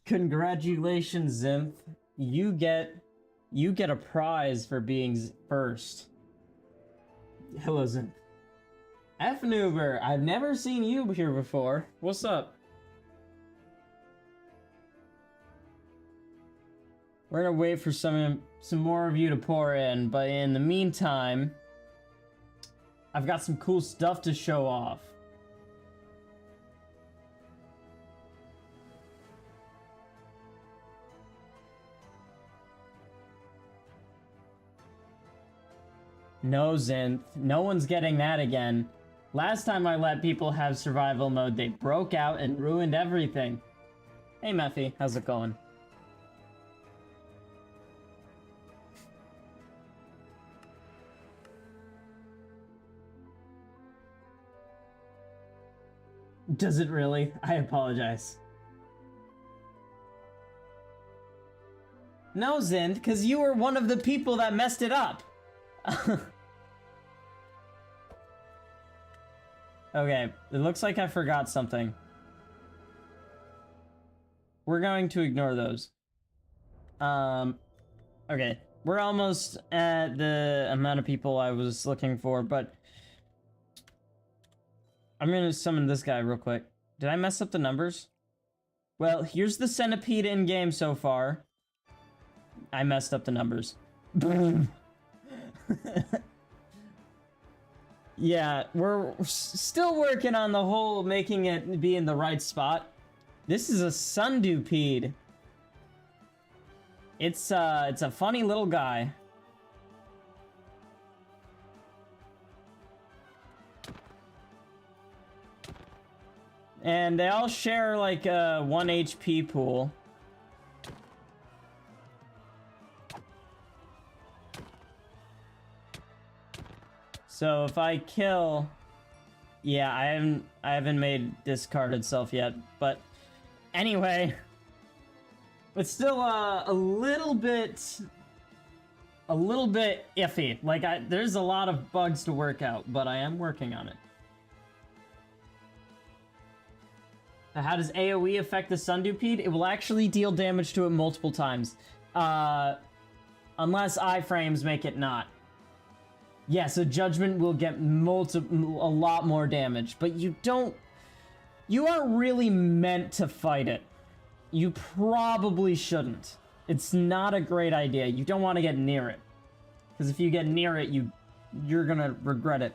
Congratulations, Zinth. You get a prize for being first. Hello, Zinth. F Nuber, I've never seen you here before. What's up? We're gonna wait for some more of you to pour in, but in the meantime, I've got some cool stuff to show off. No, Zinth. No one's getting that again. Last time I let people have survival mode, they broke out and ruined everything. Hey, Mephi. How's it going? Does it really? I apologize. No, Zinth, because you were one of the people that messed it up. Okay, it looks like I forgot something. We're going to ignore those. Okay, we're almost at the amount of people I was looking for, but I'm gonna summon this guy real quick. Did I mess up the numbers? Well, here's the centipede in game so far. I messed up the numbers. Yeah, we're still working on the whole making it be in the right spot. This is a sundupede. It's a funny little guy. And they all share like a 1 HP pool. So if I kill, yeah, I haven't made discard itself yet, but anyway, it's still a little bit iffy. Like there's a lot of bugs to work out, but I am working on it. How does AoE affect the Sundupede? It will actually deal damage to it multiple times, unless iframes make it not. Yeah, so Judgment will get a lot more damage, but you aren't really meant to fight it. You probably shouldn't. It's not a great idea. You don't want to get near it. Because if you get near it, you're gonna regret it.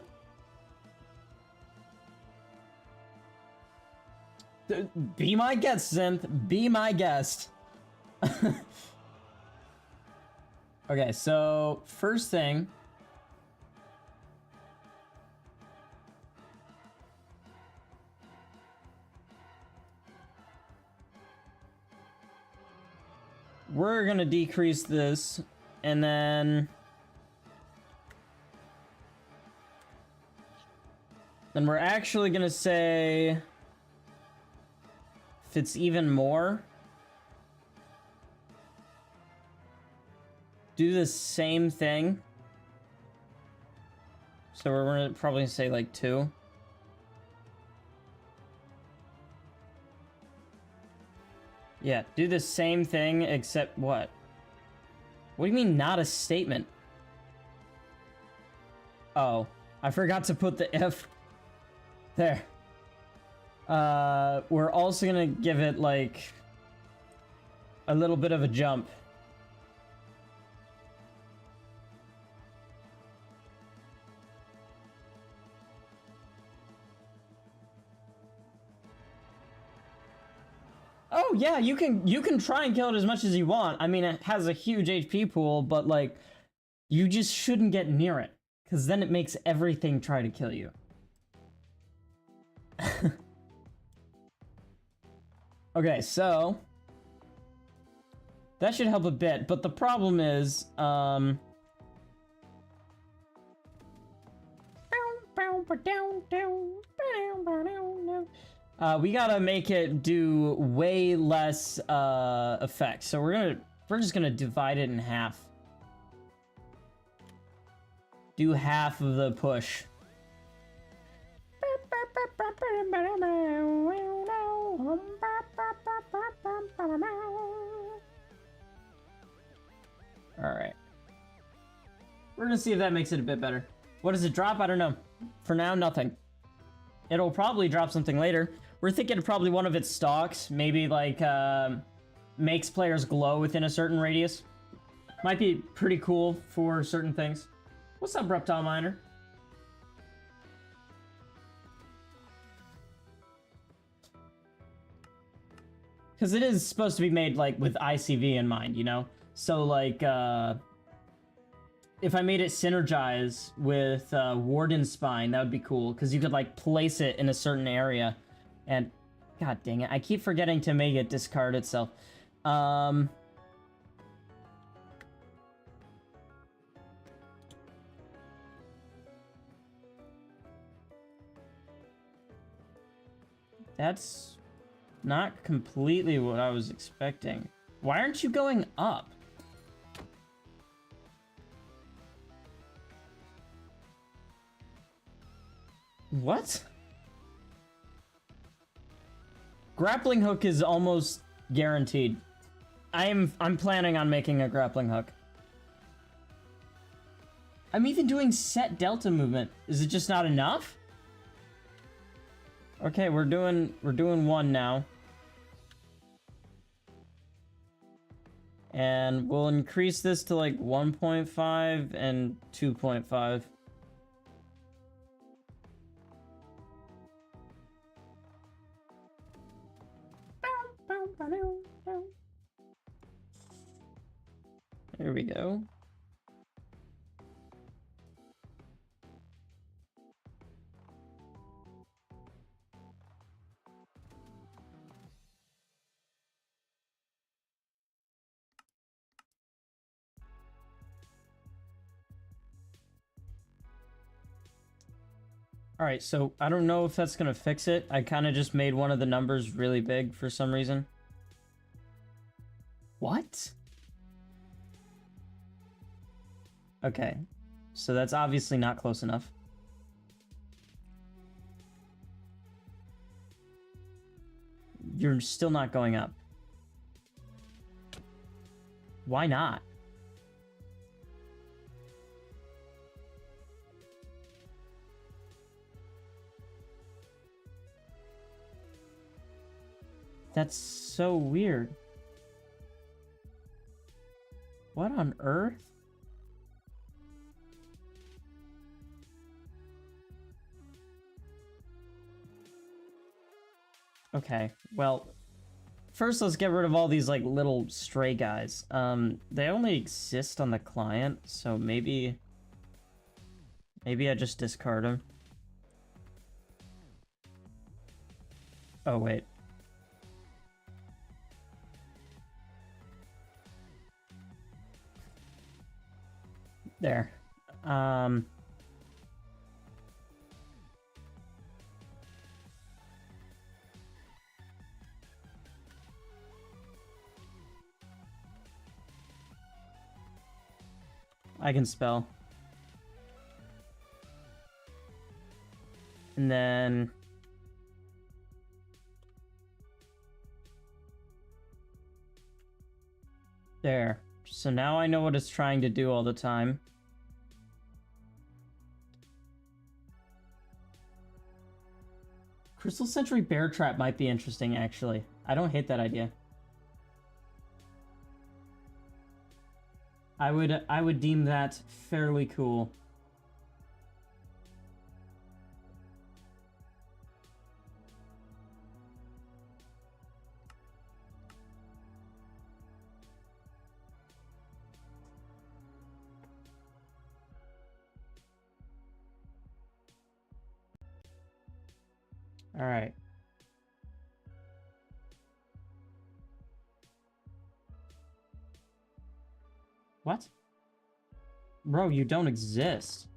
Be my guest, Zinth. Be my guest. Okay, so first thing. We're gonna decrease this, and then we're actually gonna say if it's even more, do the same thing. So we're gonna probably say like 2. Yeah, do the same thing, except what? What do you mean, not a statement? Oh, I forgot to put the if. There. We're also gonna give it, like, a little bit of a jump. Oh yeah, you can try and kill it as much as you want. I mean, it has a huge HP pool, but like, you just shouldn't get near it, because then it makes everything try to kill you. Okay, so that should help a bit, but the problem is, We gotta make it do way less effects. So we're just gonna divide it in half. Do half of the push. Alright. We're gonna see if that makes it a bit better. What does it drop? I don't know. For now, nothing. It'll probably drop something later. We're thinking probably one of its stocks. Maybe like, makes players glow within a certain radius. Might be pretty cool for certain things. What's up, Reptile Miner? Because it is supposed to be made, like, with ICV in mind, you know? So, like, if I made it synergize with Warden Spine, that would be cool. Because you could, like, place it in a certain area. And, god dang it, I keep forgetting to make it discard itself. That's not completely what I was expecting. Why aren't you going up? What? Grappling hook is almost guaranteed. I'm planning on making a grappling hook. I'm even doing set delta movement. Is it just not enough? Okay, we're doing one now. And we'll increase this to like 1.5 and 2.5. There we go. Alright, so I don't know if that's gonna fix it. I kind of just made one of the numbers really big for some reason. What? Okay, so that's obviously not close enough. You're still not going up. Why not? That's so weird. What on earth? Okay, well, first let's get rid of all these like little stray guys. They only exist on the client, so maybe I just discard them. Oh wait. There. I can spell. And then... there. So now I know what it's trying to do all the time. Crystal Century Bear Trap might be interesting, actually. I don't hate that idea. I would deem that fairly cool. All right. What? Bro, you don't exist.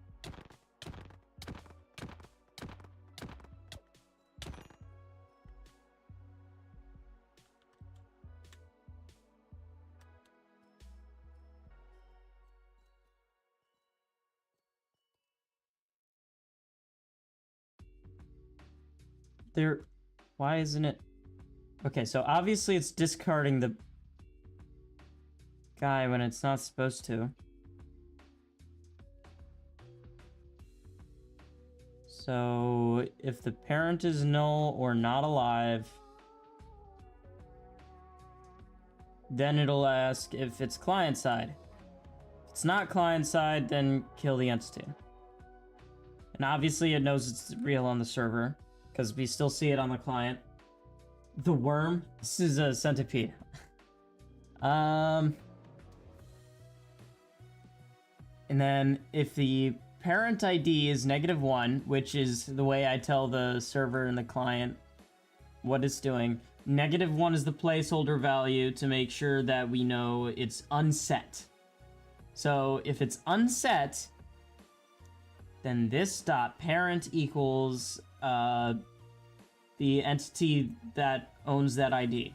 there... Why isn't it... Okay, so obviously it's discarding the guy when it's not supposed to. So if the parent is null or not alive, then it'll ask if it's client side. If it's not client side, then kill the entity. And obviously it knows it's real on the server, because we still see it on the client. The worm? This is a centipede. And then if the parent ID is -1, which is the way I tell the server and the client what it's doing, -1 is the placeholder value to make sure that we know it's unset. So if it's unset, then this dot parent equals the entity that owns that ID.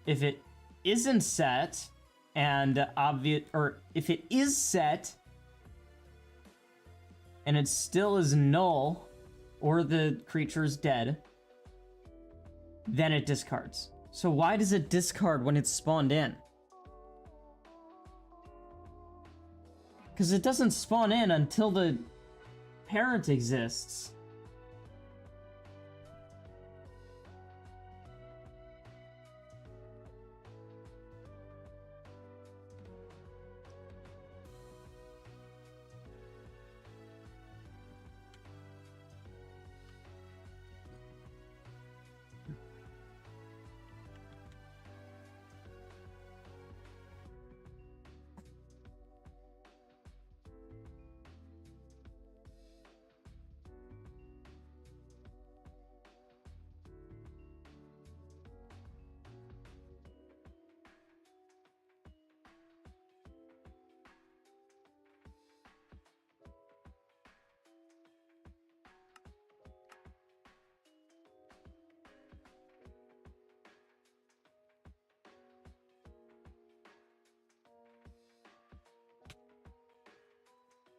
If it isn't set, and obvious, or if it is set and it still is null, or the creature is dead, then it discards. So why does it discard when it's spawned in? Because it doesn't spawn in until the parent exists.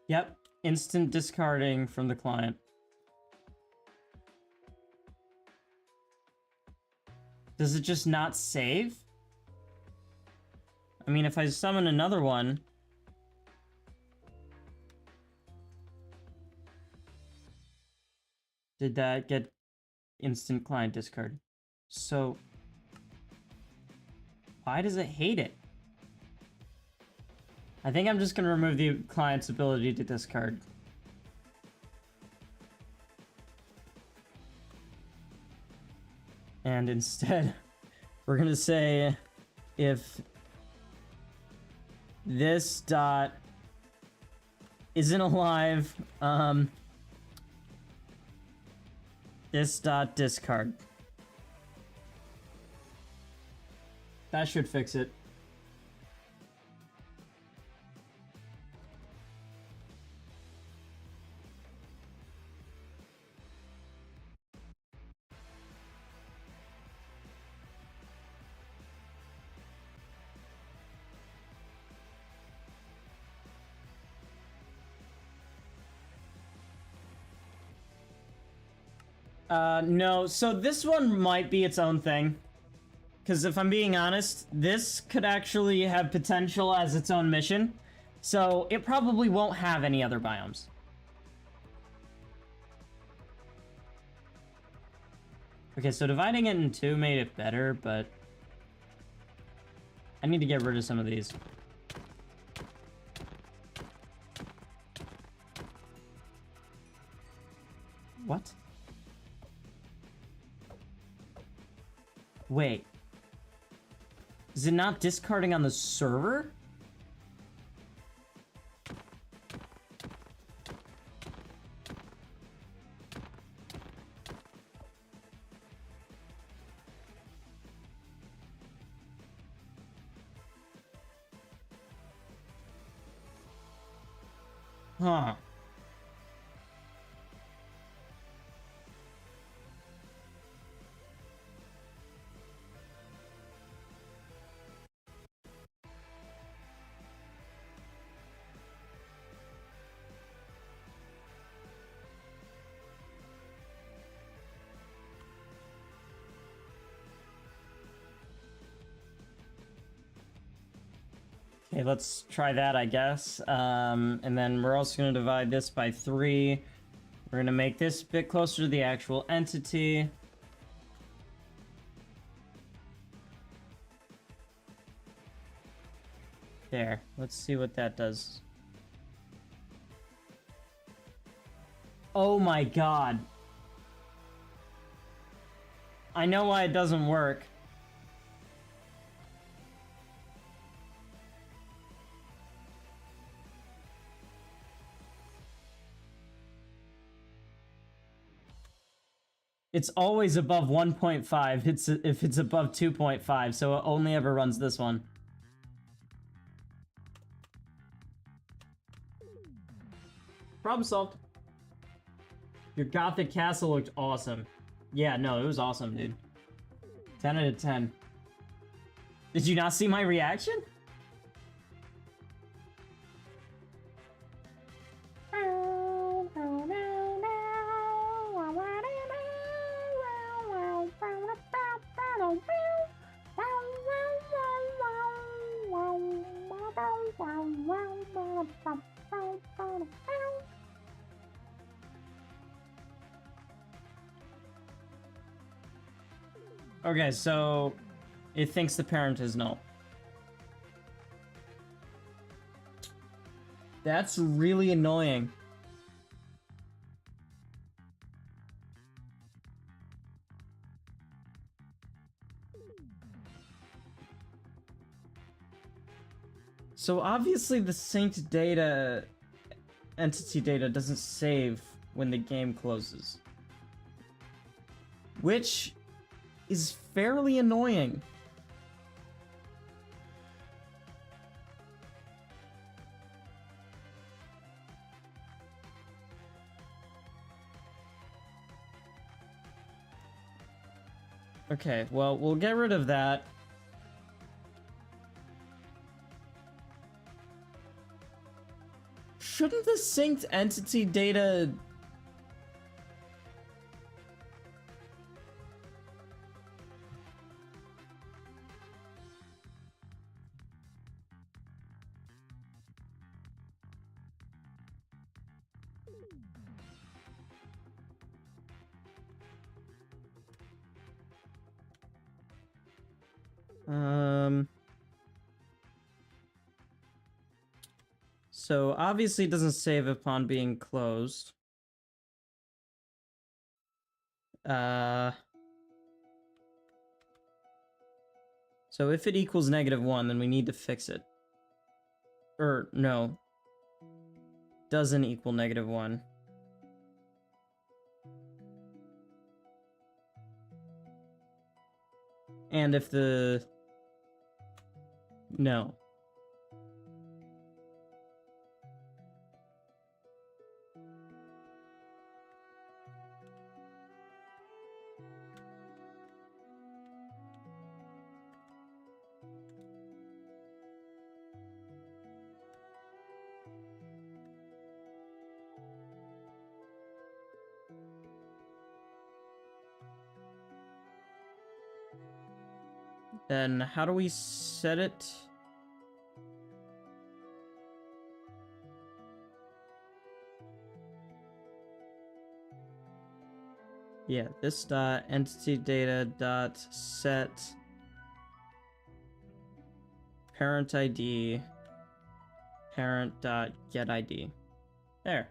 Yep, instant discarding from the client. Does it just not save? I mean, if I summon another one... Did that get instant client discard? So... Why does it hate it? I think I'm just going to remove the client's ability to discard. And instead, we're going to say if this dot isn't alive, this dot discard. That should fix it. No, so this one might be its own thing. Because if I'm being honest, this could actually have potential as its own mission. So it probably won't have any other biomes. Okay, so dividing it in two made it better, but... I need to get rid of some of these. What? Wait. Is it not discarding on the server? Huh. Okay, let's try that, I guess. And then we're also going to divide this by 3. We're going to make this a bit closer to the actual entity. There. Let's see what that does. Oh my god. I know why it doesn't work. It's always above 1.5. If it's above 2.5, so it only ever runs this one. Problem solved. Your Gothic castle looked awesome. Yeah, no, it was awesome, dude. 10 out of 10. Did you not see my reaction? Okay, so it thinks the parent is null. That's really annoying. So obviously the synced data, entity data doesn't save when the game closes. Which is fairly annoying. Okay, well, we'll get rid of that. Shouldn't the synced entity data... So obviously it doesn't save upon being closed. So if it equals -1, then we need to fix it. Or, no. Doesn't equal -1. And if the... No. Then how do we set it? Yeah, this dot entity data dot set parent ID parent dot get ID. There.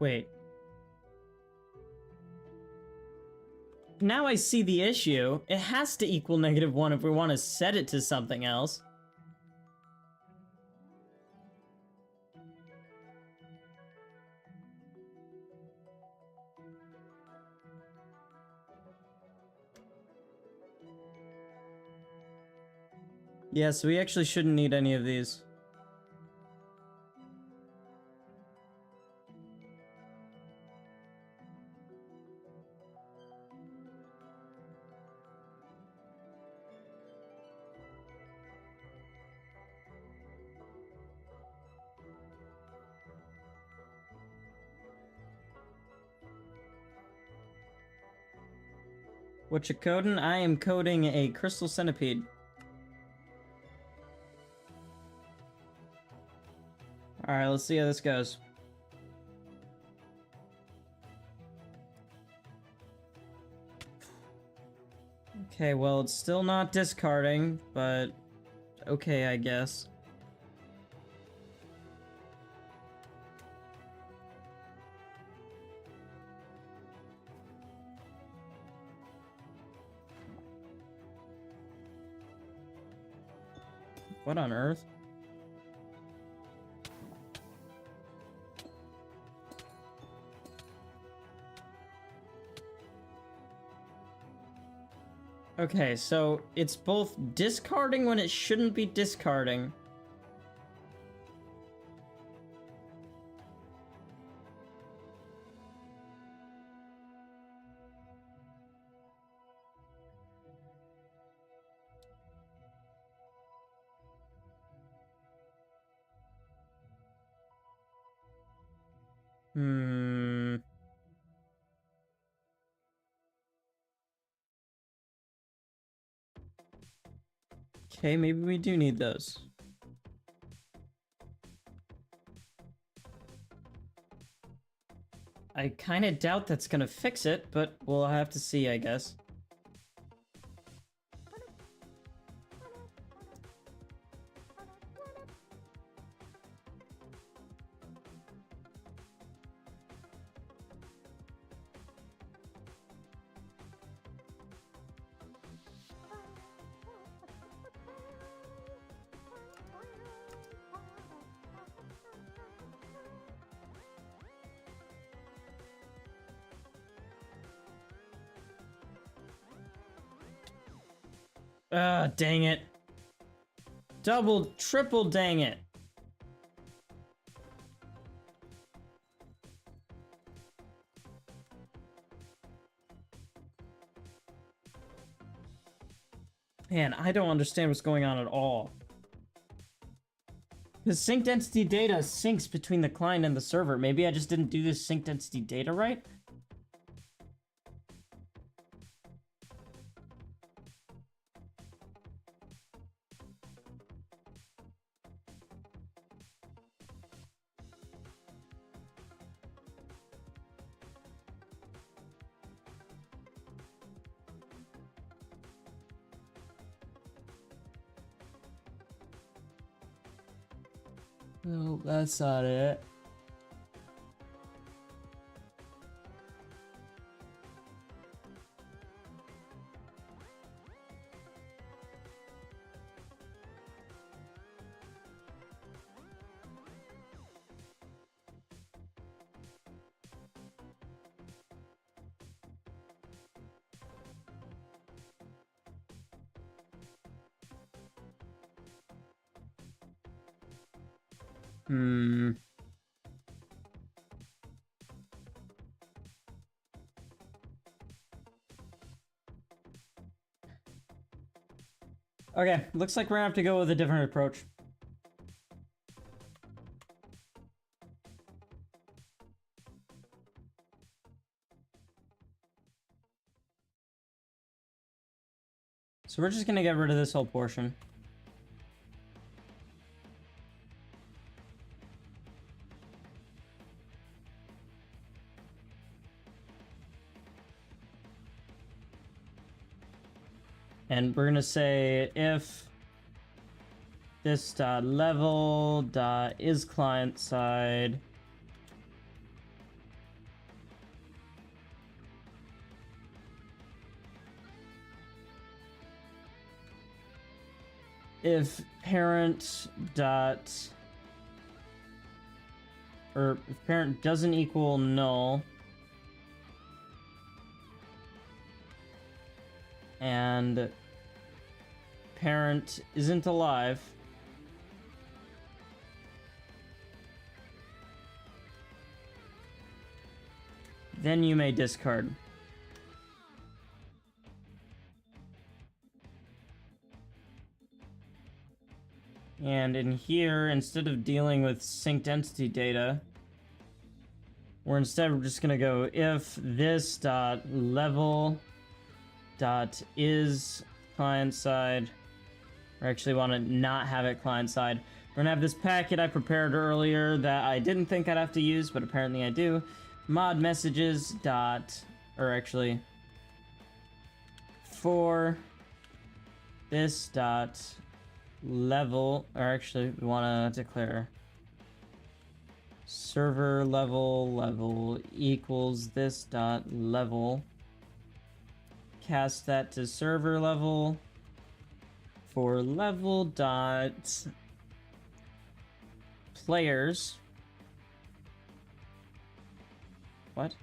Wait. Now I see the issue. It has to equal -1 if we want to set it to something else. Yeah, so we actually shouldn't need any of these. What you coding? I am coding a crystal centipede. Alright, let's see how this goes. Okay, well, it's still not discarding, but okay, I guess. What on earth? Okay, so it's both discarding when it shouldn't be discarding. Okay, maybe we do need those. I kind of doubt that's gonna fix it, but we'll have to see, I guess. Dang it. Double, triple dang it. Man, I don't understand what's going on at all. Because sync density data syncs between the client and the server. Maybe I just didn't do this sync density data right? No, that's not it. Okay, looks like we're gonna have to go with a different approach. So we're just gonna get rid of this whole portion. And we're gonna say if this dot level dot is client side if parent dot or if parent doesn't equal null and parent isn't alive, then you may discard. And in here, instead of dealing with sync density data, we're just gonna go if this dot level dot is client side. Or actually want to not have it client side. We're gonna have this packet I prepared earlier that I didn't think I'd have to use, but apparently I do. Mod messages dot, or actually for this dot level, or actually we want to declare server level equals this dot level. Cast that to server level for level dot players. What?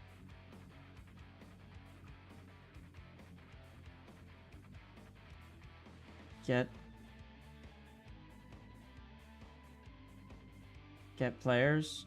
Get players.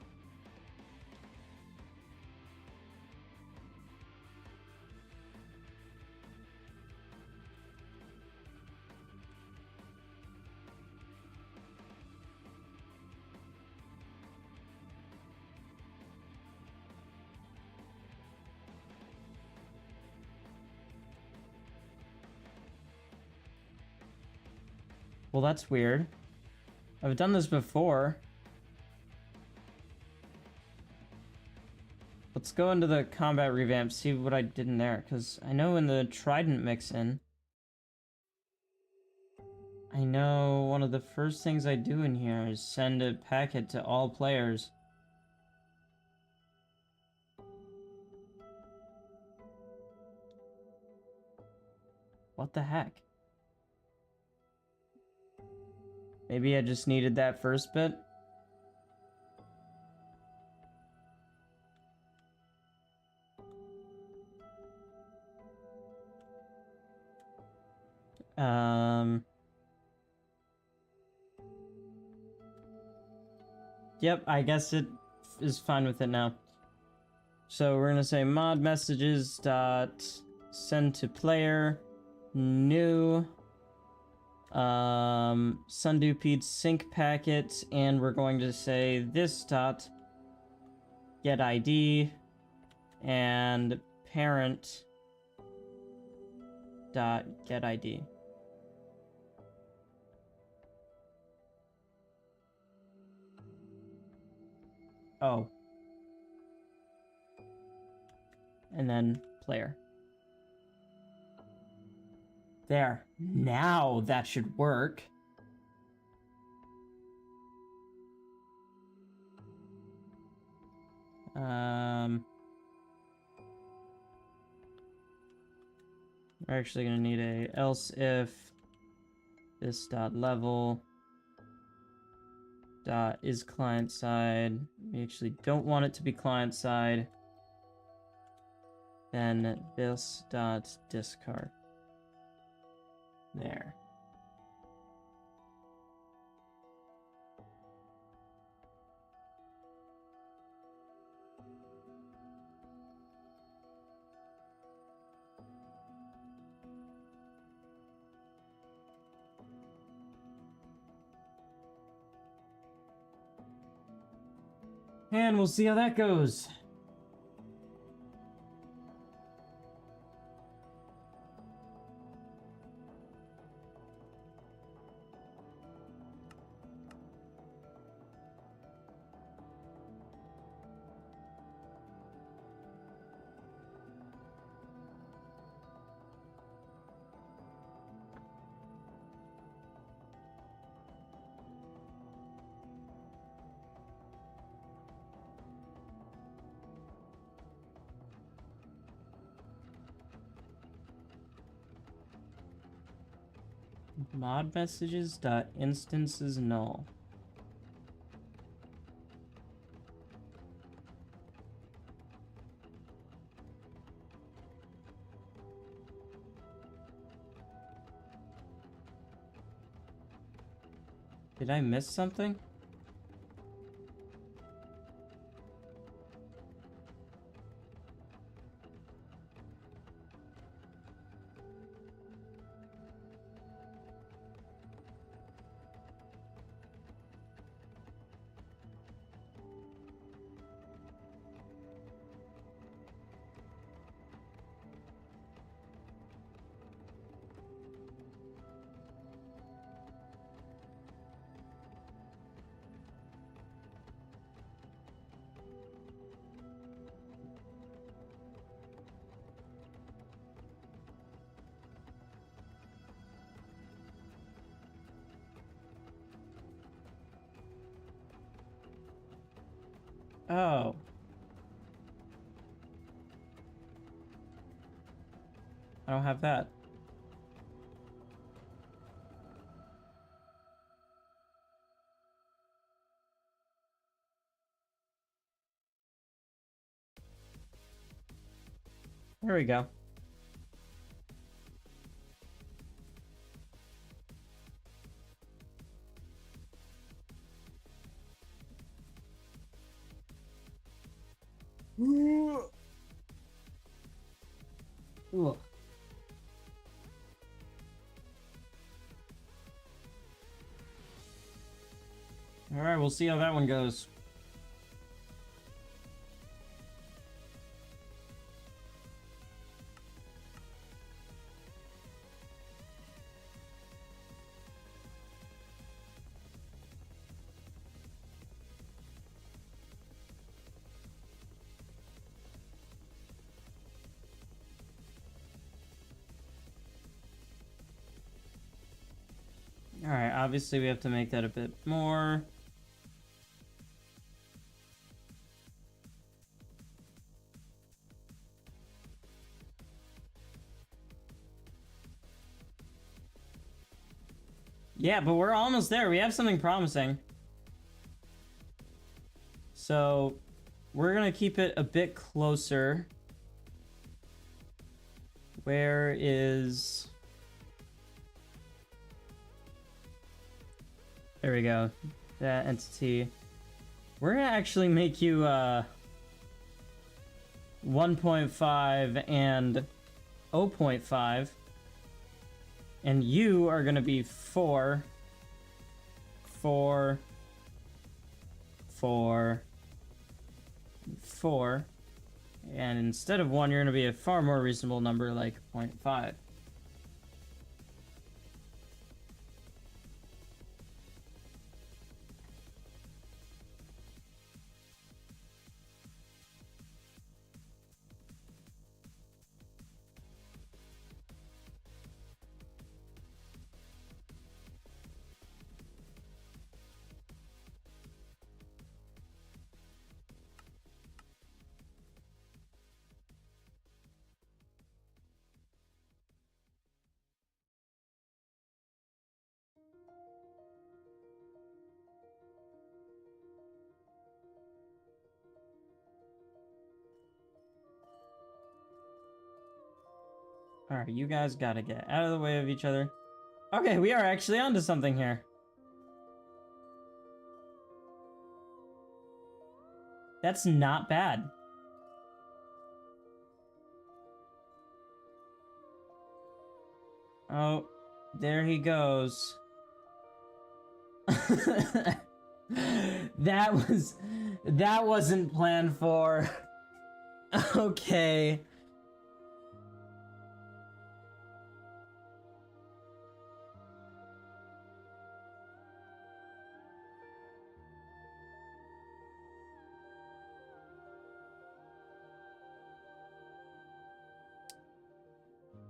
Well, that's weird. I've done this before. Let's go into the combat revamp, see what I did in there, because I know in the Trident mix-in, I know one of the first things I do in here is send a packet to all players. What the heck? Maybe I just needed that first bit? Yep, I guess it is fine with it now. So we're gonna say mod messages dot send to player new Sundupede sync packet, and we're going to say this dot get ID and parent dot get ID. Oh. And then player. There. Now that should work. We're actually gonna need a else if this dot level dot is client side. We actually don't want it to be client side. Then this dot discard. There. And we'll see how that goes. Mod messages dot instance is null. Did I miss something? Oh. I don't have that. There we go. Ooh. Ooh. All right, we'll see how that one goes. All right, obviously we have to make that a bit more. Yeah, but we're almost there. We have something promising. So we're gonna keep it a bit closer. Where is... There we go. That entity. We're gonna actually make you 1.5 and 0.5. And you are gonna be 4, 4, 4, 4. And instead of 1, you're gonna be a far more reasonable number like 0.5. Alright, you guys gotta get out of the way of each other. Okay, we are actually onto something here. That's not bad. Oh, there he goes. That wasn't planned for. Okay.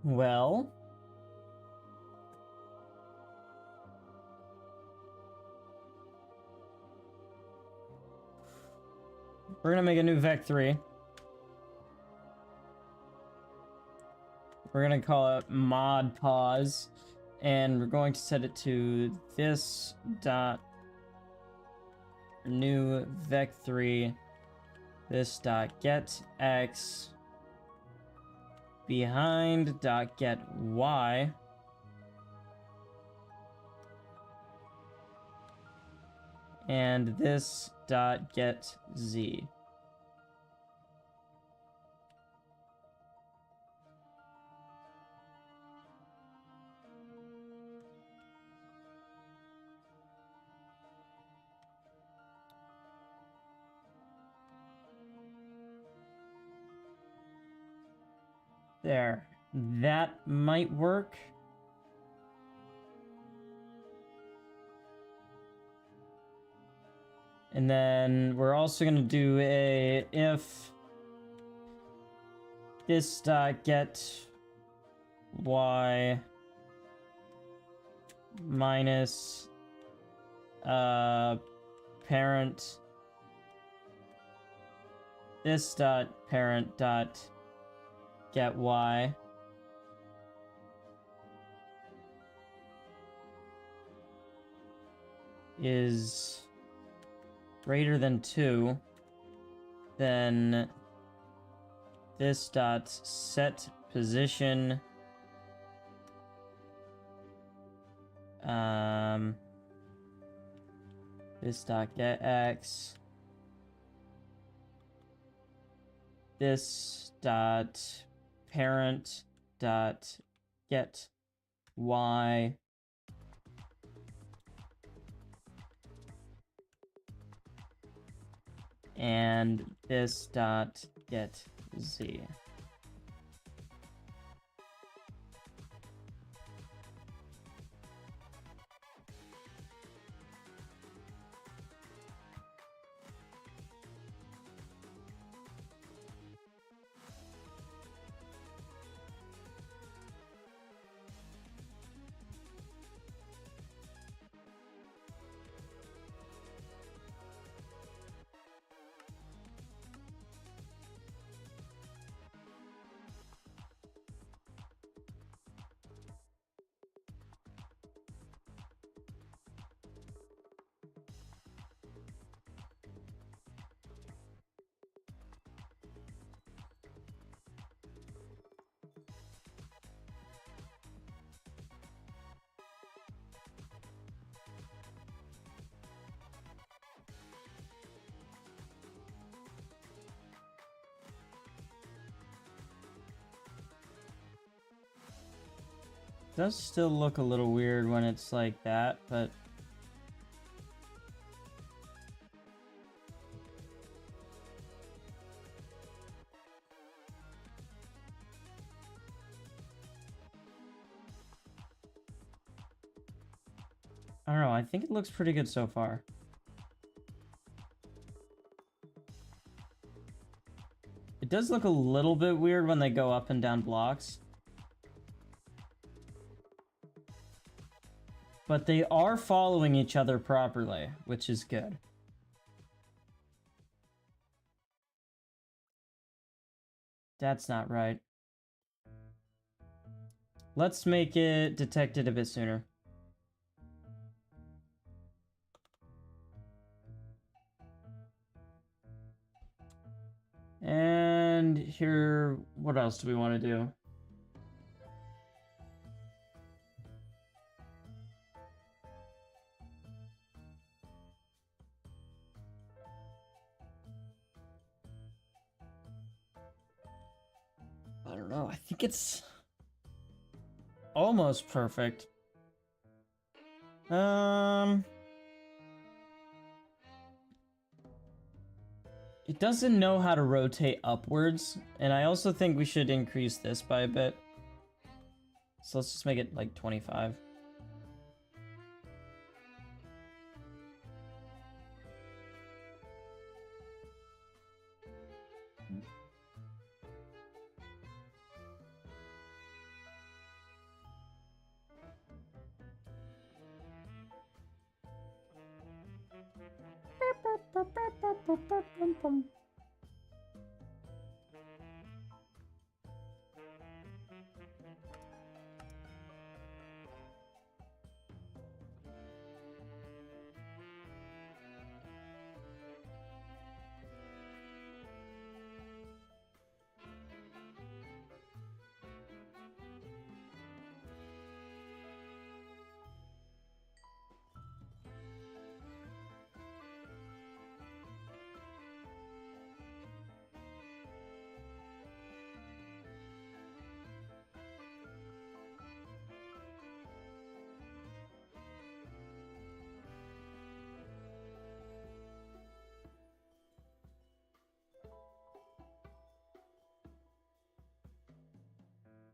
Well, we're gonna make a new Vec 3. We're gonna call it mod pause, and we're going to set it to this dot new Vec 3, this dot get x behind dot get y. And this dot get z. There. That might work. And then we're also going to do a if this dot get y minus parent this dot parent dot get y is greater than 2, then this dot set position this dot get x, this dot parent dot get y and this dot get z. Does still look a little weird when it's like that, but I don't know, I think it looks pretty good so far. It does look a little bit weird when they go up and down blocks. But they are following each other properly, which is good. That's not right. Let's make it detected a bit sooner. And here, what else do we want to do? I don't know. I think it's almost perfect. It doesn't know how to rotate upwards, and I also think we should increase this by a bit. So let's just make it like 25.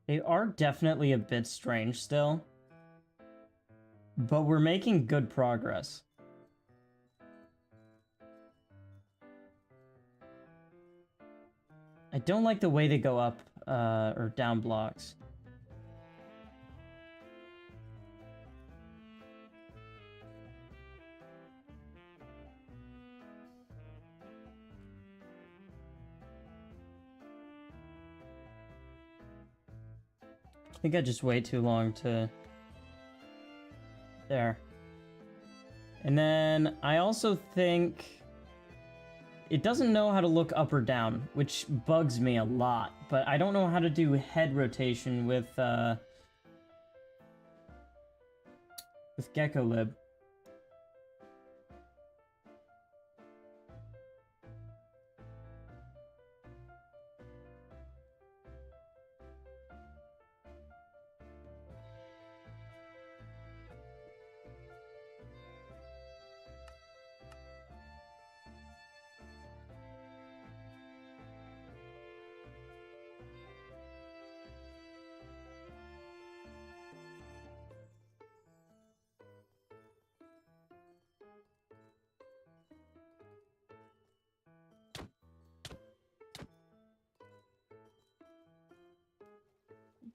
They are definitely a bit strange still, but we're making good progress. I don't like the way they go up or down blocks. think I just wait too long to... There. And then I also think it doesn't know how to look up or down, which bugs me a lot. But I don't know how to do head rotation with GeckoLib.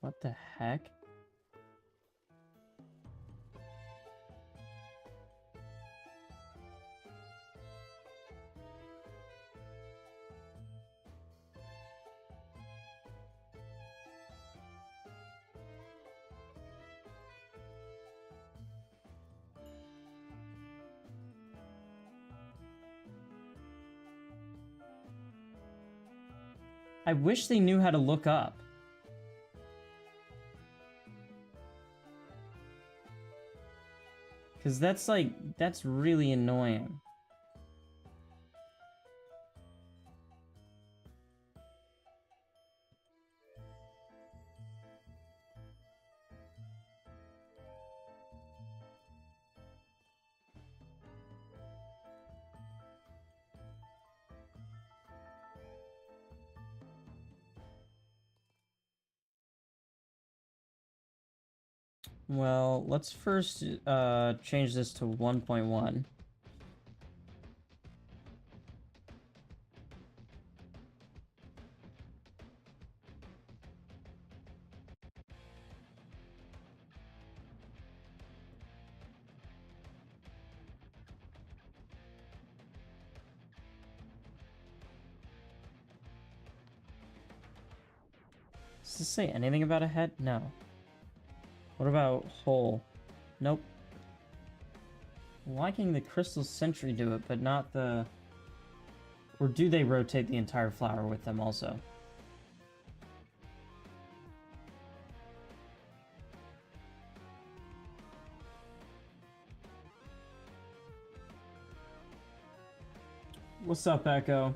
What the heck? I wish they knew how to look up. Because that's really annoying. Well, let's first change this to 1.1. Does this say anything about a head? No. What about hole? Nope. Why can the Crystal Sentry do it, but not the... Or do they rotate the entire flower with them also? What's up, Echo?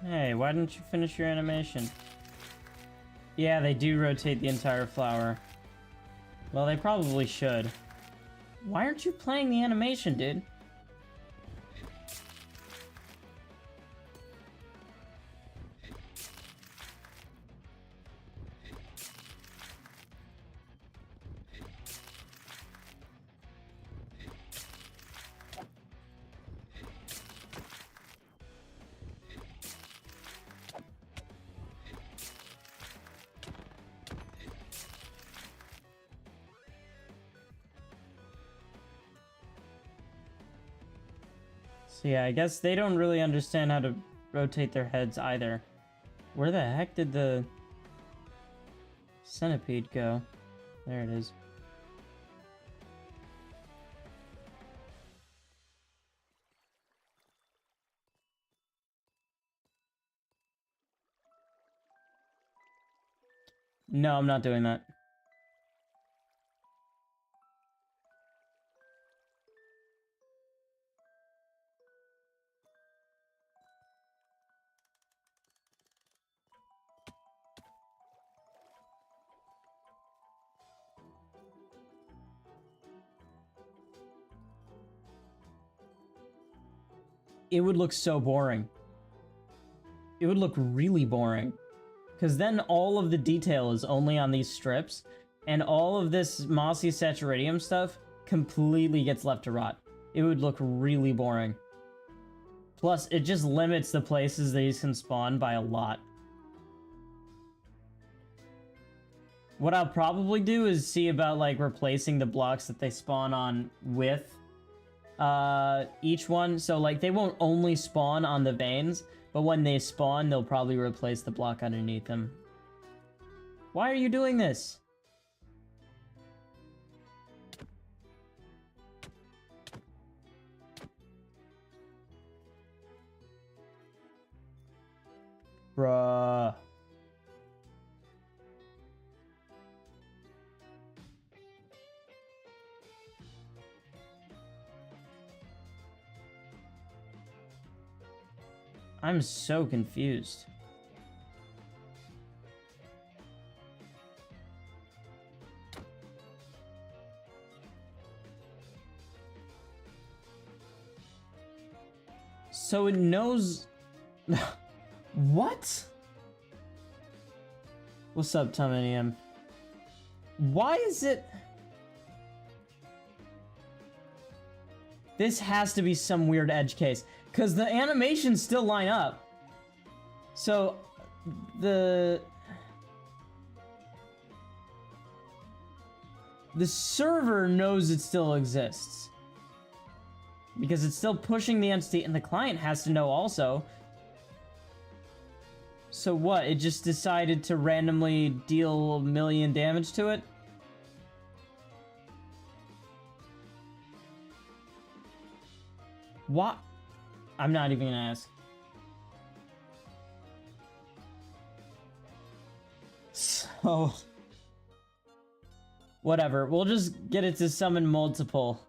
Hey, why didn't you finish your animation? Yeah, they do rotate the entire flower. Well, they probably should. Why aren't you playing the animation, dude? So yeah, I guess they don't really understand how to rotate their heads either. Where the heck did the centipede go? There it is. No, I'm not doing that. it would look so boring. It would look really boring. Because then all of the detail is only on these strips, and all of this mossy saturidium stuff completely gets left to rot. It would look really boring. Plus, it just limits the places these can spawn by a lot. What I'll probably do is see about, like, replacing the blocks that they spawn on with each one. So, like, they won't only spawn on the veins, but when they spawn, they'll probably replace the block underneath them. Why are you doing this? Bruh. I'm so confused. So it knows... What? What's up, Tominium? Why is it... This has to be some weird edge case. Because the animations still line up. So, the server knows it still exists. Because it's still pushing the entity, and the client has to know also. So what, it just decided to randomly deal 1 million damage to it? What? I'm not even gonna ask. So... Whatever, we'll just get it to summon multiple.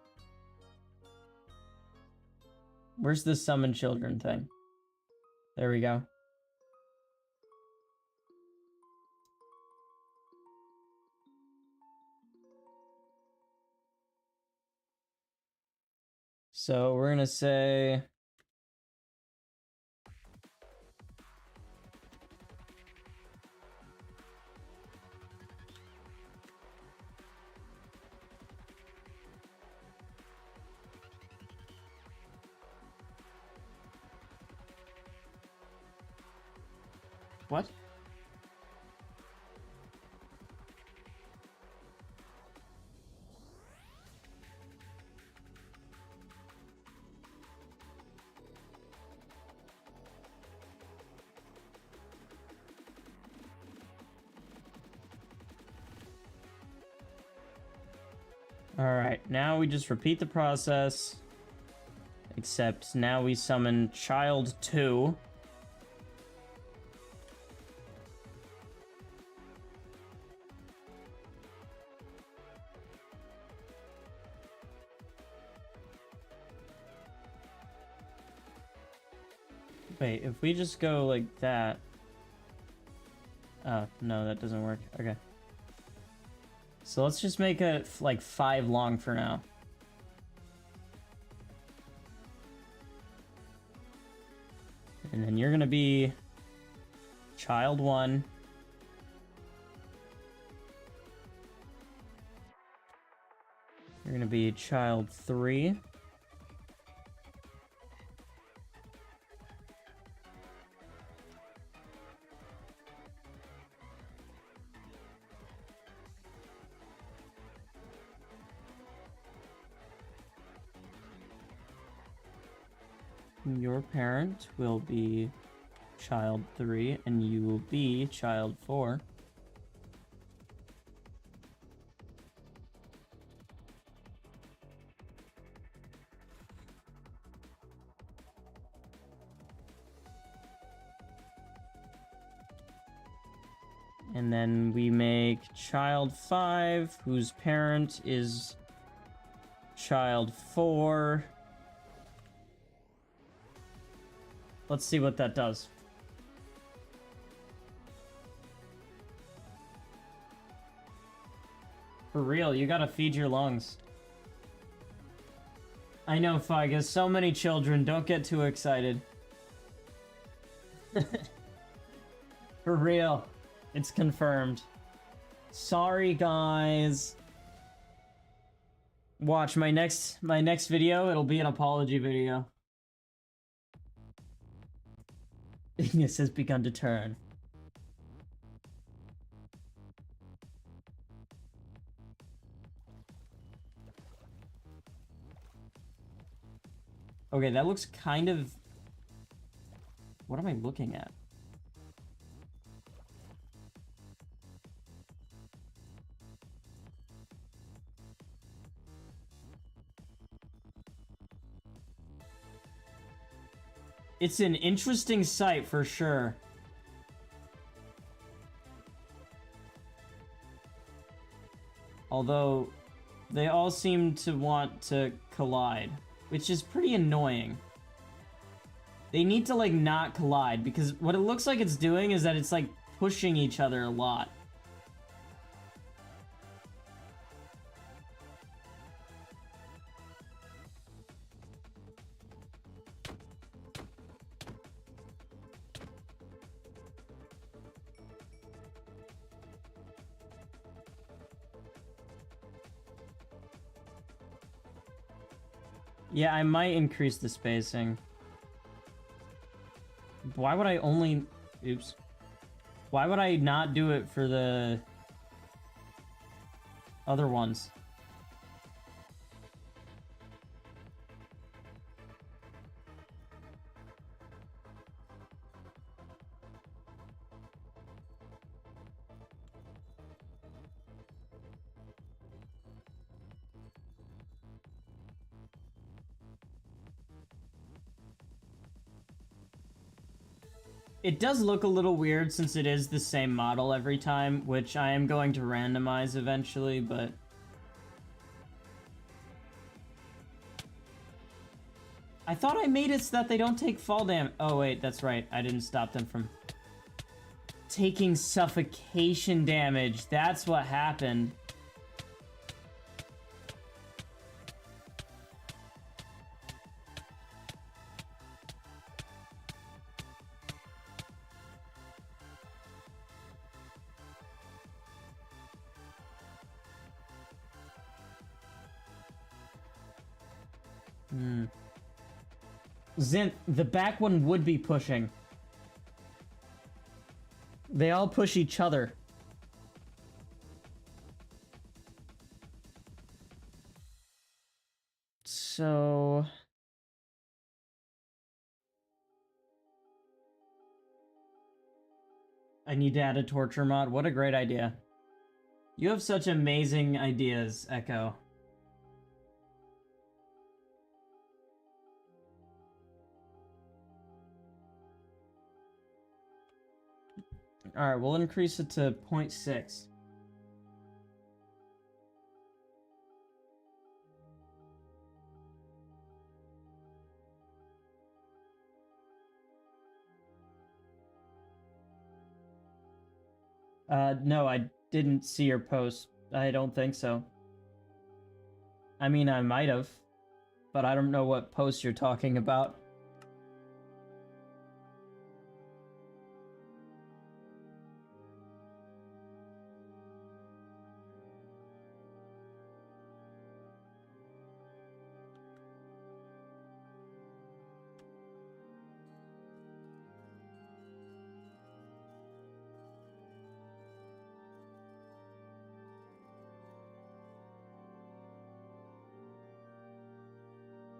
Where's the summon children thing? There we go. So we're gonna say... What? Alright, now we just repeat the process. Except now we summon Child 2. Wait, if we just go like that... Oh, no, that doesn't work. Okay. So let's just make it like 5 long for now. And then you're gonna be Child 1. You're gonna be Child 3. Your parent will be Child 3, and you will be Child 4. And then we make Child 5, whose parent is Child 4. Let's see what that does. For real, you gotta feed your lungs. I know, Figus. So many children. Don't get too excited. For real. It's confirmed. Sorry, guys. Watch my next video. It'll be an apology video. Ignis has begun to turn. Okay, that looks kind of... What am I looking at? It's an interesting sight for sure. Although, they all seem to want to collide, which is pretty annoying. They need to, like, not collide, because what it looks like it's doing is that it's, like, pushing each other a lot. Yeah, I might increase the spacing. Why would I only... Oops. Why would I not do it for the other ones? It does look a little weird since it is the same model every time, which I am going to randomize eventually, but... I thought I made it so that they don't take fall damage. Oh wait, that's right. I didn't stop them from taking suffocation damage. That's what happened. Zint, the back one would be pushing. They all push each other. So... I need to add a torture mod. What a great idea. You have such amazing ideas, Echo. Alright, we'll increase it to 0.6. No, I didn't see your post. I don't think so. I mean, I might have, but I don't know what post you're talking about.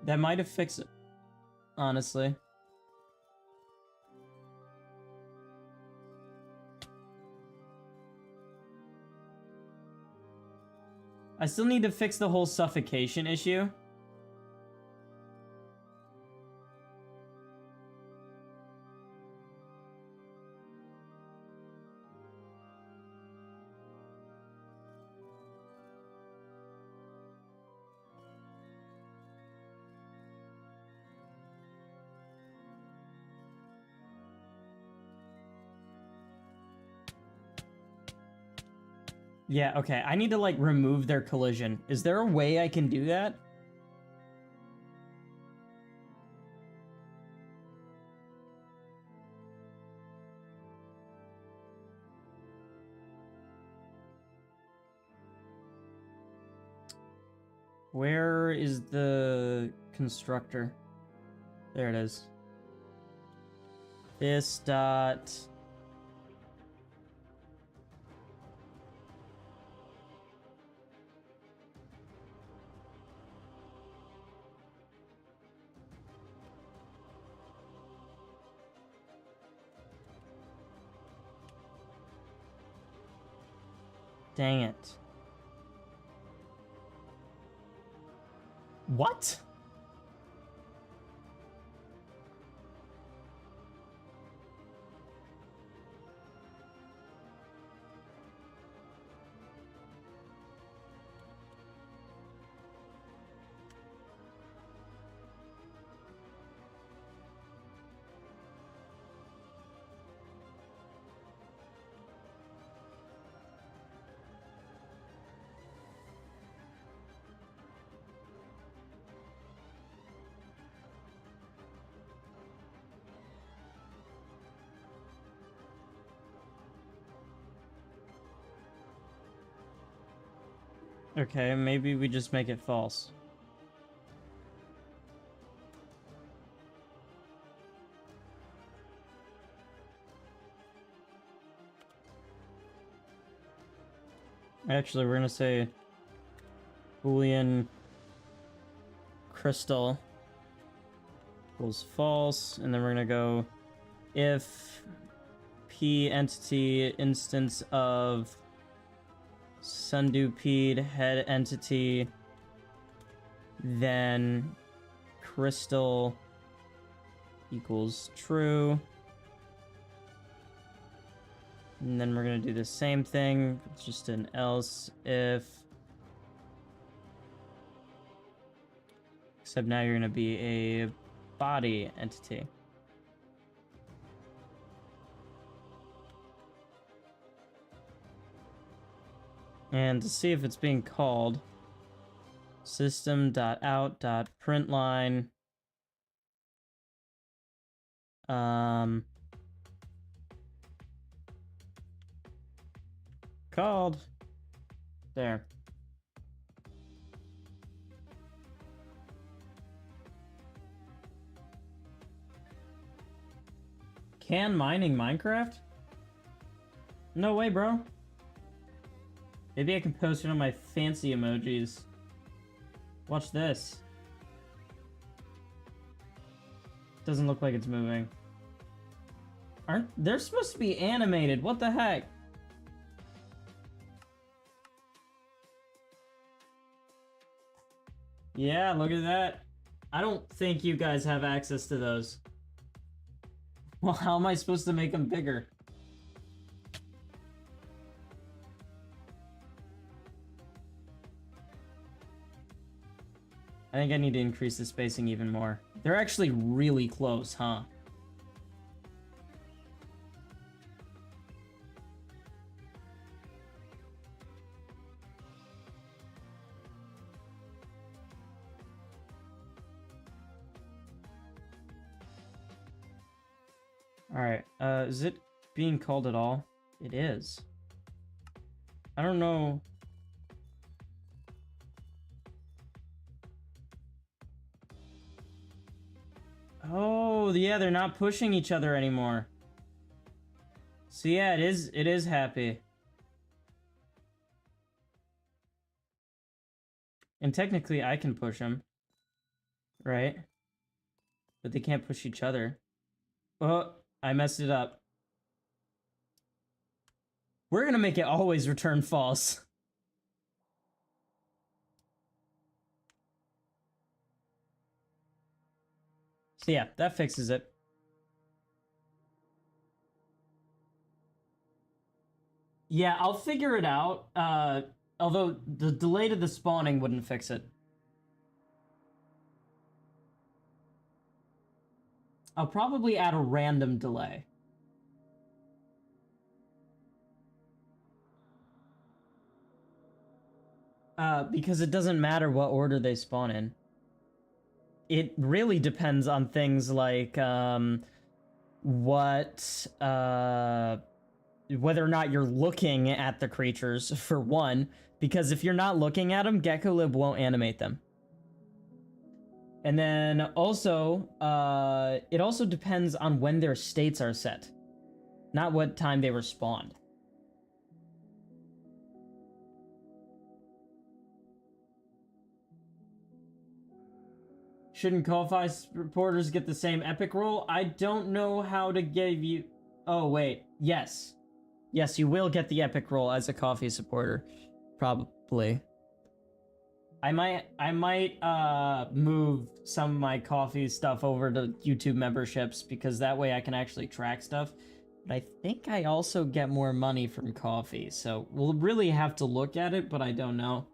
That might have fixed it, honestly. I still need to fix the whole suffocation issue. Yeah, okay. I need to, like, remove their collision. Is there a way I can do that? Where is the constructor? There it is. This dot... Dang it. What? Okay, maybe we just make it false. Actually, we're gonna say Boolean crystal equals false, and then we're gonna go if p entity instance of sunduped head entity, then crystal equals true. And then we're gonna do the same thing, just an else if, except now you're gonna be a body entity. And to see if it's being called, system.out.println called there. Can mining Minecraft? No way, bro. Maybe I can post it on my fancy emojis. Watch this. Doesn't look like it's moving. They're supposed to be animated. What the heck? Yeah, look at that. I don't think you guys have access to those. Well, how am I supposed to make them bigger? I think I need to increase the spacing even more. They're actually really close, huh? Alright, is it being called at all? It is. I don't know. Oh, yeah, they're not pushing each other anymore. So yeah, it is happy. And technically I can push them. Right? But they can't push each other. Oh, I messed it up. We're gonna make it always return false. So yeah, that fixes it. Yeah, I'll figure it out. Although the delay to the spawning wouldn't fix it. I'll probably add a random delay. Because it doesn't matter what order they spawn in. It really depends on things like, what whether or not you're looking at the creatures, for one, because if you're not looking at them, GeckoLib won't animate them. And then also, it also depends on when their states are set, not what time they were spawned. Shouldn't Ko-Fi supporters get the same epic roll? I don't know how to give you... Oh, wait. Yes. Yes, you will get the epic roll as a Ko-Fi supporter. Probably. I might move some of my Ko-Fi stuff over to YouTube memberships, because that way I can actually track stuff. But I think I also get more money from Ko-Fi, so we'll really have to look at it, but I don't know.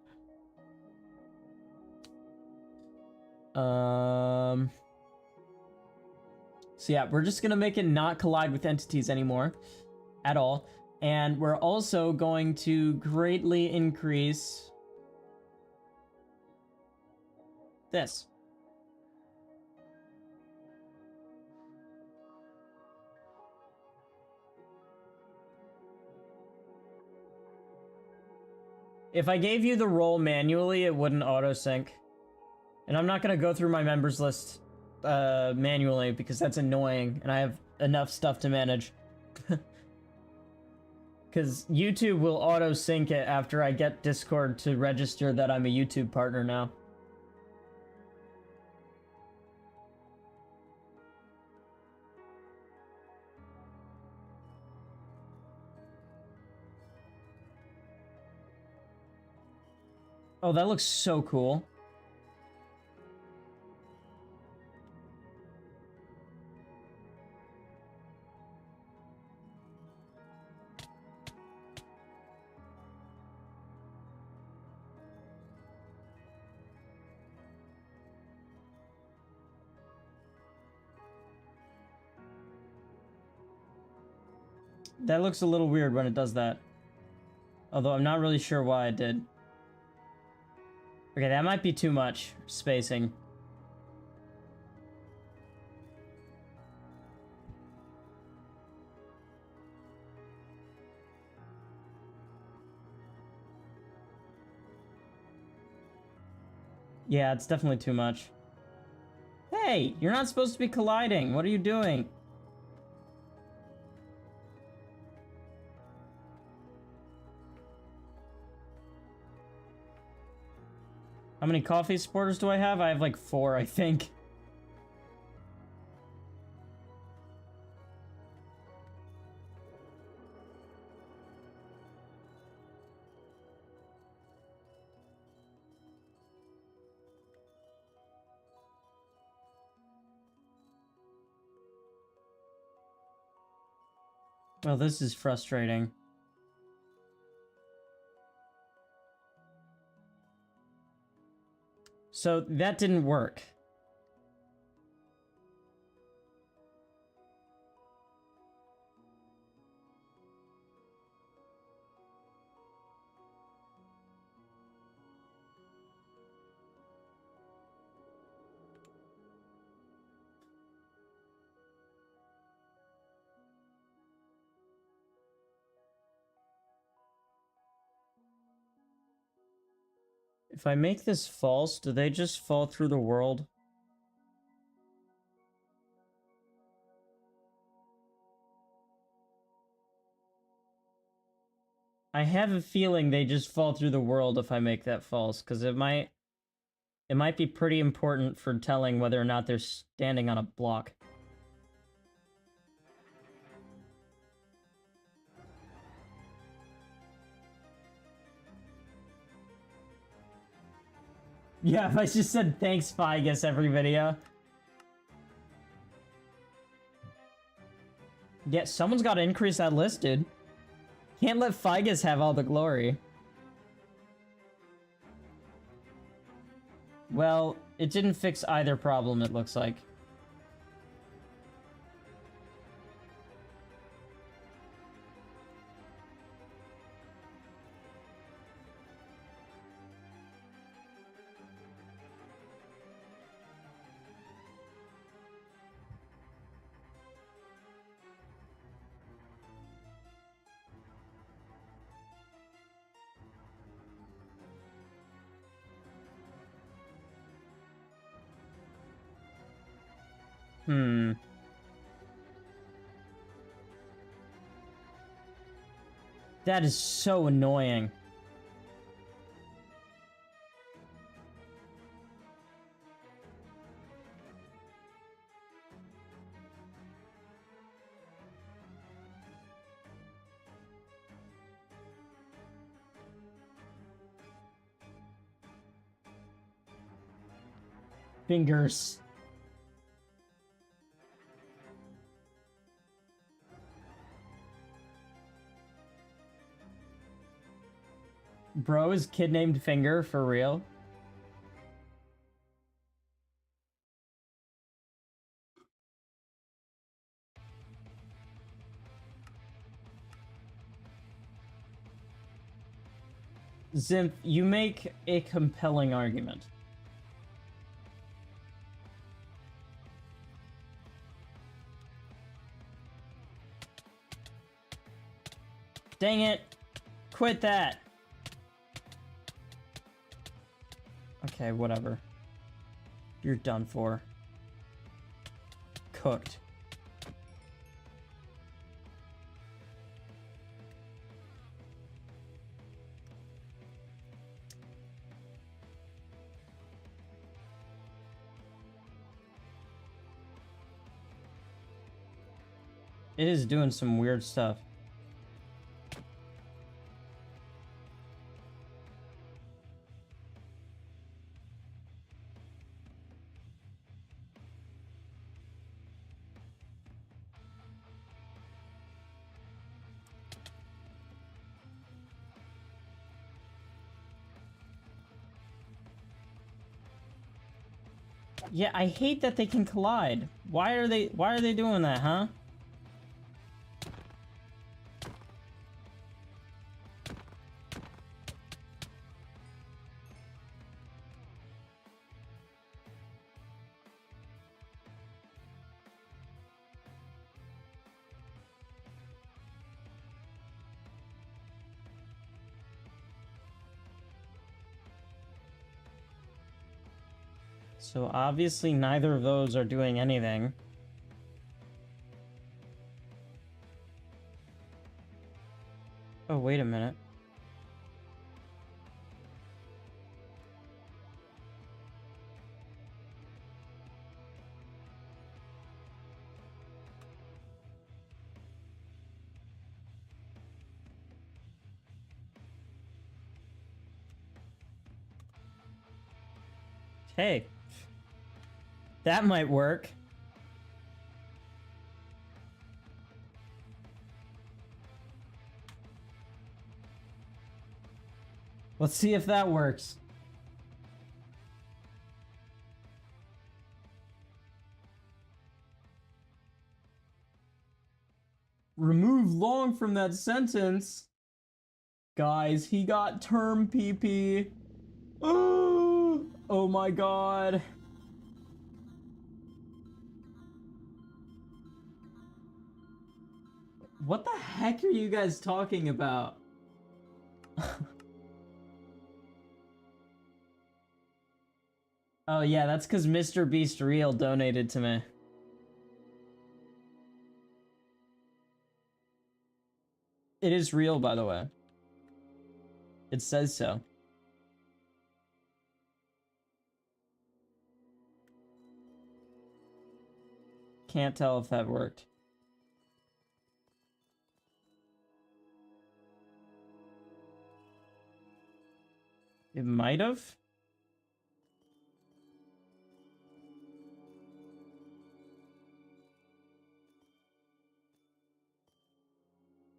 So yeah, we're just gonna make it not collide with entities anymore at all. And we're also going to greatly increase this. If I gave you the roll manually, it wouldn't auto-sync. And I'm not gonna go through my members list manually, because that's annoying, and I have enough stuff to manage. Because YouTube will auto-sync it after I get Discord to register that I'm a YouTube partner now. Oh, that looks so cool. That looks a little weird when it does that. Although I'm not really sure why it did. Okay, that might be too much spacing. Yeah, it's definitely too much. Hey, you're not supposed to be colliding. What are you doing? How many Ko-Fi supporters do I have? I have like 4, I think. Well, this is frustrating. So that didn't work. If I make this false, do they just fall through the world? I have a feeling they just fall through the world if I make that false, because it might be pretty important for telling whether or not they're standing on a block. Yeah, if I just said thanks, Figus, every video. Yeah, someone's got to increase that list, dude. Can't let Figus have all the glory. Well, it didn't fix either problem, it looks like. Hmm. That is so annoying. Fingers. Bro is kid named Finger for real? Zimph, you make a compelling argument. Dang it! Quit that! Okay, whatever. You're done for. Cooked. It is doing some weird stuff. Yeah, I hate that they can collide. Why are they doing that, huh? So obviously neither of those are doing anything. Oh, wait a minute. Hey. That might work. Let's see if that works. Remove long from that sentence. Guys, he got term PP. Oh my god. What the heck are you guys talking about? Oh yeah, that's because Mr. Beast Real donated to me. It is real, by the way. It says so. Can't tell if that worked. It might have.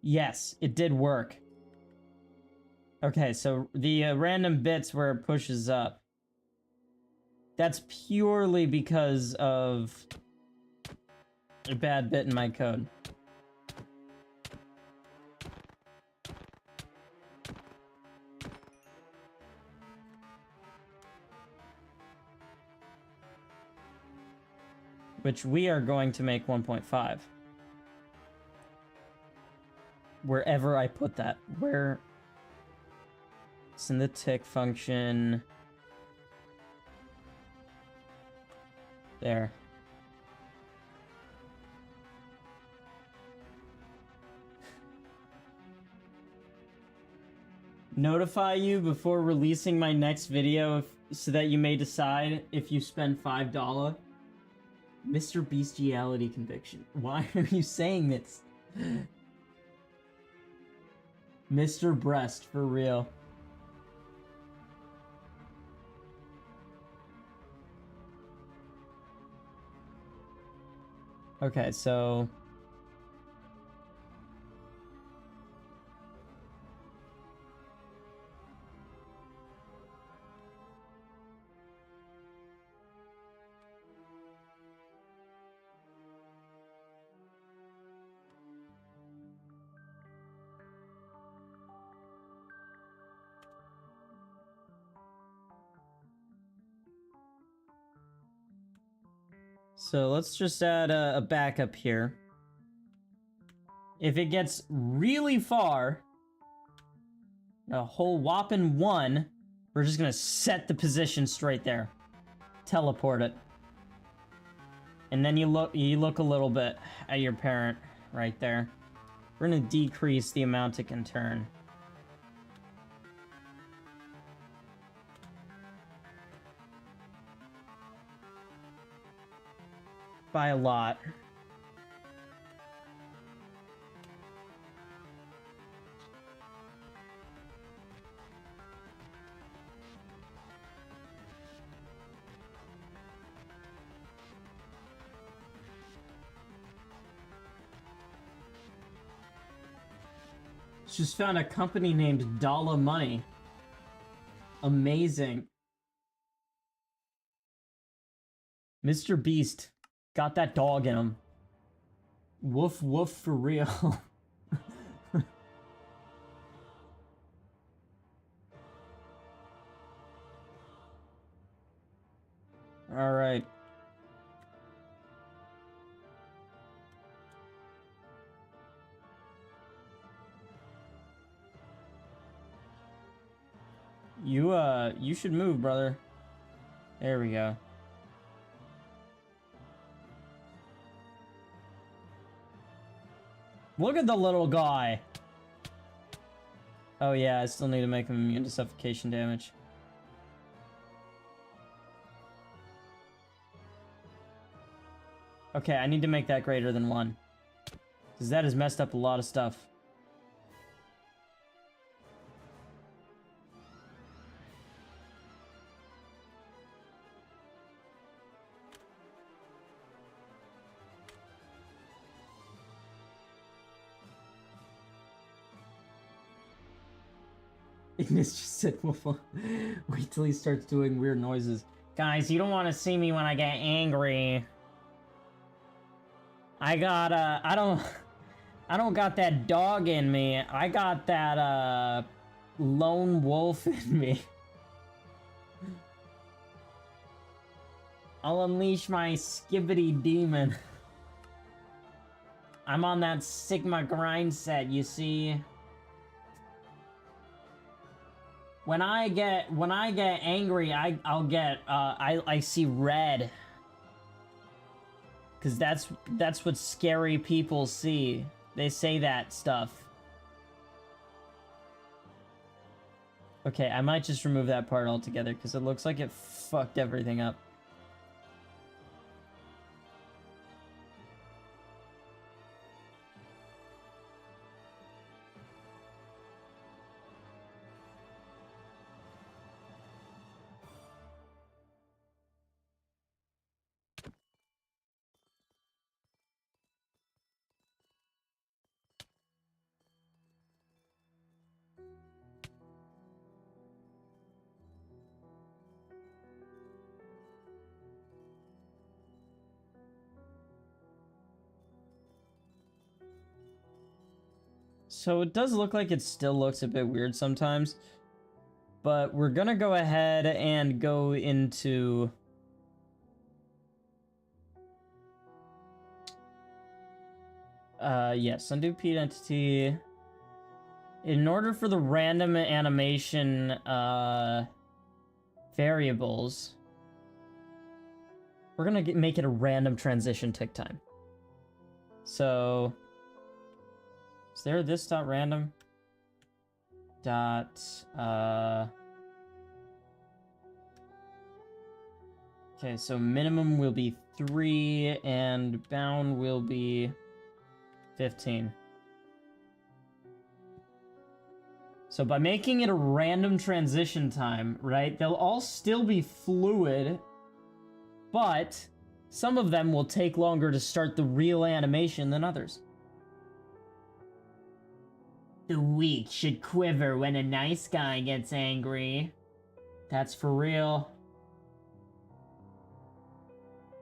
Yes, it did work. Okay, so the random bits where it pushes up. That's purely because of a bad bit in my code. Which we are going to make 1.5. Wherever I put that. Where... It's in the tick function. There. notify you before releasing my next video so that you may decide if you spend $5. Mr. Bestiality conviction. Why are you saying this? Mr. Breast, for real. Okay, so... So let's just add a backup here. If it gets really far, a whole whopping 1, we're just gonna set the position straight there. Teleport it. And then you look a little bit at your parent right there. We're gonna decrease the amount it can turn. By a lot. Just found a company named Dollar Money. Amazing. Mr. Beast got that dog in him. Woof woof for real. All right. You should move, brother. There we go. Look at the little guy. Oh yeah, I still need to make him immune to suffocation damage. Okay, I need to make that greater than 1. Because that has messed up a lot of stuff. Ignis just said, wait till he starts doing weird noises. Guys, you don't want to see me when I get angry. I don't got that dog in me. I got that, lone wolf in me. I'll unleash my skibbity demon. I'm on that Sigma grind set, you see. When I get angry, I see red. Cause that's what scary people see. They say that stuff. Okay, I might just remove that part altogether because it looks like it fucked everything up. So it does look like it still looks a bit weird sometimes, but we're gonna go ahead and go into yes, undo Pete entity. In order for the random animation variables, we're gonna make it a random transition tick time. So is there this dot random? dot, okay, so minimum will be 3 and bound will be 15. So by making it a random transition time, right, they'll all still be fluid, but some of them will take longer to start the real animation than others. The weak should quiver when a nice guy gets angry. That's for real.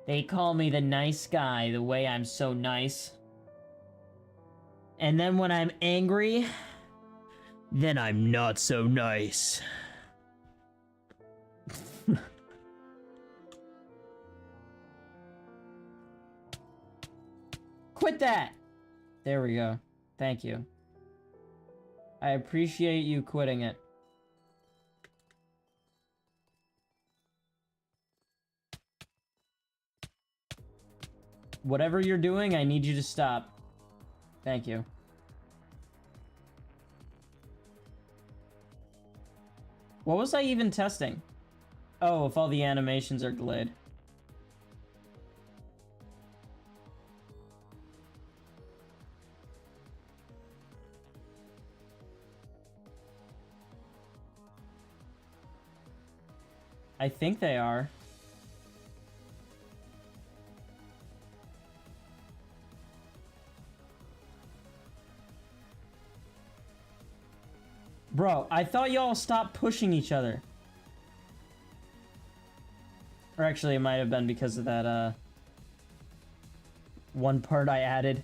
They call me the nice guy, the way I'm so nice. And then when I'm angry, then I'm not so nice. Quit that! There we go. Thank you. I appreciate you quitting it. Whatever you're doing, I need you to stop. Thank you. What was I even testing? Oh, if all the animations are delayed. I think they are. Bro, I thought y'all stopped pushing each other. Or actually, it might have been because of that, one part I added.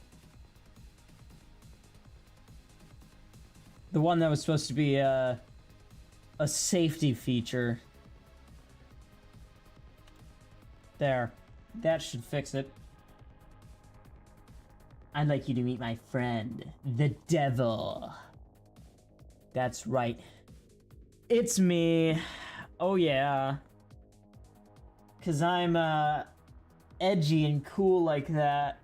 The one that was supposed to be, a safety feature. There. That should fix it. I'd like you to meet my friend, the devil. That's right. It's me. Oh yeah. 'Cause I'm, edgy and cool like that.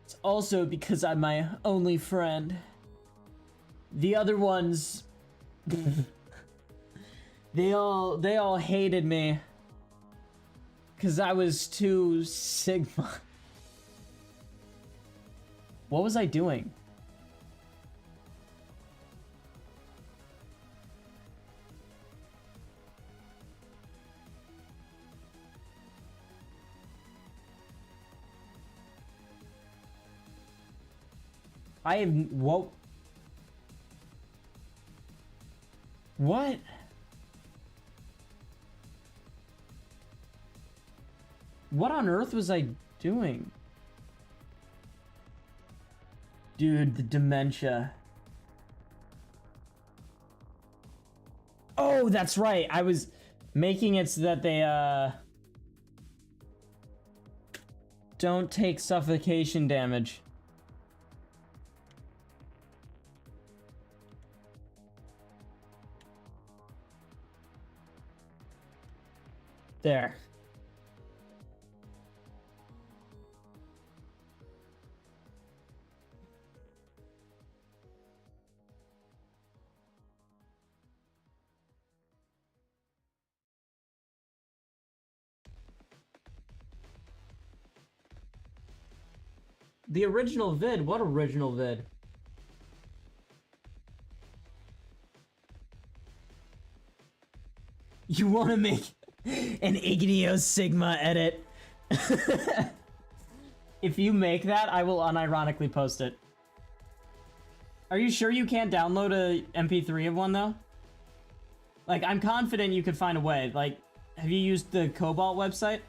It's also because I'm my only friend. The other ones... They all hated me. 'Cause I was too Sigma. What was I doing? I have... Whoa. What? What on earth was I doing? Dude, the dementia. Oh, that's right. I was making it so that they, don't take suffocation damage. There. The original vid? What original vid? You want to make an Igneo Sigma edit? If you make that, I will unironically post it. Are you sure you can't download a MP3 of one, though? Like, I'm confident you could find a way. Like, have you used the Cobalt website?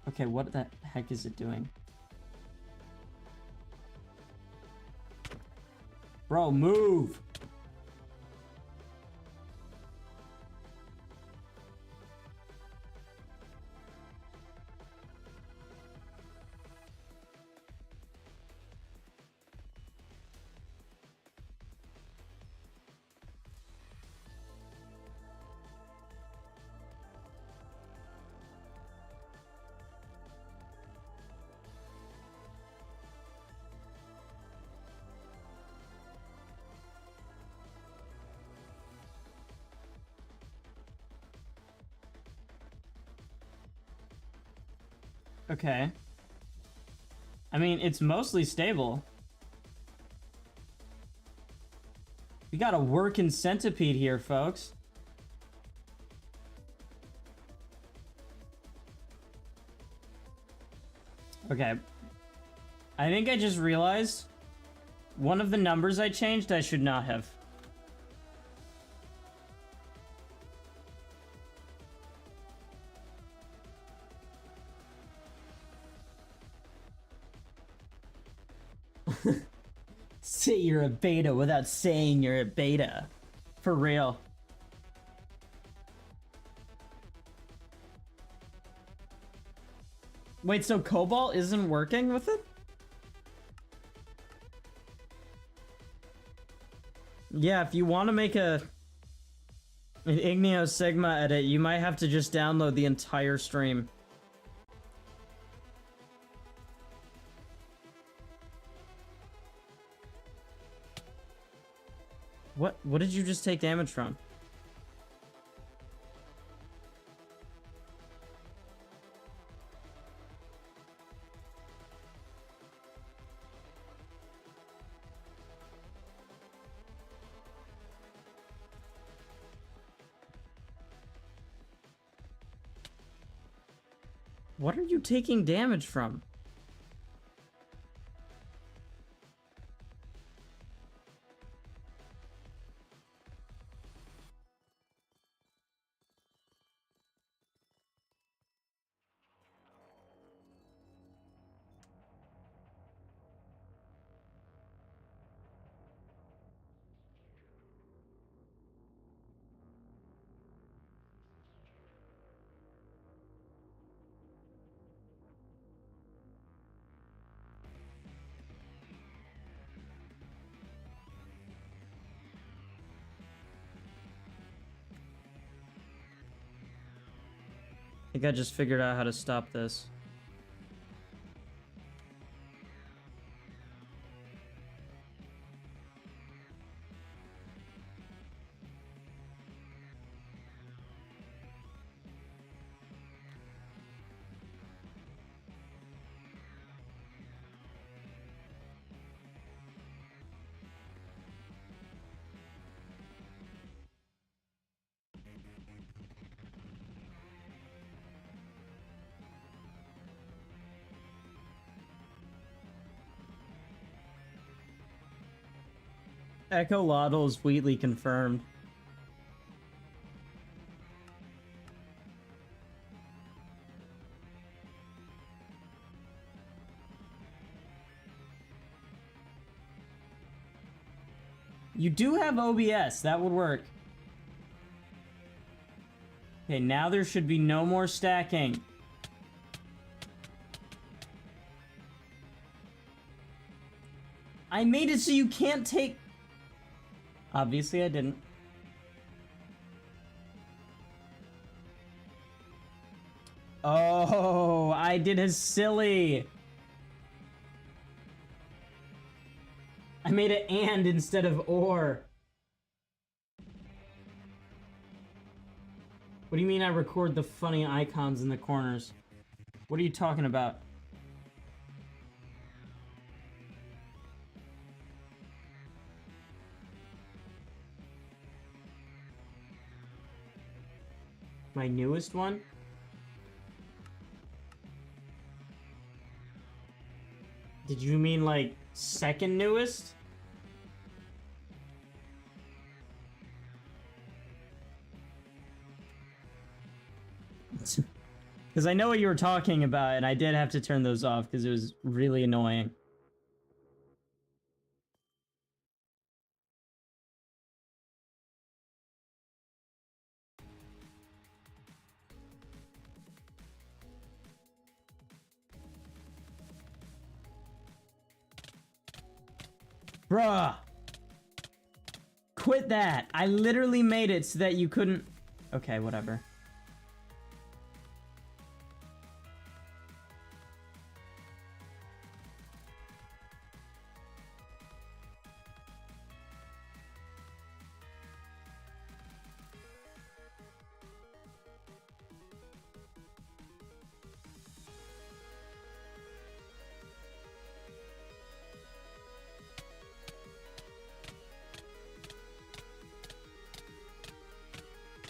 Okay, what the heck is it doing? Bro, move! Okay. I mean, it's mostly stable. We got a working centipede here, folks. Okay. I think I just realized one of the numbers I changed I should not have. Say you're a beta without saying you're a beta. For real. Wait, so Cobalt isn't working with it? Yeah, if you want to make an Igneo Sigma edit, you might have to just download the entire stream. What did you just take damage from? What are you taking damage from? I think I just figured out how to stop this. Echolotl is Wheatley confirmed. You do have OBS, that would work. Okay, now there should be no more stacking. I made it so you can't take... Obviously I didn't. Oh, I did a silly. I made it and instead of or. What do you mean I record the funny icons in the corners? What are you talking about? My newest one? Did you mean like second newest? Because I know what you were talking about, and I did have to turn those off because it was really annoying. Bruh! Quit that! I literally made it so that you couldn't... Okay, whatever.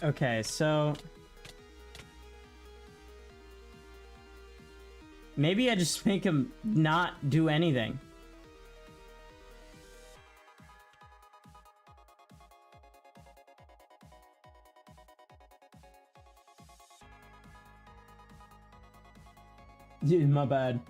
Okay, so maybe I just make him not do anything. Yeah, my bad.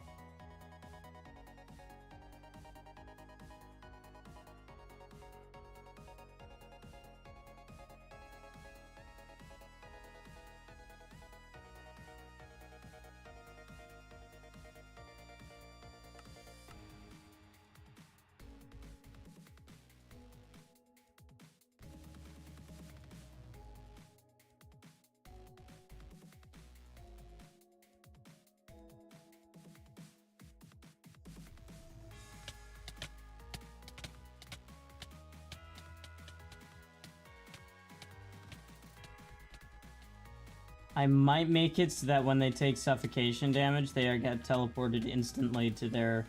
I might make it so that when they take suffocation damage, they get teleported instantly to their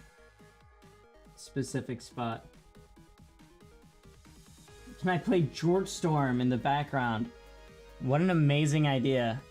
specific spot. Can I play George Storm in the background? What an amazing idea.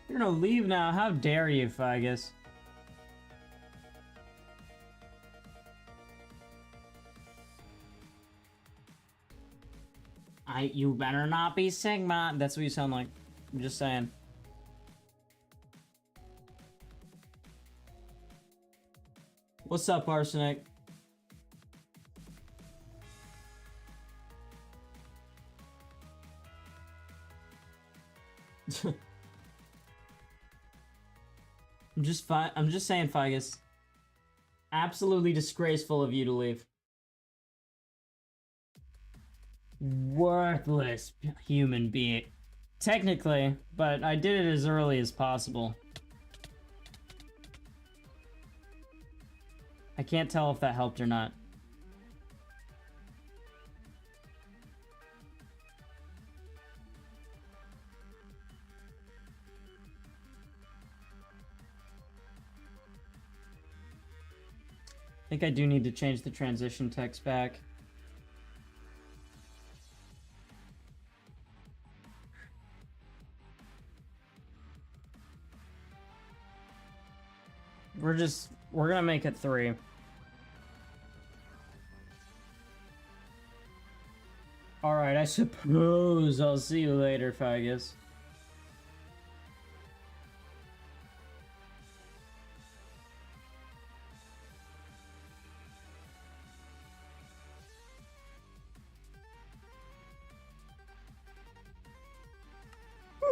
You're gonna leave now. How dare you, Figus? You better not be Sigma. That's what you sound like. I'm just saying. What's up, Arsenic? I'm just saying, Figus. Absolutely disgraceful of you to leave. Worthless human being. Technically, but I did it as early as possible. I can't tell if that helped or not. I think I do need to change the transition text back. We're gonna make it 3. Alright, I suppose I'll see you later, Figus.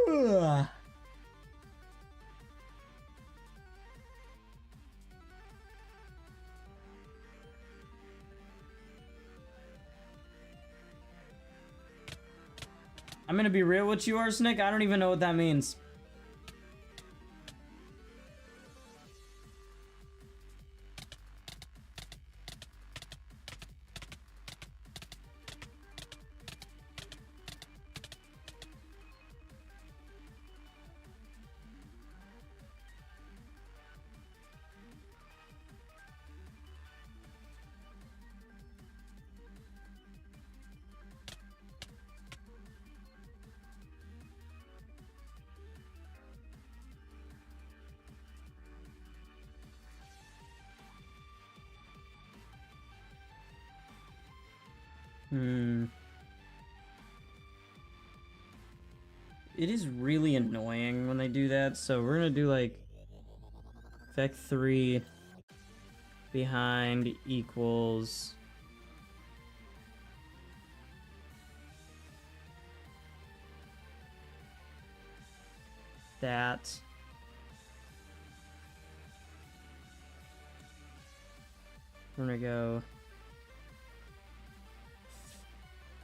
Ugh. I'm gonna be real with you, Arsenic. I don't even know what that means. It is really annoying when they do that, so we're gonna do like Vec 3 behind equals that. We're gonna go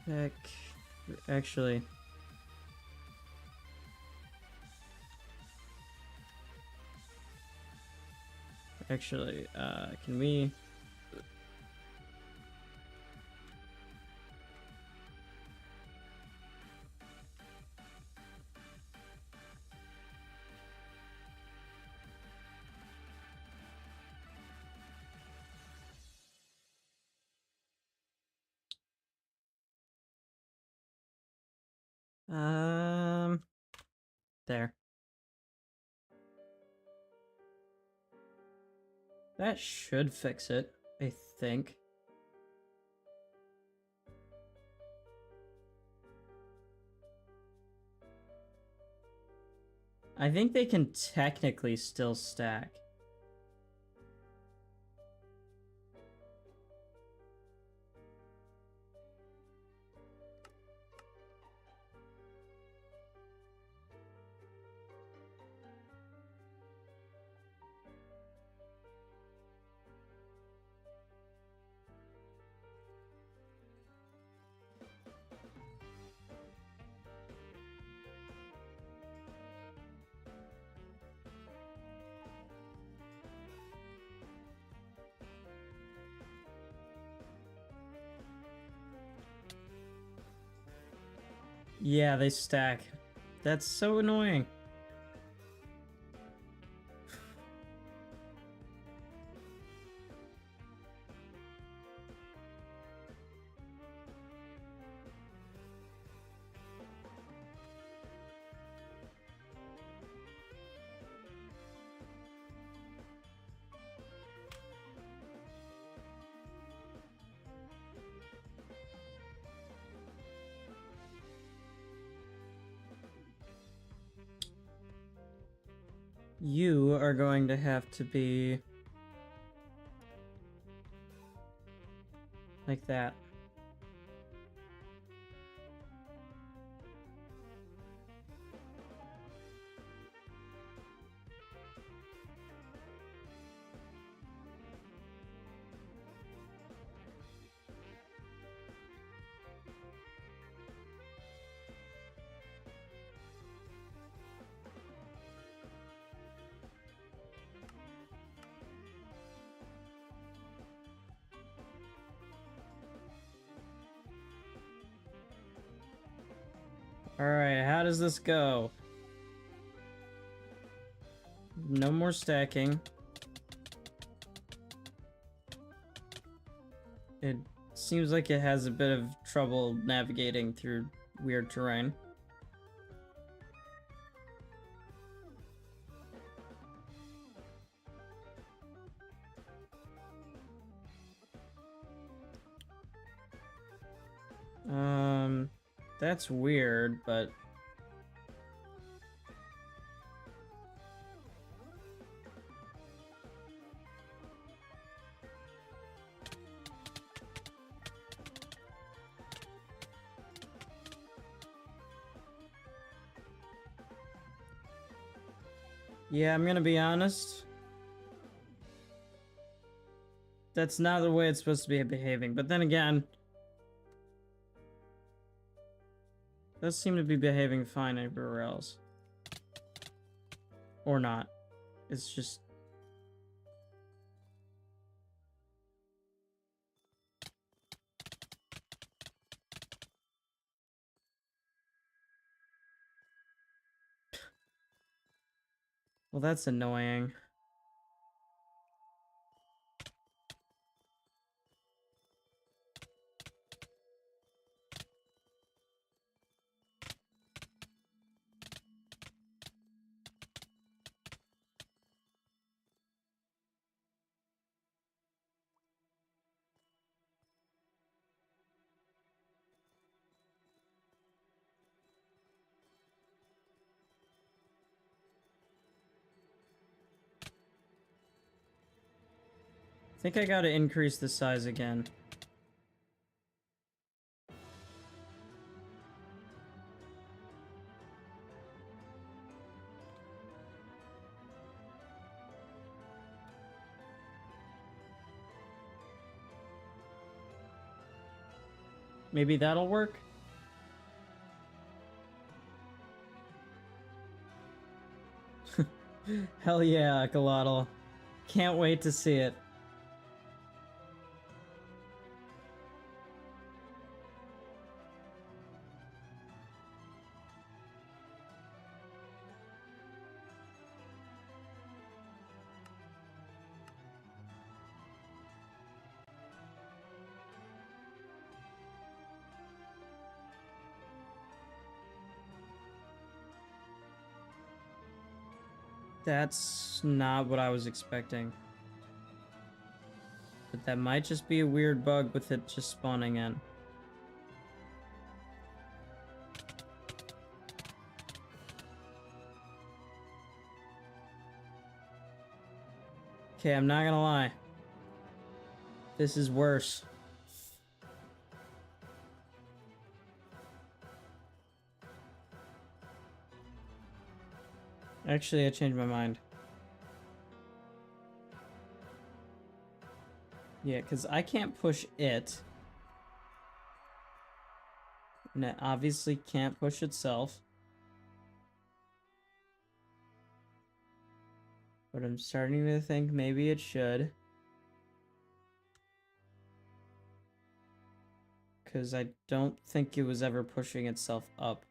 Heck, actually. Can we... There. That should fix it, I think. I think they can technically still stack. Yeah, they stack. That's so annoying. You are going to have to be like that. Alright, how does this go? No more stacking. It seems like it has a bit of trouble navigating through weird terrain. That's weird, but... Yeah, I'm gonna be honest. That's not the way it's supposed to be behaving, but then again... It does seem to be behaving fine everywhere else. Or not. It's just... Well, that's annoying. I think I gotta increase the size again. Maybe that'll work? Hell yeah, Galotl. Can't wait to see it. That's not what I was expecting. But that might just be a weird bug with it just spawning in. Okay, I'm not gonna lie. This is worse. Actually, I changed my mind. Yeah, because I can't push it. And it obviously can't push itself. But I'm starting to think maybe it should. Because I don't think it was ever pushing itself up.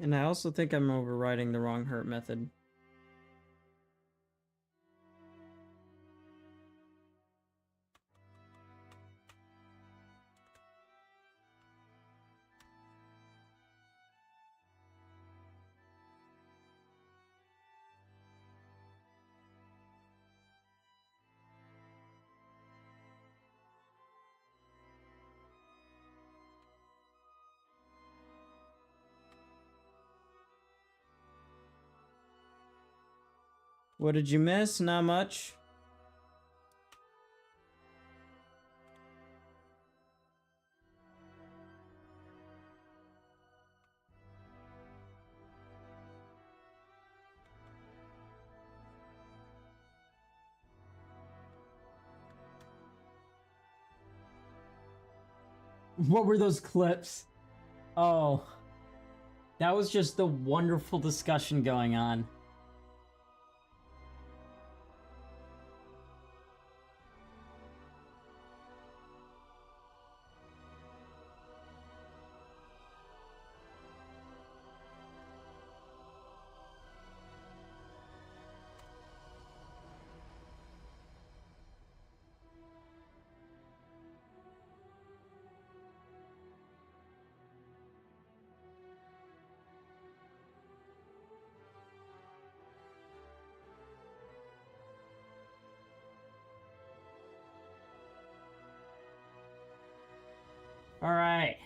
And I also think I'm overriding the wrong hurt method. What did you miss? Not much. What were those clips? Oh. That was just the wonderful discussion going on. All right.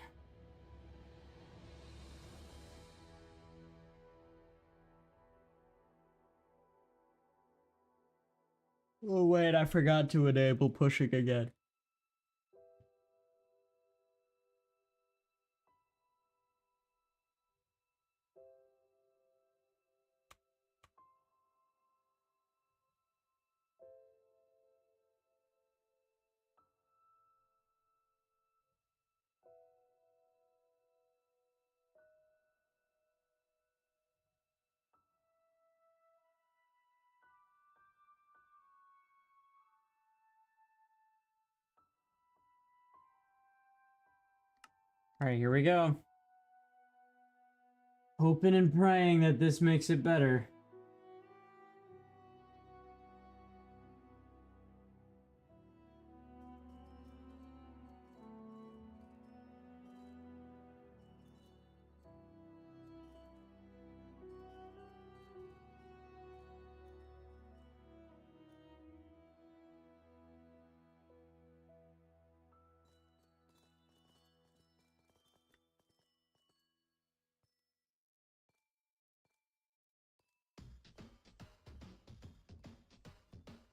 Oh, wait, I forgot to enable pushing again. All right, here we go. Hoping and praying that this makes it better.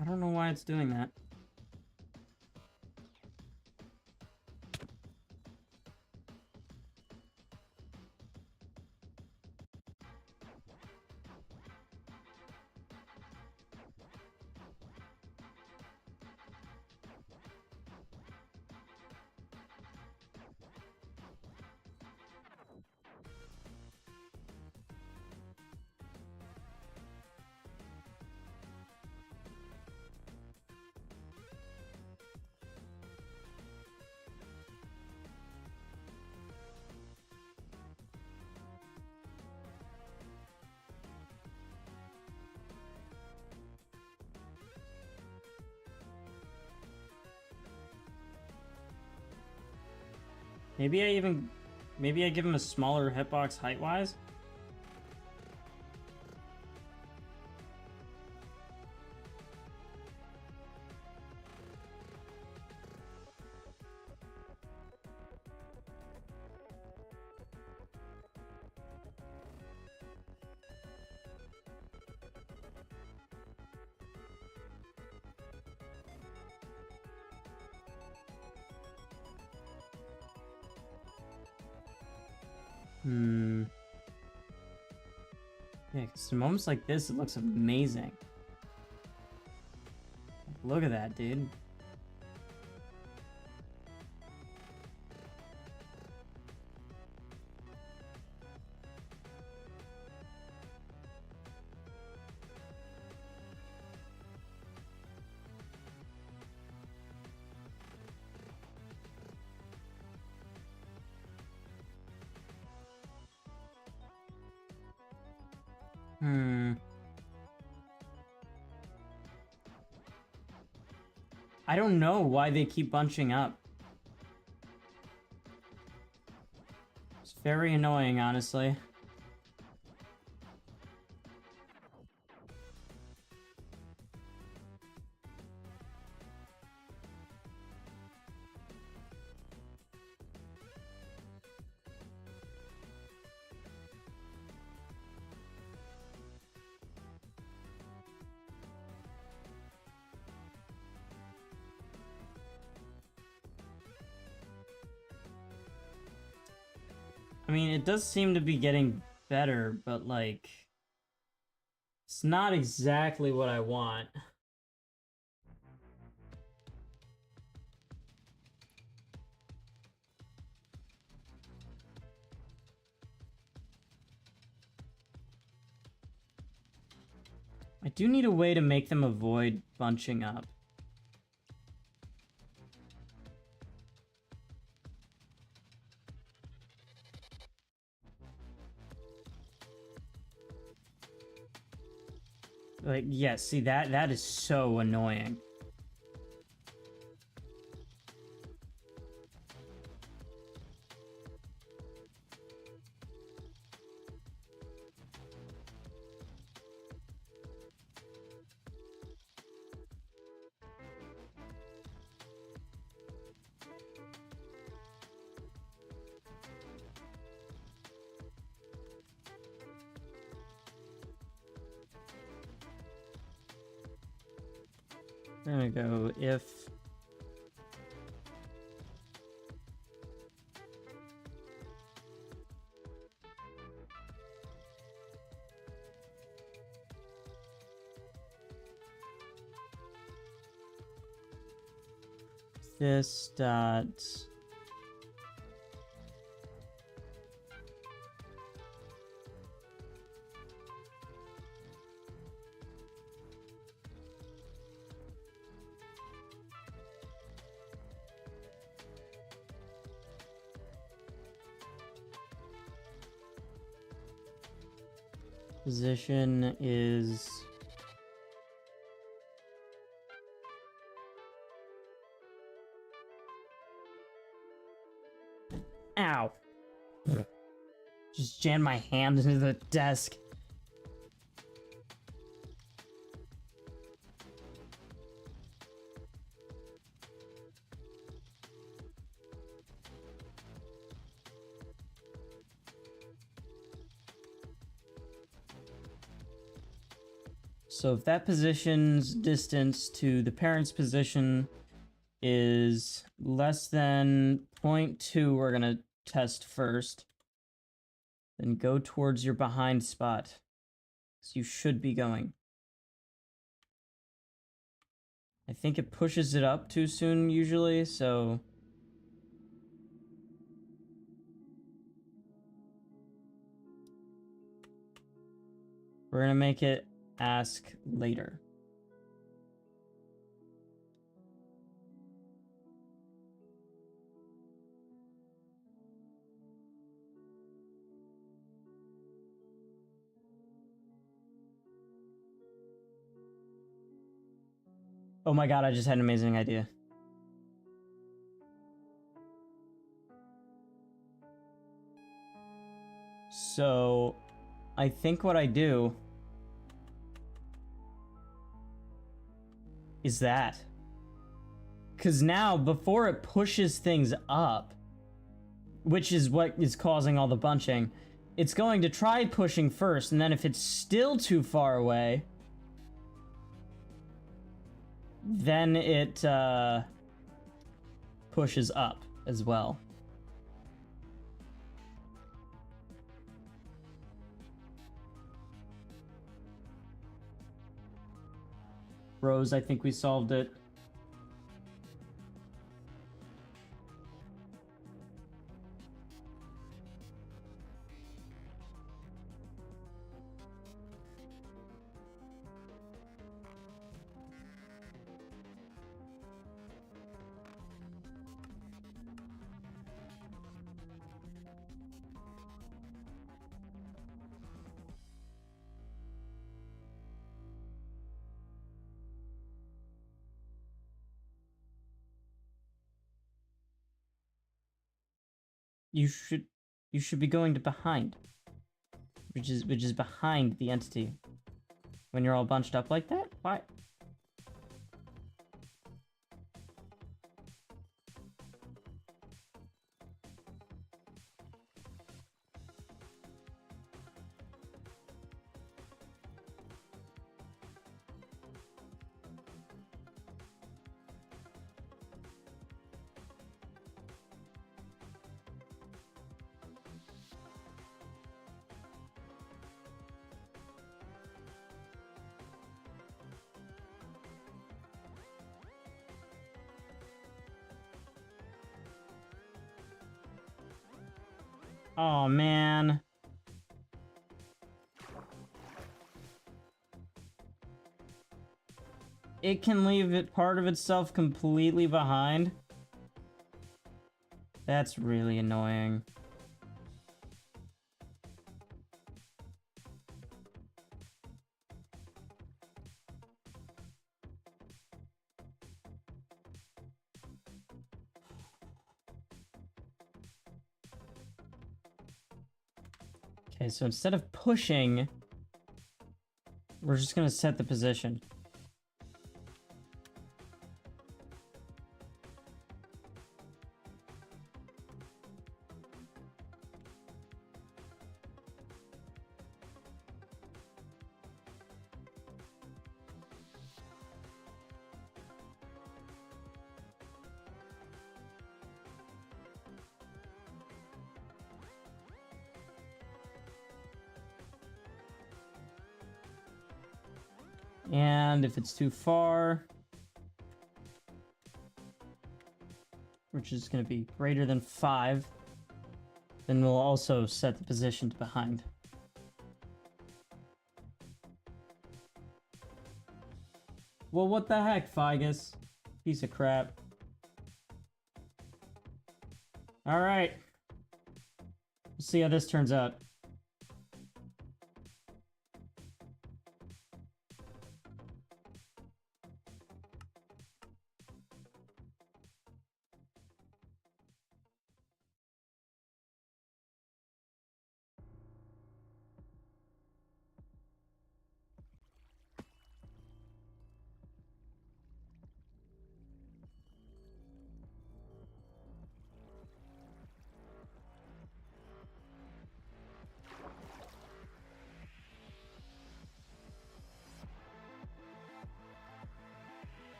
I don't know why it's doing that. Maybe I give him a smaller hitbox height-wise? Yeah, because in moments like this, it looks amazing. Look at that, dude. I don't know why they keep bunching up. It's very annoying, honestly. I mean, it does seem to be getting better, but like, it's not exactly what I want. I do need a way to make them avoid bunching up. Like, yeah, see, that is so annoying. There we go. If this dot position is ow. Just jammed my hand into the desk. So if that position's distance to the parent's position is less than 0.2, we're gonna test first. Then go towards your behind spot. So you should be going. I think it pushes it up too soon usually, so... we're gonna make it ask later. Oh my god, I just had an amazing idea. So, I think what I do is that. Because now, before it pushes things up, which is what is causing all the bunching, it's going to try pushing first, and then if it's still too far away, then it pushes up as well. Rose, I think we solved it. You should be going to behind, which is behind the entity. When you're all bunched up like that? Why? Oh, man. It can leave it part of itself completely behind. That's really annoying. Okay, so instead of pushing, we're just gonna set the position. And if it's too far, which is going to be greater than 5, then we'll also set the position to behind. Well, what the heck, Figus? Piece of crap. Alright. We'll see how this turns out.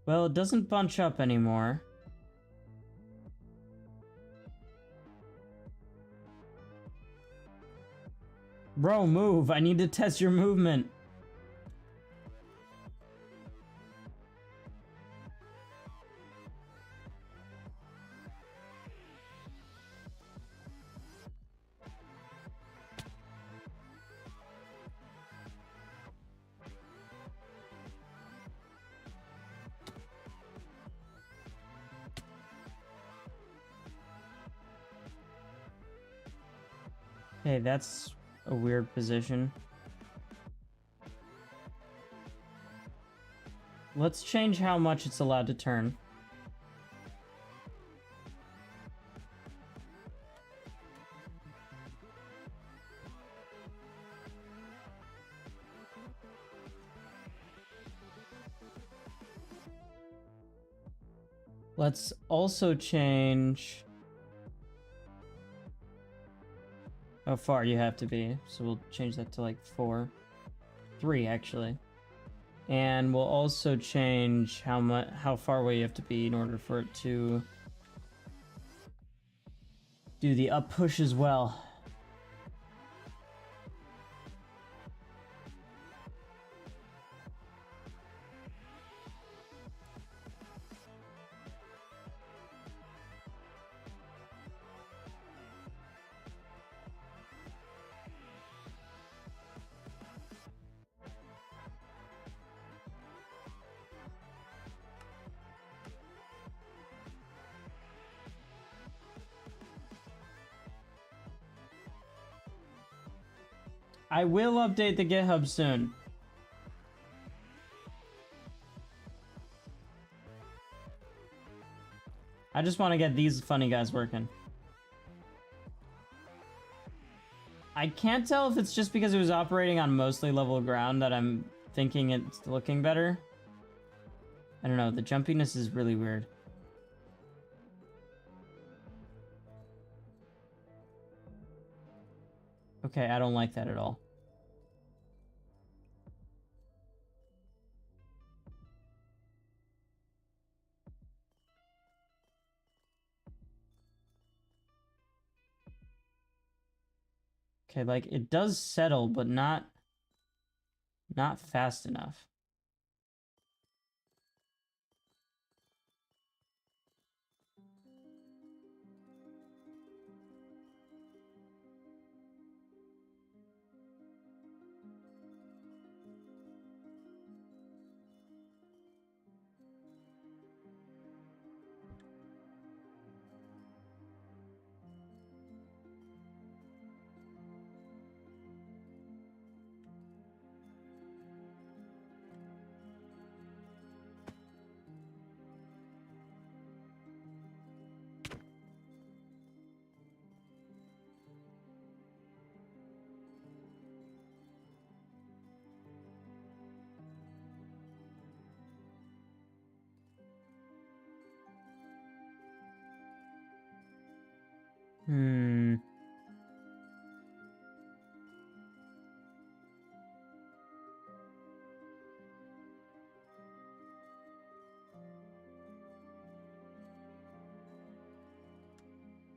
Well, it doesn't bunch up anymore. Bro, move. I need to test your movement. Okay, that's a weird position. Let's change how much it's allowed to turn. Let's also change how far you have to be. So we'll change that to like 4. 3 actually. And we'll also change how far away you have to be in order for it to do the up push as well. I will update the GitHub soon. I just want to get these funny guys working. I can't tell if it's just because it was operating on mostly level ground that I'm thinking it's looking better. I don't know, the jumpiness is really weird. Okay, I don't like that at all. Okay, like it does settle, but not fast enough.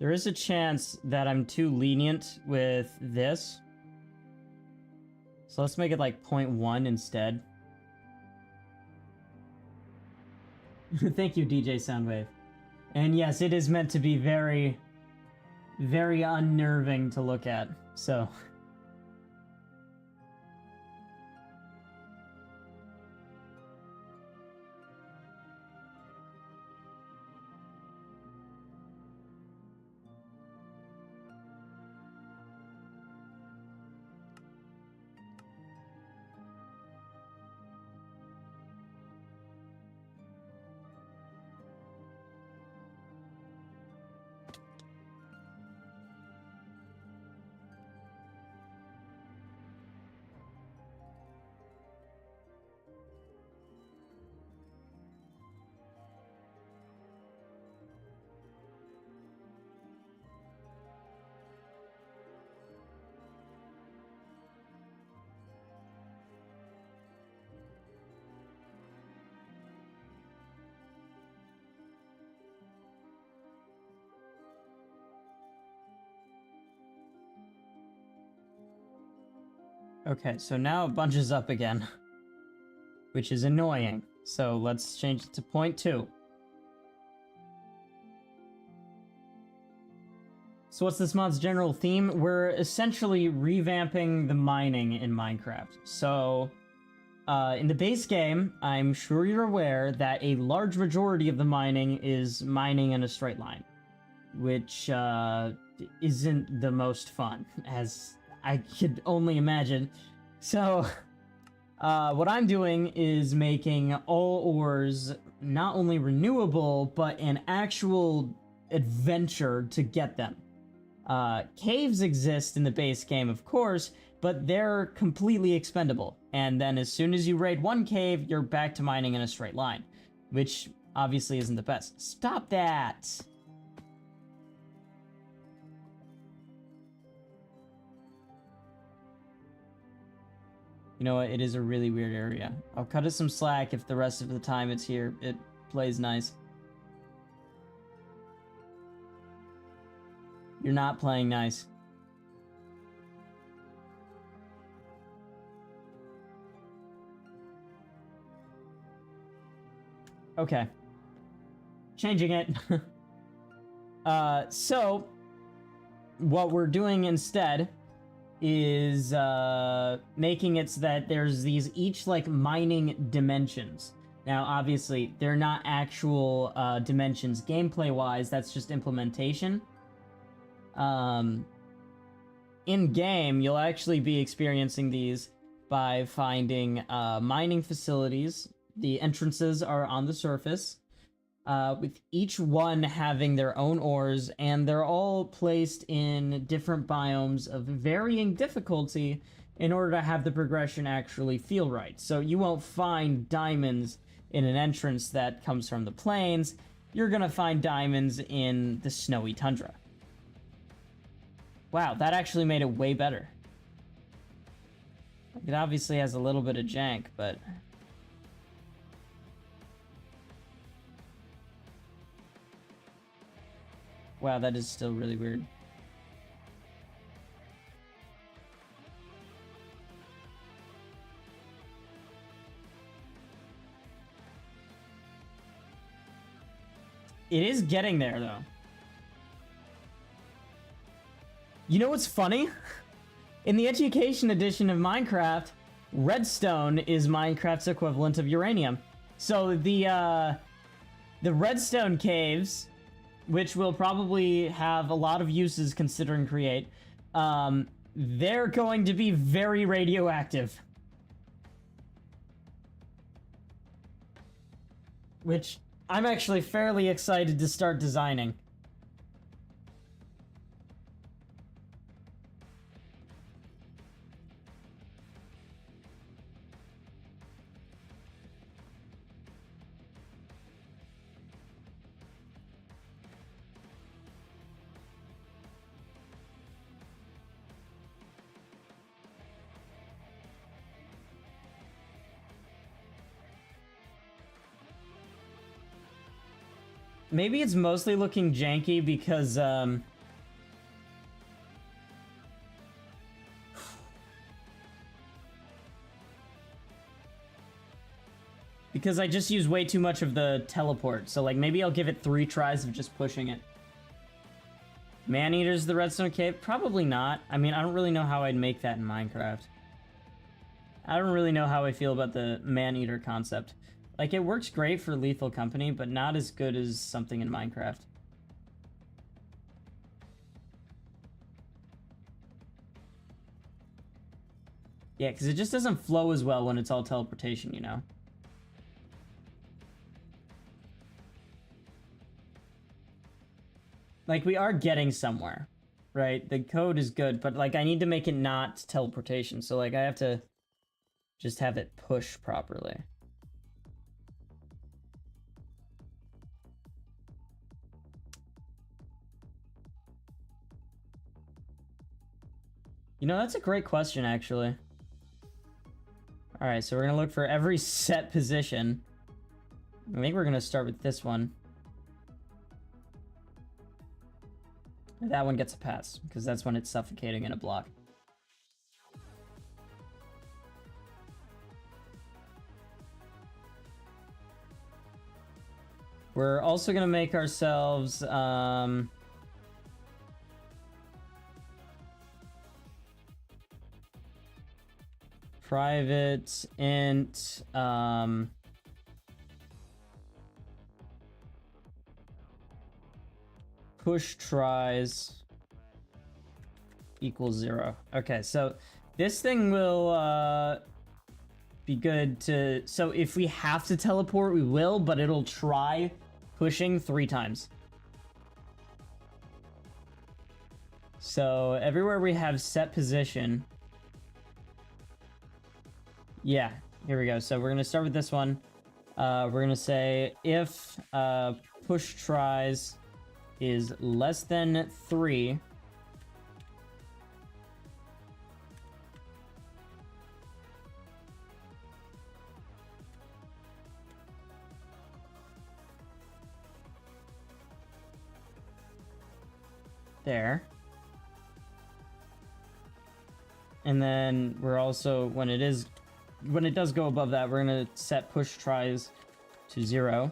There is a chance that I'm too lenient with this. So let's make it like 0.1 instead. Thank you, DJ Soundwave. And yes, it is meant to be very, very unnerving to look at. So... Okay, so now it bunches up again, which is annoying. So let's change it to 0.2. So what's this mod's general theme? We're essentially revamping the mining in Minecraft. So in the base game, I'm sure you're aware that a large majority of the mining is mining in a straight line, which isn't the most fun, as I could only imagine. So, what I'm doing is making all ores not only renewable, but an actual adventure to get them. Caves exist in the base game, of course, but they're completely expendable. And then as soon as you raid one cave, you're back to mining in a straight line, which obviously isn't the best. Stop that! You know what? It is a really weird area. I'll cut it some slack if the rest of the time it's here. It plays nice. You're not playing nice. Okay. Changing it. So, what we're doing instead is making it so that there's these each like mining dimensions. Now, obviously, they're not actual dimensions gameplay-wise. That's just implementation. In game, you'll actually be experiencing these by finding mining facilities. The entrances are on the surface, with each one having their own ores, and they're all placed in different biomes of varying difficulty in order to have the progression actually feel right. So you won't find diamonds in an entrance that comes from the plains. You're gonna find diamonds in the snowy tundra. Wow, that actually made it way better. It obviously has a little bit of jank, but... Wow, that is still really weird. It is getting there, though. You know what's funny? In the education edition of Minecraft, redstone is Minecraft's equivalent of uranium. So the redstone caves, which will probably have a lot of uses considering create, they're going to be very radioactive. Which I'm actually fairly excited to start designing. Maybe it's mostly looking janky because, because I just use way too much of the teleport. So, like, maybe I'll give it 3 tries of just pushing it. Man-eaters the redstone cave? Probably not. I mean, I don't really know how I'd make that in Minecraft. I don't really know how I feel about the man-eater concept. Like, it works great for Lethal Company, but not as good as something in Minecraft. Yeah, because it just doesn't flow as well when it's all teleportation, you know? Like, we are getting somewhere, right? The code is good, but, like, I need to make it not teleportation. So, like, I have to just have it push properly. You know, that's a great question, actually. Alright, so we're going to look for every set position. I think we're going to start with this one. That one gets a pass, because that's when it's suffocating in a block. We're also going to make ourselves... private int push tries equals 0. Okay, so this thing will be good to... So if we have to teleport, we will, but it'll try pushing 3 times. So everywhere we have set position... Yeah, here we go. So we're going to start with this one. We're going to say if push tries is less than 3... There. And then we're also, when it does go above that, we're gonna set push tries to 0.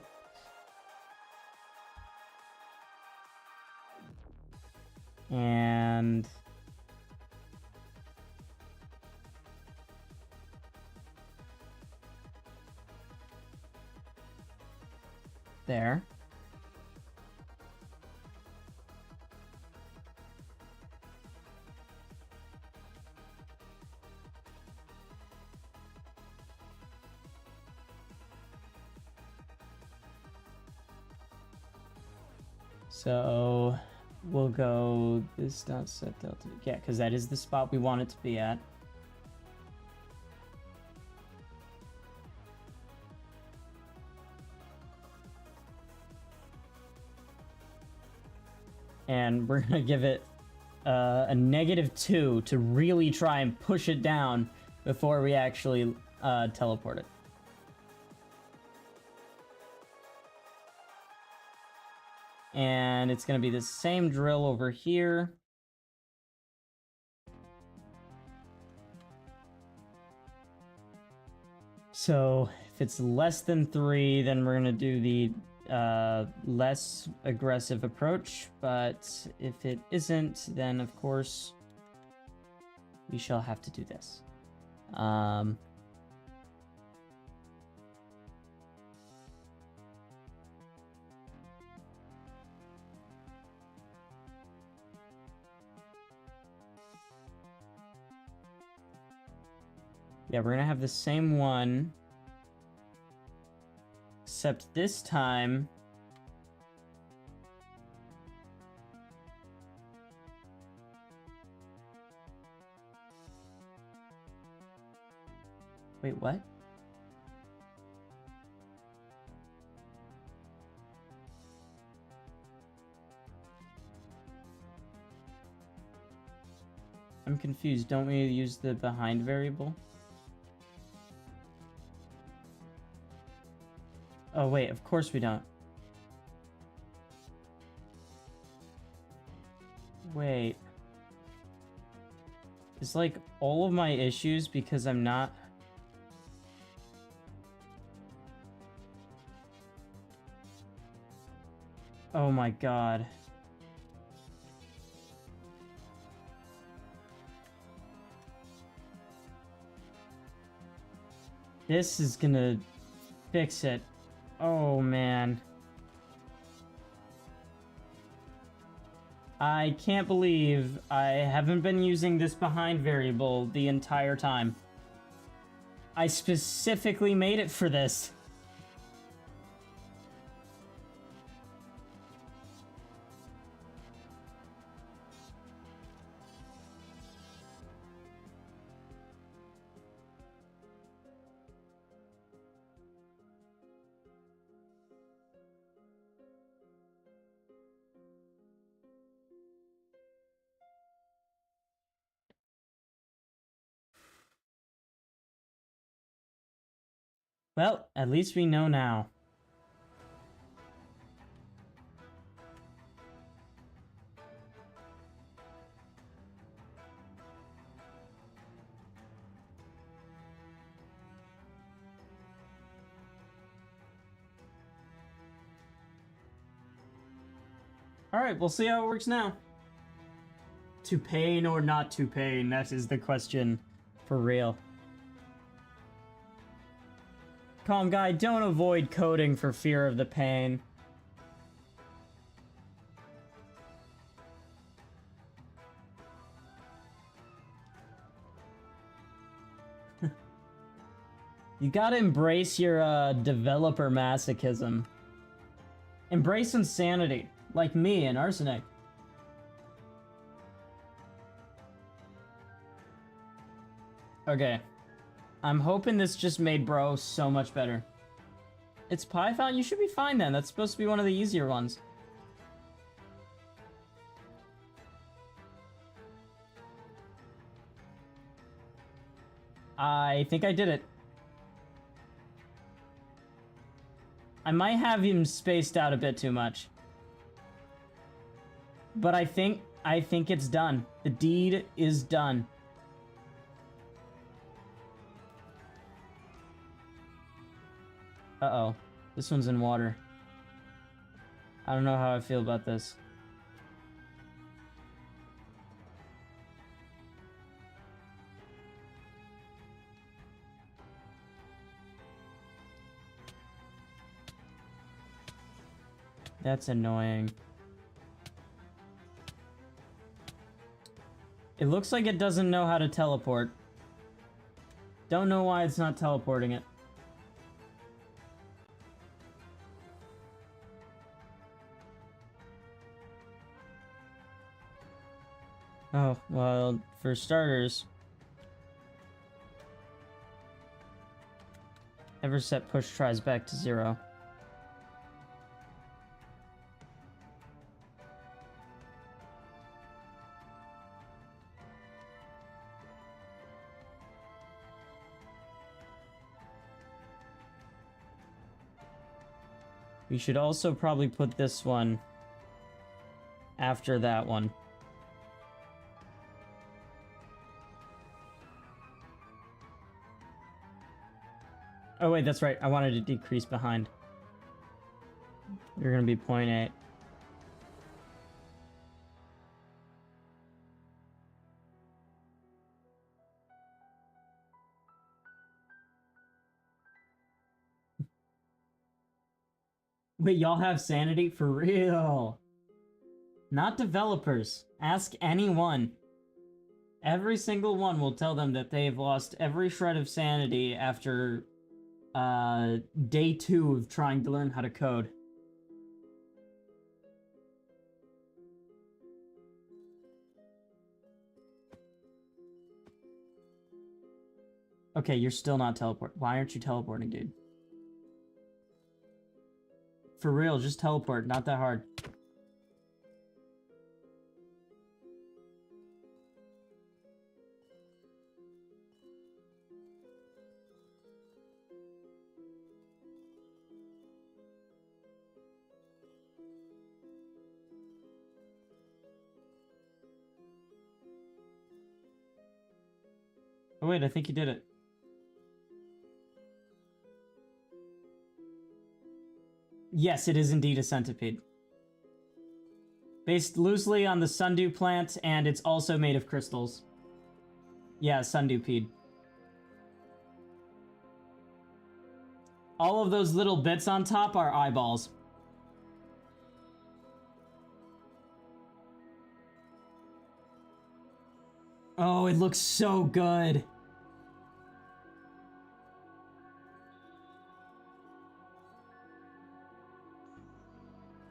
And there. So we'll go this dot set delta. Yeah, because that is the spot we want it to be at. And we're gonna give it a -2 to really try and push it down before we actually teleport it. And it's going to be the same drill over here. So if it's less than 3, then we're going to do the less aggressive approach. But if it isn't, then of course we shall have to do this. Yeah, we're gonna have the same one, except this time wait, what? I'm confused. Don't we use the behind variable? Oh, wait, of course we don't. Wait. It's like all of my issues because I'm not... Oh my god. This is gonna fix it. Oh, man. I can't believe I haven't been using this behind variable the entire time. I specifically made it for this. Well, at least we know now. Alright, we'll see how it works now. To pain or not to pain, that is the question for real. Calm guy, don't avoid coding for fear of the pain. You gotta embrace your developer masochism. Embrace insanity, like me and Arsenic. Okay. I'm hoping this just made bro so much better. It's Python? You should be fine then. That's supposed to be one of the easier ones. I think I did it. I might have him spaced out a bit too much. But I think it's done. The deed is done. Uh-oh. This one's in water. I don't know how I feel about this. That's annoying. It looks like it doesn't know how to teleport. Don't know why it's not teleporting it. Oh, well, for starters... Ever set push tries back to 0. We should also probably put this one after that one. Oh wait, that's right. I wanted to decrease behind. You're gonna be 0.8. Wait, y'all have sanity? For real? Not developers. Ask anyone. Every single one will tell them that they've lost every shred of sanity after day 2 of trying to learn how to code. Okay, you're still not teleporting. Why aren't you teleporting, dude? For real, just teleport. Not that hard. Oh wait, I think you did it. Yes, it is indeed a centipede. Based loosely on the sundew plant, and it's also made of crystals. Yeah, sundewpede. All of those little bits on top are eyeballs. Oh, it looks so good.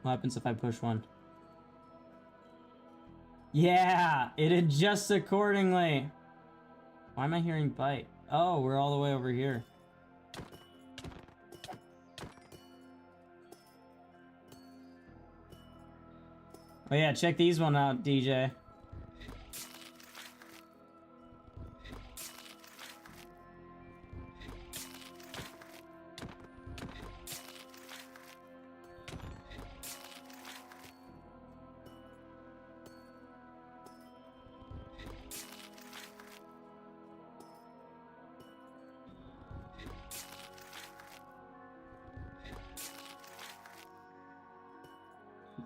What happens if I push one? Yeah, it adjusts accordingly. Why am I hearing bite? Oh, we're all the way over here. Oh yeah, check these one out, DJ.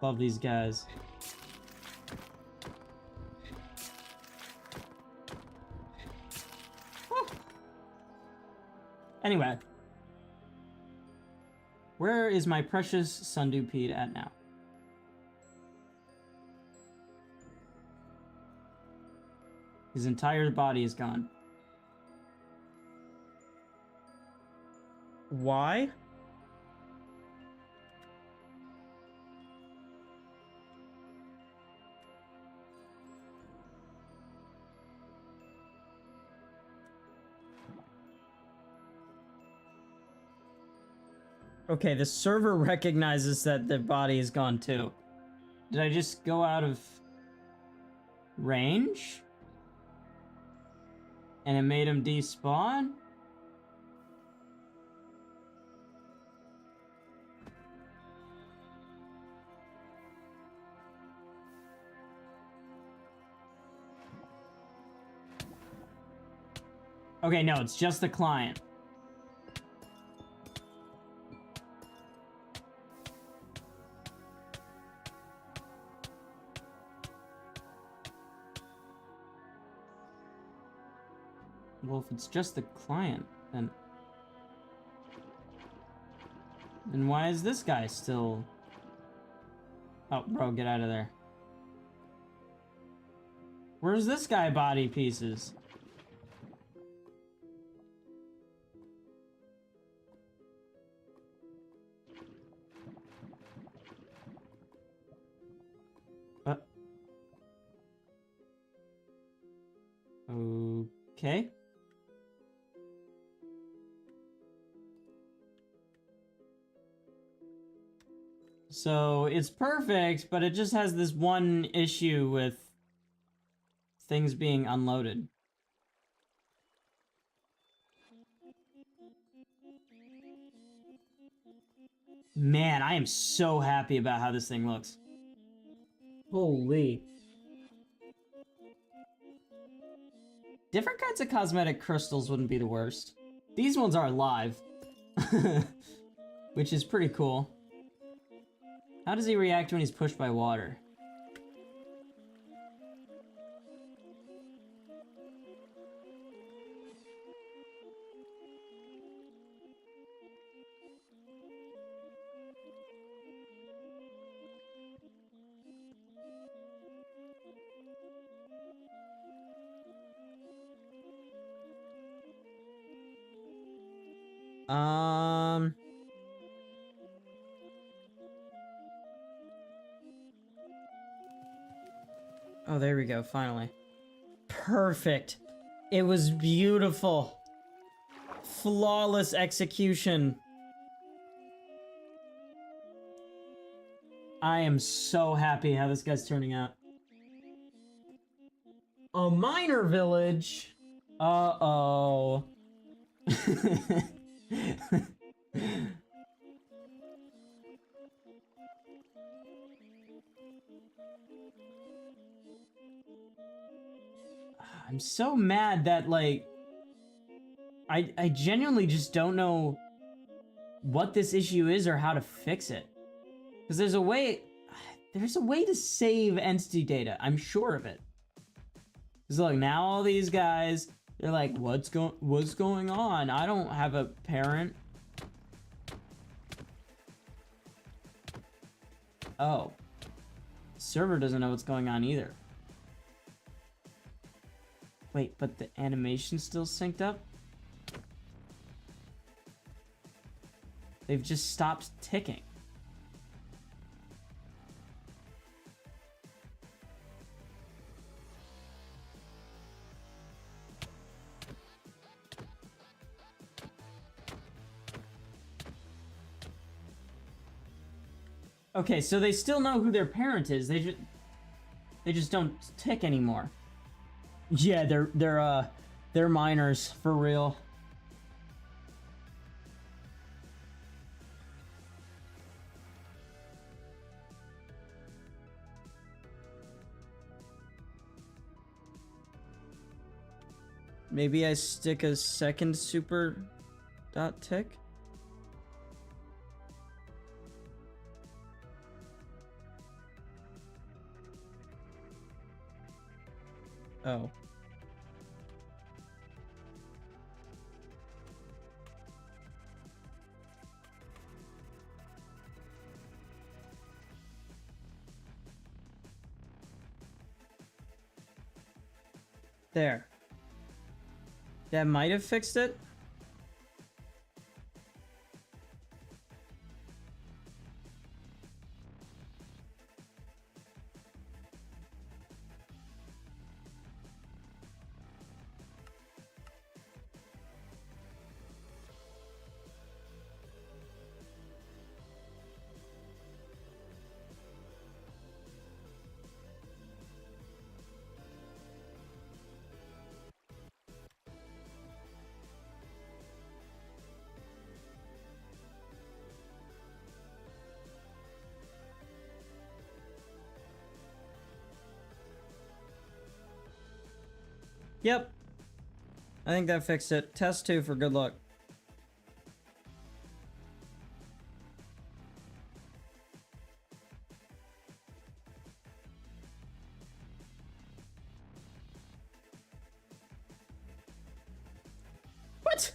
Love these guys. Woo. Anyway. Where is my precious sundewpede at now? His entire body is gone. Why? Okay, the server recognizes that the body is gone too. Did I just go out of range? And it made him despawn? Okay, no, it's just the client. Well, if it's just the client, then why is this guy still... Oh, bro, get out of there. Where's this guy body pieces? Okay. So it's perfect, but it just has this one issue with things being unloaded. Man, I am so happy about how this thing looks. Holy. Different kinds of cosmetic crystals wouldn't be the worst. These ones are live. Which is pretty cool. How does he react when he's pushed by water? Oh, there we go, finally. Perfect. It was beautiful. Flawless execution. I am so happy how this guy's turning out. A miner village? Uh-oh. I'm so mad that, like, I genuinely just don't know what this issue is or how to fix it. Because there's a way to save entity data. I'm sure of it. Because look, now all these guys, they're like, what's going on? I don't have a parent. Oh. Server doesn't know what's going on either. Wait, but the animation's still synced up? They've just stopped ticking. Okay, so they still know who their parent is. They just don't tick anymore. Yeah, they're minors for real. Maybe I stick a second super dot tick? Oh. There. That might have fixed it. Yep. I think that fixed it. Test 2 for good luck. What?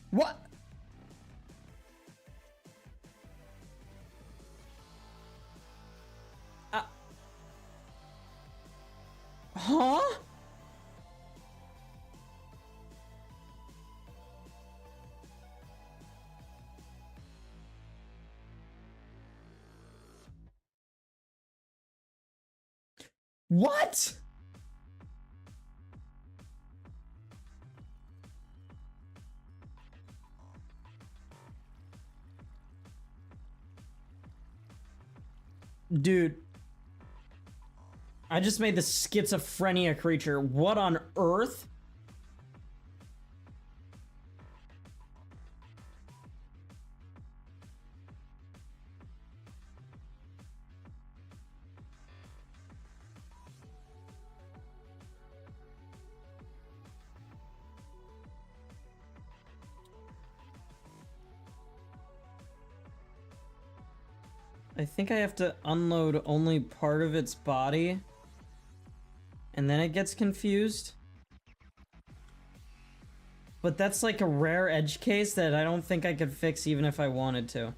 What? Huh? What? Dude. I just made the schizophrenia creature. What on earth? I think I have to unload only part of its body. And then it gets confused. But that's like a rare edge case that I don't think I could fix even if I wanted to.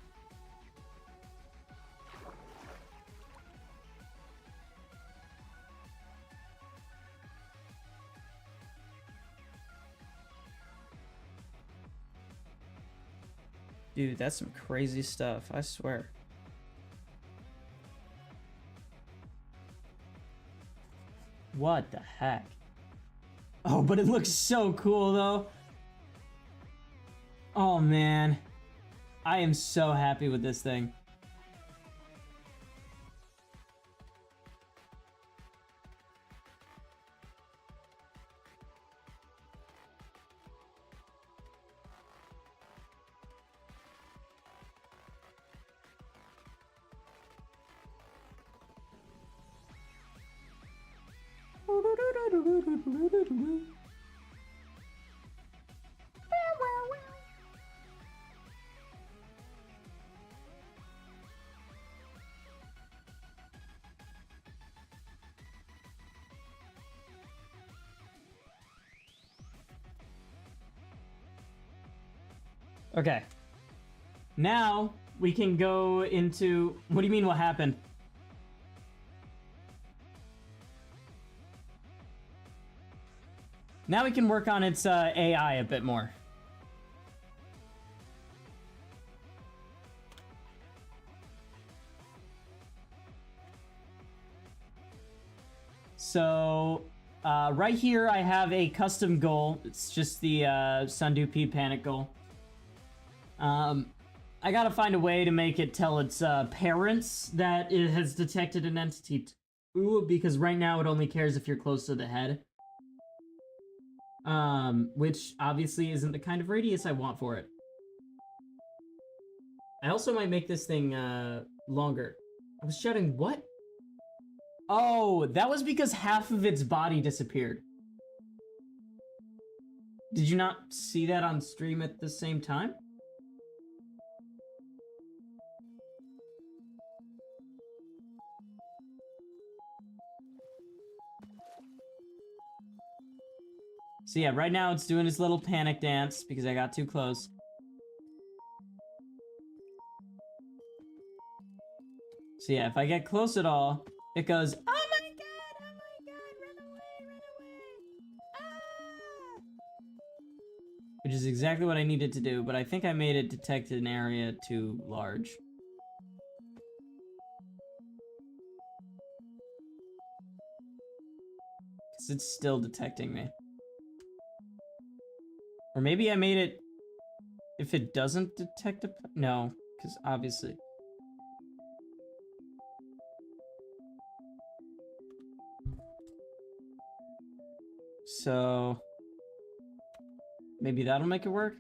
Dude, that's some crazy stuff, I swear. What the heck? Oh, but it looks so cool though. Oh man. I am so happy with this thing. Okay. Now we can go into... What do you mean what happened? Now we can work on its AI a bit more. So, right here I have a custom goal. It's just the Sundew Pea Panic goal. I gotta find a way to make it tell its parents that it has detected an entity too, because right now it only cares if you're close to the head. Which obviously isn't the kind of radius I want for it. I also might make this thing, longer. I was shouting, what? Oh, that was because half of its body disappeared. Did you not see that on stream at the same time? So yeah, right now it's doing its little panic dance because I got too close. So yeah, if I get close at all, it goes, oh my god, run away, ah! Which is exactly what I needed to do, but I think I made it detect an area too large. Because it's still detecting me. Or maybe I made it if it doesn't detect a... No, because obviously... So... Maybe that'll make it work?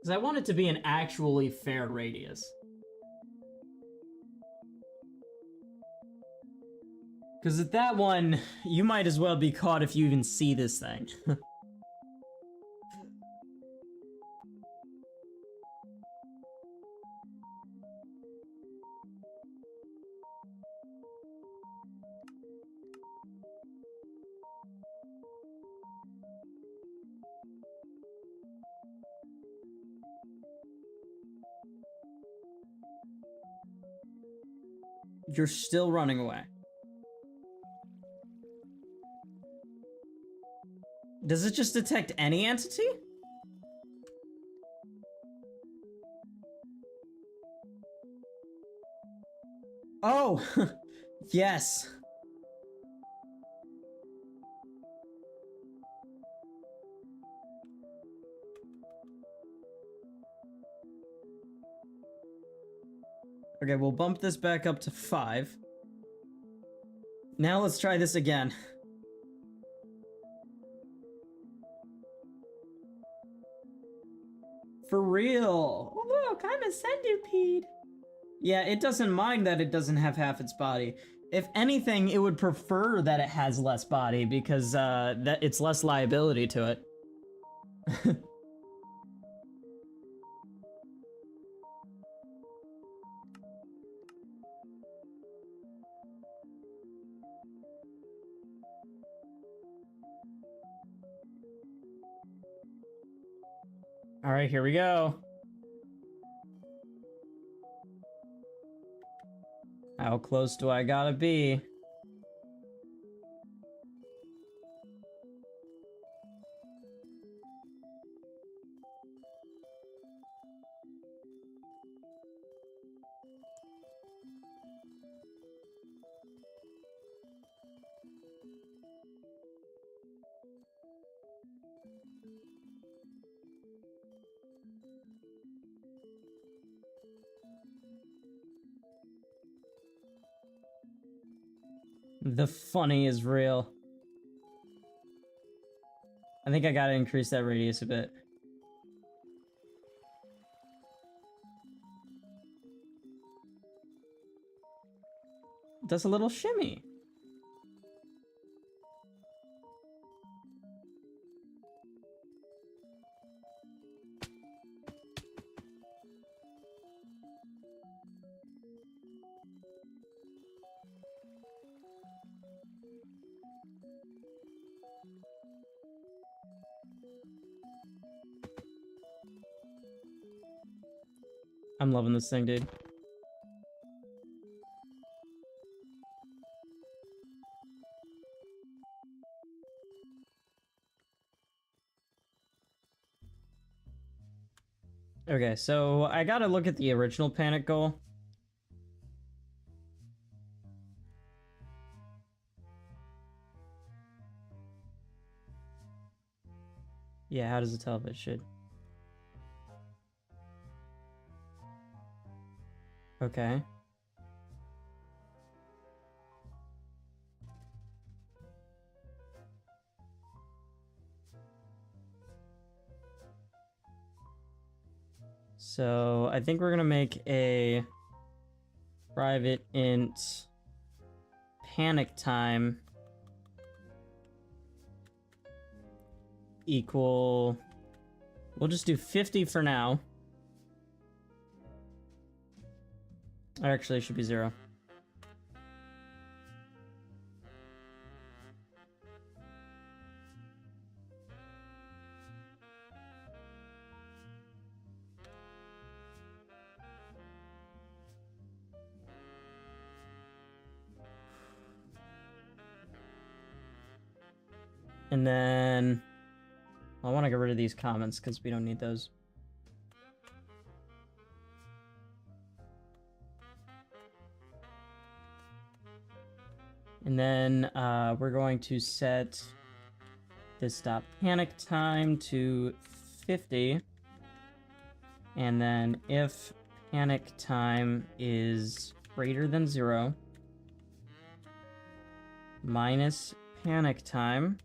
Because I want it to be an actually fair radius. Because at that one, you might as well be caught if you even see this thing. You're still running away. Does it just detect any entity? Oh, yes. Okay, we'll bump this back up to 5. Now let's try this again. For real. Oh, look, I'm a centipede. Yeah, it doesn't mind that it doesn't have half its body. If anything, it would prefer that it has less body because that it's less liability to it. All right, here we go. How close do I gotta be? The funny is real. I think I gotta increase that radius a bit. It does a little shimmy. I'm loving this thing, dude. Okay, so I gotta look at the original panic goal. Yeah, how does it tell if it should? Okay. So I think we're gonna make a private int panic time equal, we'll just do 50 for now. Actually, it should be 0. And then I want to get rid of these comments because we don't need those. And then we're going to set this stop panic time to 50. And then if panic time is greater than 0, minus panic time.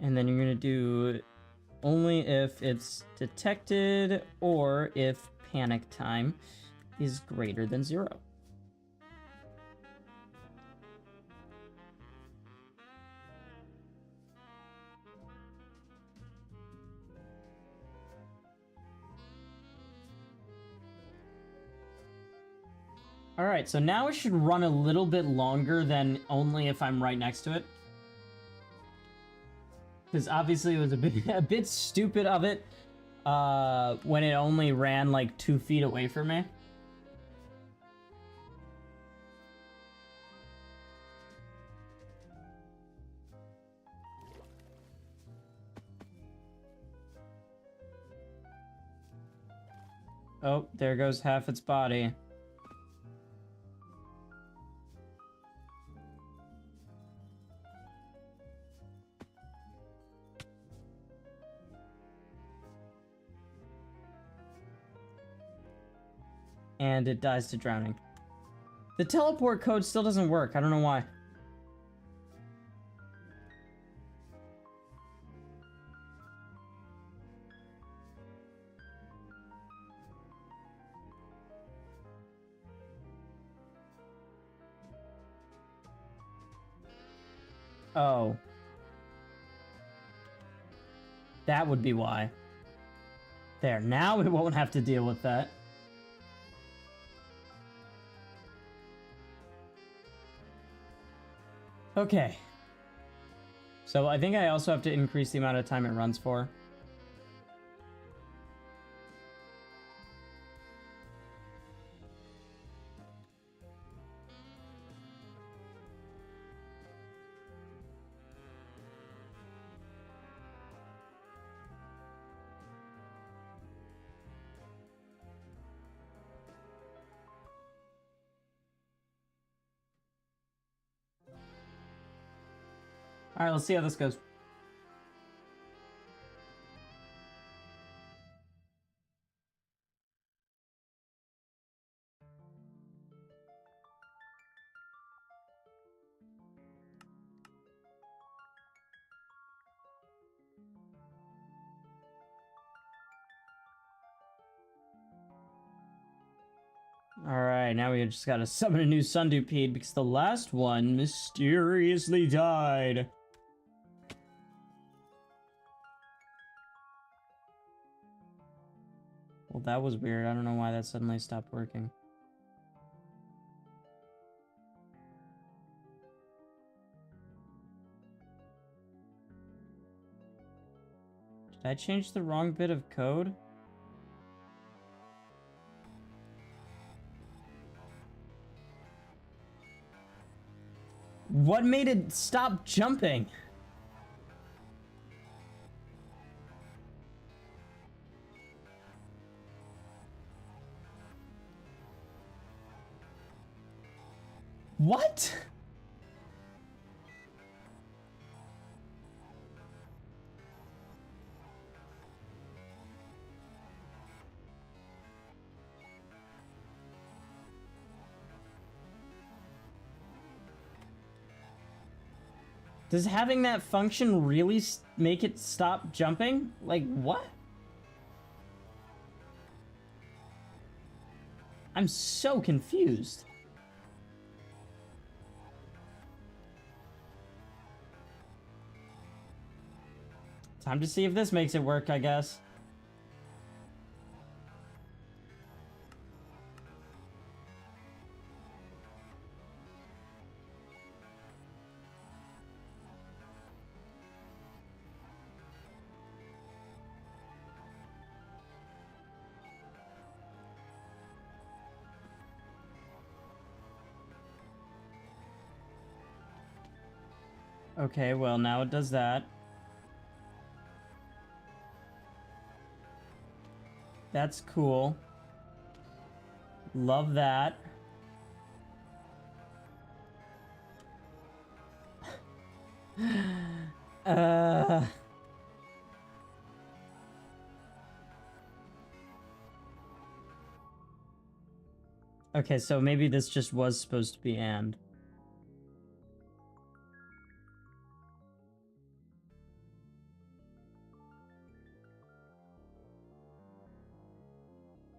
And then you're going to do only if it's detected or if panic time is greater than 0. Alright, so now it should run a little bit longer than only if I'm right next to it. Because obviously it was a bit stupid of it when it only ran like 2 feet away from me. Oh, there goes half its body. And it dies to drowning. The teleport code still doesn't work. I don't know why. Oh. That would be why. There, now it won't have to deal with that. Okay. So I think I also have to increase the amount of time it runs for. Alright, let's see how this goes. Alright, now we just gotta summon a new Sundupede because the last one mysteriously died. Well, that was weird. I don't know why that suddenly stopped working. Did I change the wrong bit of code? What made it stop jumping? What? Does having that function really make it stop jumping? Like, what? I'm so confused. Time to see if this makes it work, I guess. Okay, well, now it does that. That's cool. Love that. Okay, so maybe this just was supposed to be and.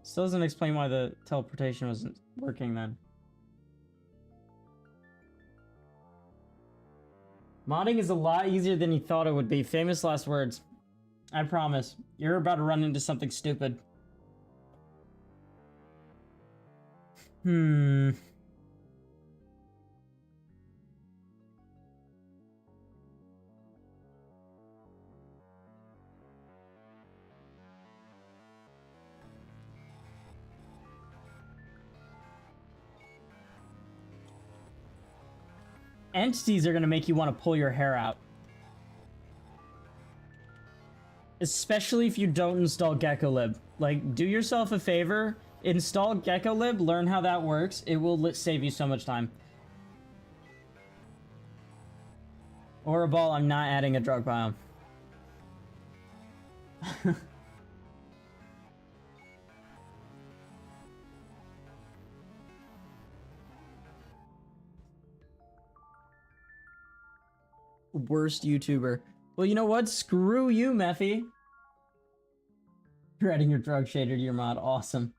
Still doesn't explain why the teleportation wasn't working then. Modding is a lot easier than you thought it would be. Famous last words. I promise. You're about to run into something stupid. Hmm. Entities are gonna make you want to pull your hair out. Especially if you don't install GeckoLib. Like, do yourself a favor, install GeckoLib, learn how that works. It will save you so much time. Or a ball, I'm not adding a drug biome. Worst YouTuber. Well, you know what? Screw you, Mephi. You're adding your drug shader to your mod. Awesome.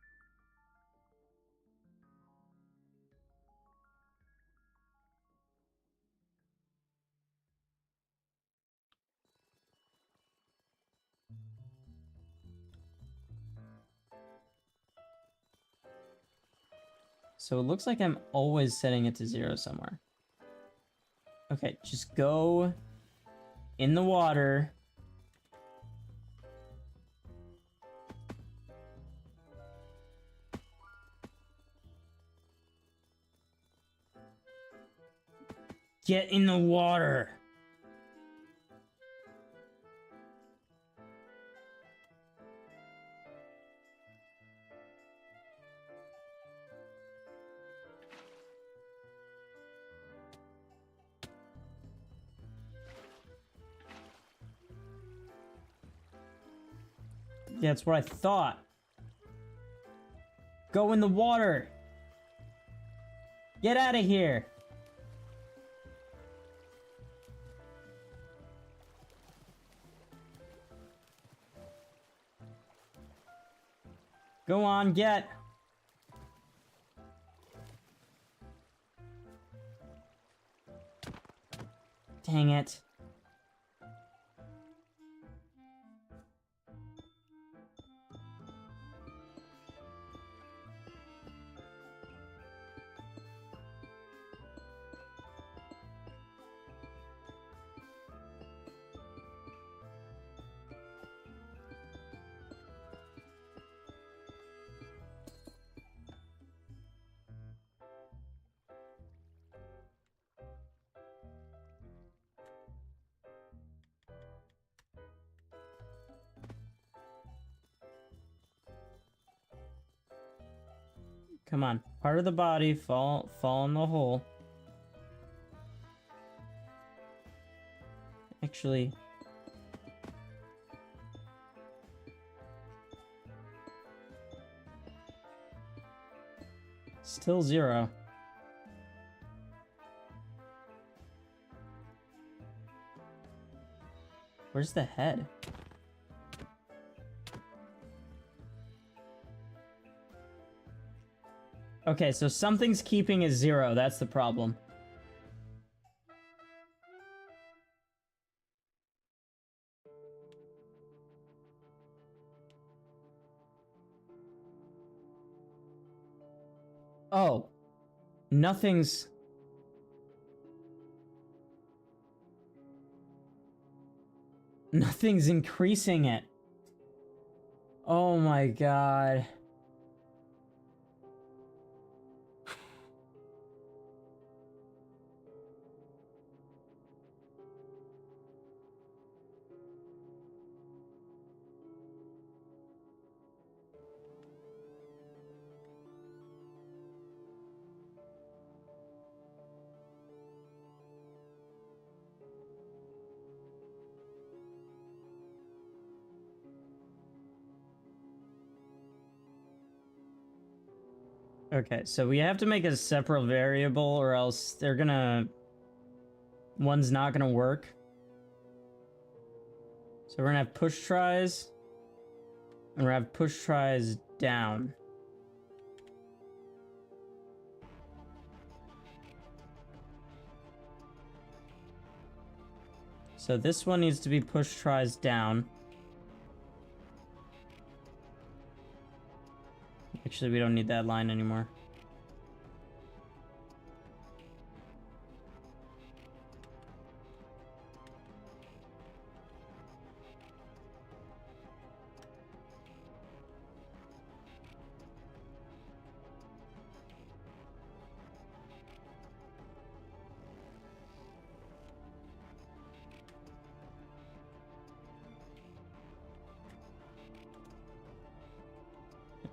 So it looks like I'm always setting it to 0 somewhere. Okay, just go in the water. Get in the water. Yeah, that's what I thought. Go in the water. Get out of here. Go on, get. Dang it. Come on. Part of the body, fall in the hole. Actually... Still 0. Where's the head? Okay, so something's keeping it 0. That's the problem. Oh. Nothing's... Nothing's increasing it. Oh my god. Okay, so we have to make a separate variable or else they're gonna... One's not gonna work. So we're gonna have push tries. And we're gonna have push tries down. So this one needs to be push tries down. Actually, we don't need that line anymore.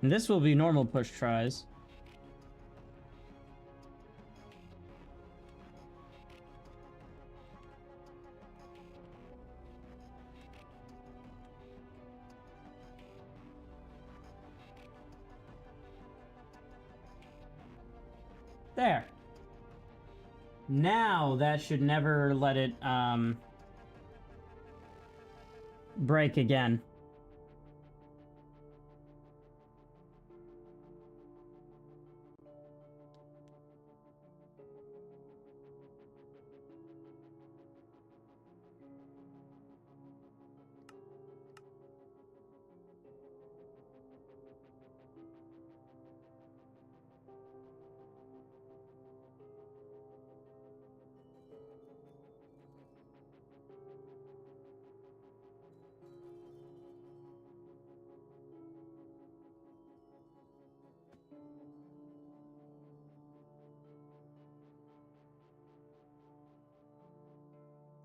And this will be normal push tries. There. Now that should never let it break again.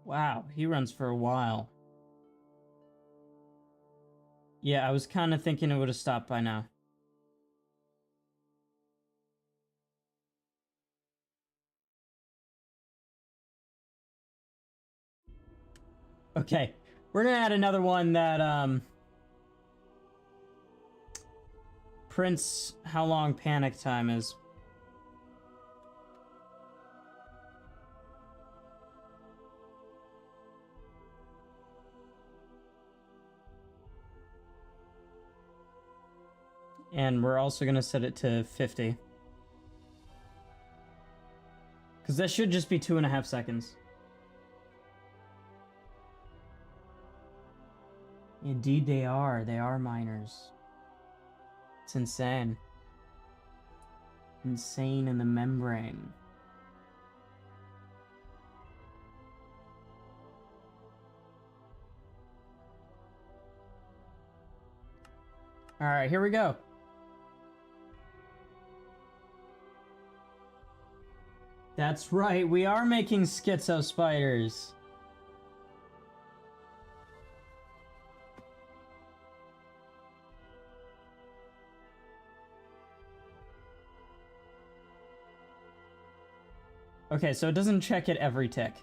Wow, he runs for a while. Yeah, I was kind of thinking it would have stopped by now. Okay, we're gonna add another one that prints how long panic time is. And we're also gonna set it to 50. Because that should just be 2.5 seconds. Indeed they are. They are miners. It's insane. Insane in the membrane. Alright, here we go. That's right, we are making schizo spiders. Okay, so it doesn't check at every tick.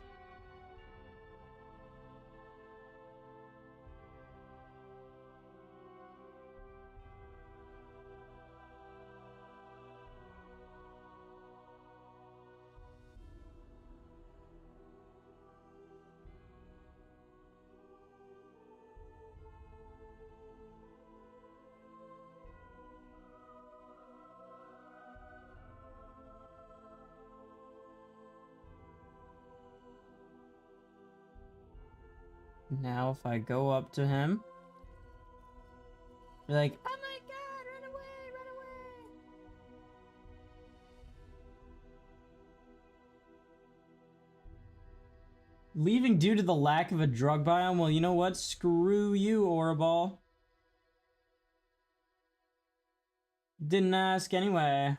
Now if I go up to him, you're like, oh my god, run away, run away. Leaving due to the lack of a drug biome? Well, you know what? Screw you, Oraball. Didn't ask anyway.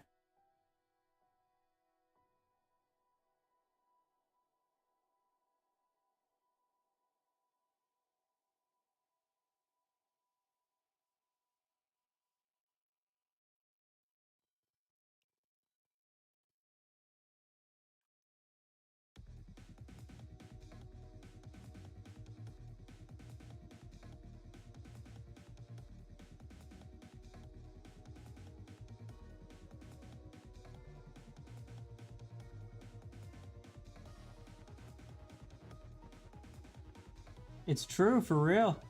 It's true, for real.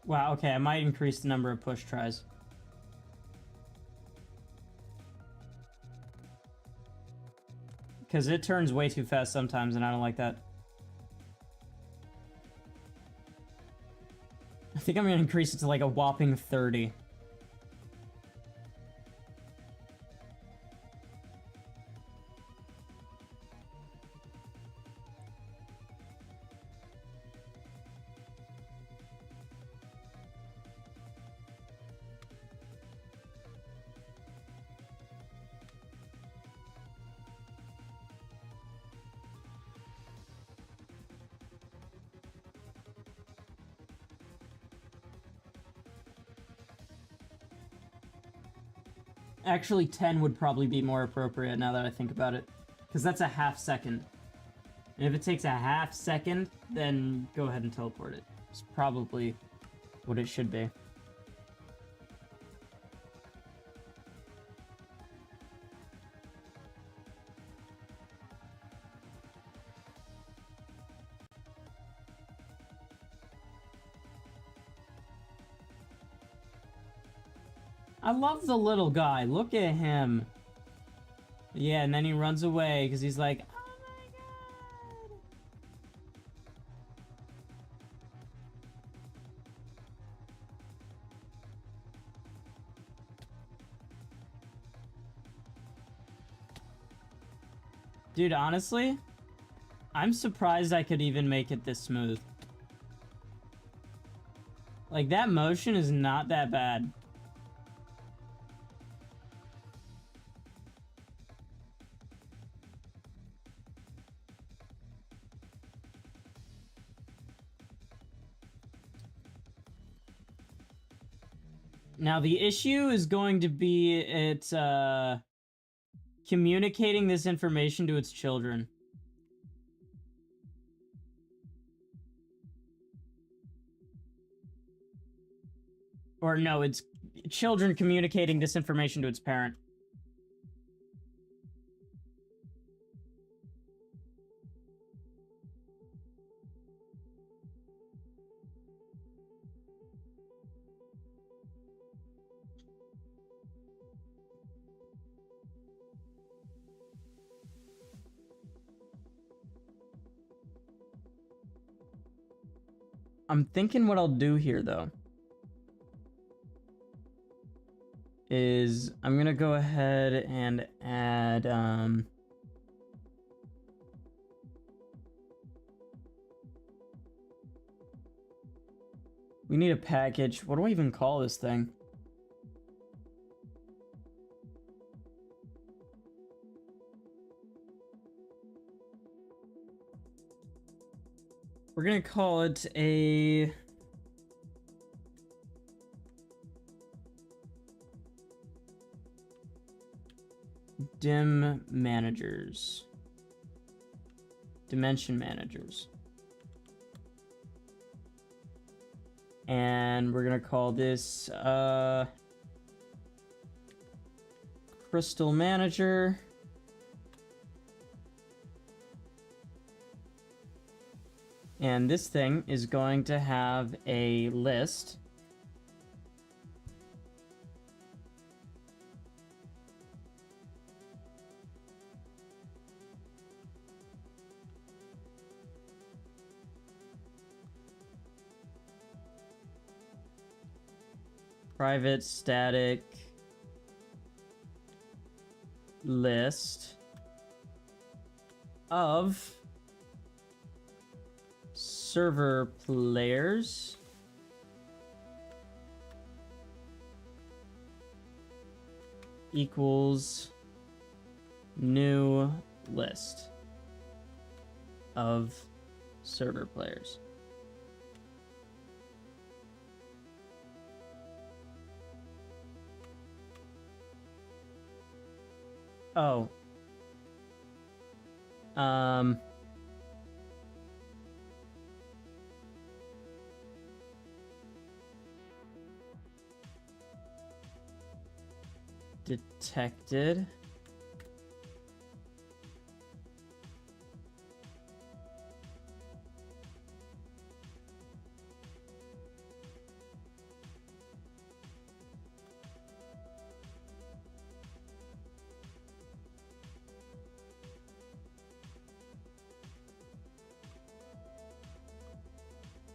Wow, okay, I might increase the number of push tries. Because it turns way too fast sometimes, and I don't like that. I think I'm gonna increase it to like a whopping 30. Actually, 10 would probably be more appropriate now that I think about it. Because that's a half second. And if it takes a half second, then go ahead and teleport it. It's probably what it should be. I love the little guy. Look at him. Yeah, and then he runs away because he's like, oh my god. Dude, honestly, I'm surprised I could even make it this smooth. Like, that motion is not that bad. Now, the issue is going to be it, communicating this information to its children. Or no, it's children communicating this information to its parent. I'm thinking what I'll do here, though, is I'm gonna go ahead and add, we need a package. What do I even call this thing? We're gonna call it a... Dim managers. Dimension managers. And we're gonna call this, Crystal Manager. And this thing is going to have a list. Private static list of server players equals new list of server players. Oh. Detected.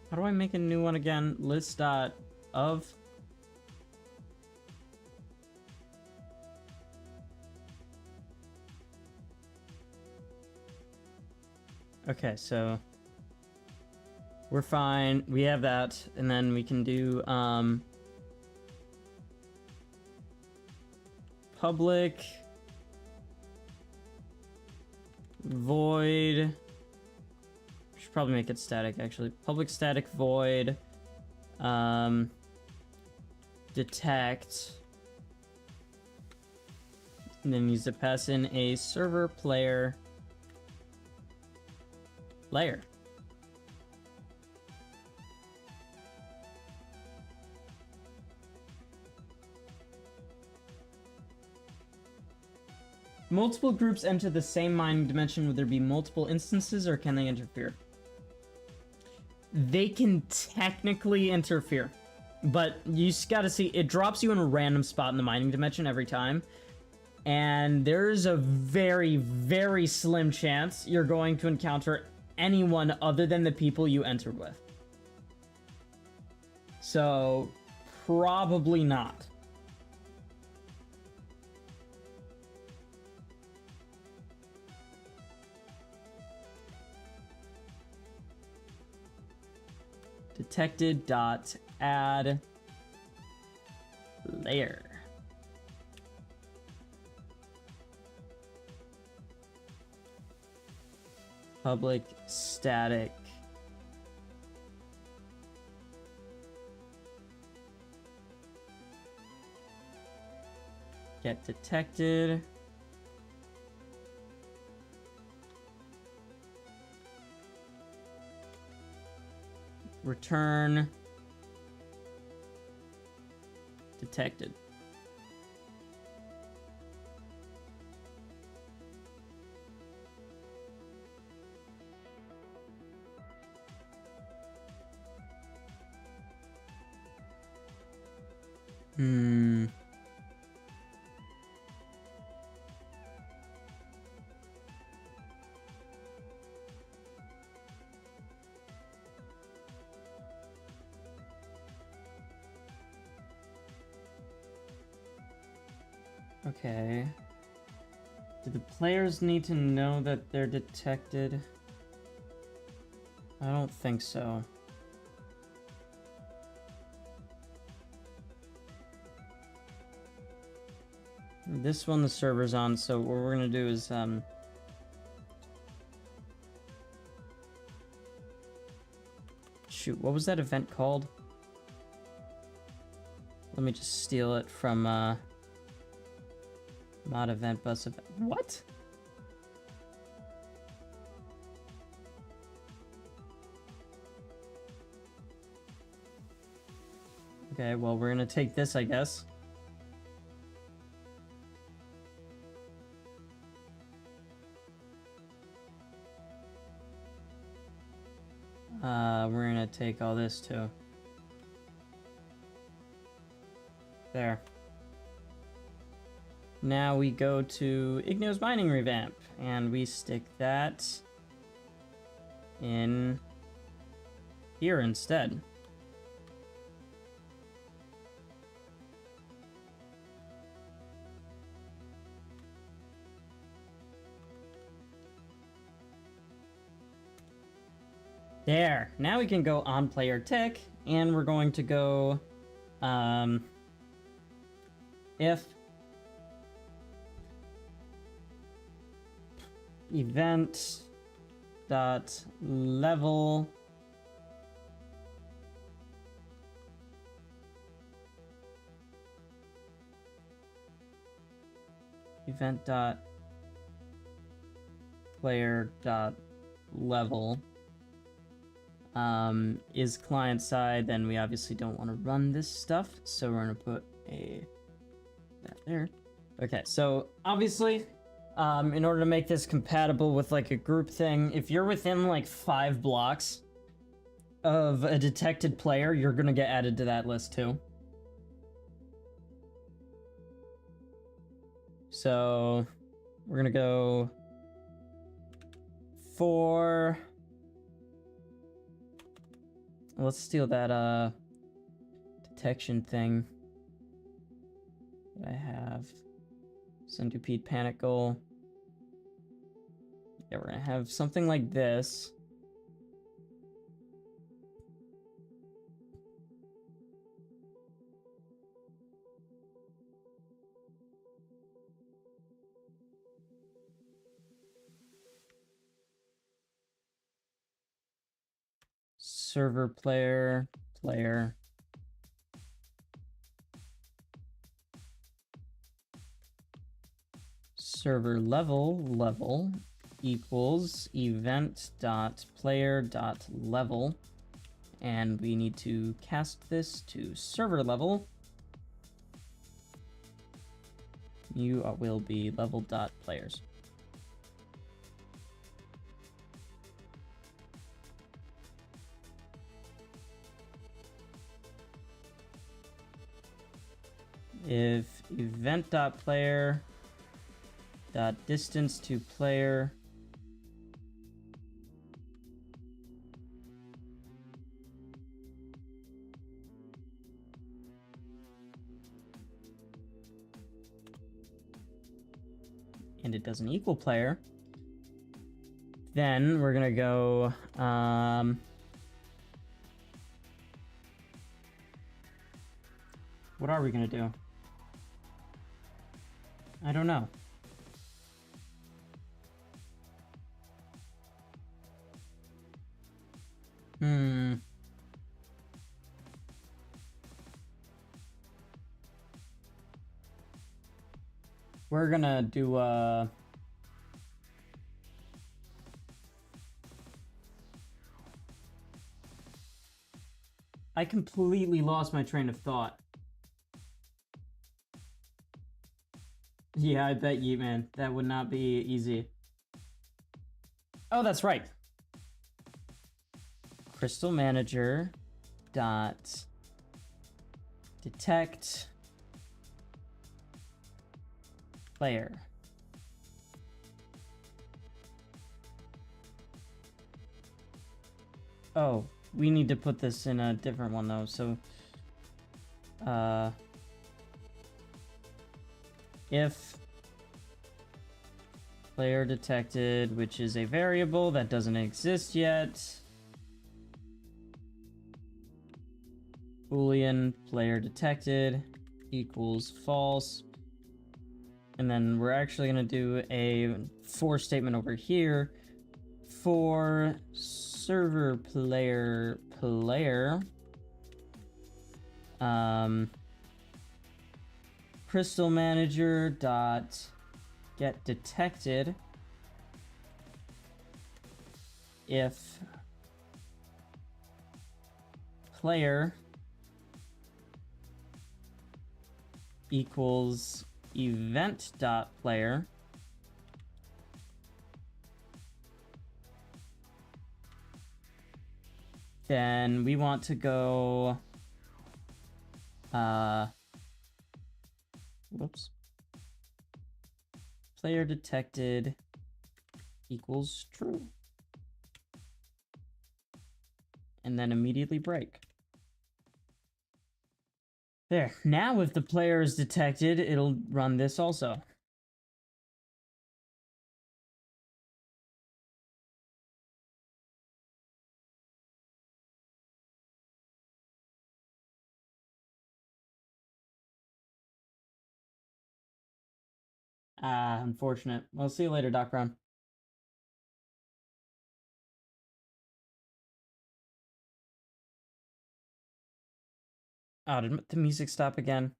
How do I make a new one again? List dot of. Okay, so we're fine. We have that, and then we can do public void. Should probably make it static, actually. Public static void detect And then needs to pass in a server player layer. Multiple groups enter the same mining dimension. Would there be multiple instances, or can they interfere? They can technically interfere, but you just gotta see, it drops you in a random spot in the mining dimension every time, and there's a very, very slim chance you're going to encounter anyone other than the people you entered with. So, probably not. Detected.add layer. Public static get detected. Return detected. Okay. Do the players need to know that they're detected? I don't think so. This one the server's on, so what we're gonna do is shoot, what was that event called? Let me just steal it from mod event bus event. What? Okay, well, we're gonna take this, I guess. We're gonna take all this too. There. Now we go to Igno's mining revamp, and we stick that in here instead. There. Now we can go on player tick, and we're going to go if event dot level event dot player dot level is client side, then we obviously don't want to run this stuff, so we're gonna put that there. Okay, so obviously in order to make this compatible with like a group thing, if you're within like 5 blocks of a detected player, you're gonna get added to that list too. So we're gonna go for, let's steal that detection thing that I have. Centipede panic goal. Yeah, we're gonna have something like this. Server player. server level equals event.player.level, and we need to cast this to server level. You will be level.players. If event.player.distance to player and it doesn't equal player, then we're gonna go what are we gonna do? I don't know. We're gonna do I completely lost my train of thought. Yeah, I bet you, man. That would not be easy. Oh, that's right. Crystal Manager dot detect player. Oh, we need to put this in a different one though, so if player detected, which is a variable that doesn't exist yet, Boolean player detected equals false. And then we're actually going to do a for statement over here for server player crystal manager dot get detected if player equals event.player, then we want to go whoops, player detected equals true, and then immediately break. There. Now if the player is detected, it'll run this also. Unfortunate. We'll see you later, Doc Brown. Oh, did the music stop again?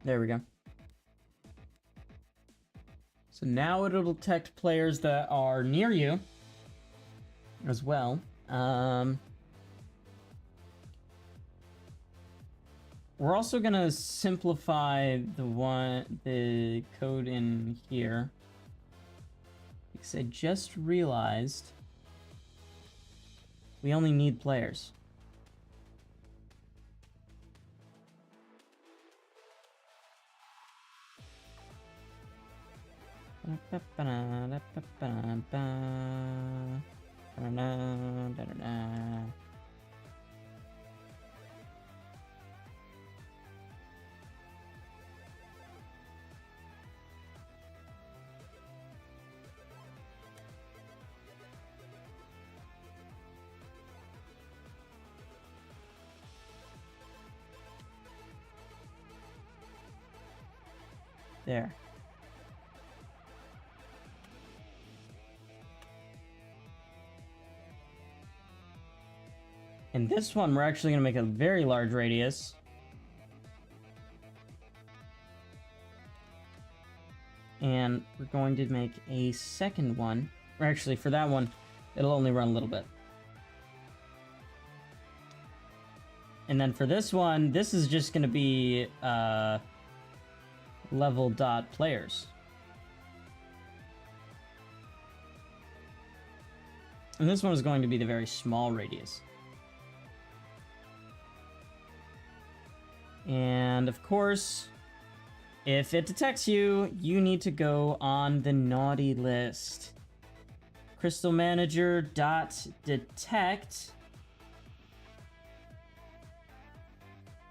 There we go. So now it'll detect players that are near you as well. We're also gonna simplify the code in here, because I just realized we only need players. There. And this one, we're actually going to make a very large radius. and we're going to make a second one. Or actually, for that one, it'll only run a little bit. And then for this one, this is just going to be level.players. And this one is going to be the very small radius. And of course, if it detects you, you need to go on the naughty list. Crystal Manager .detect.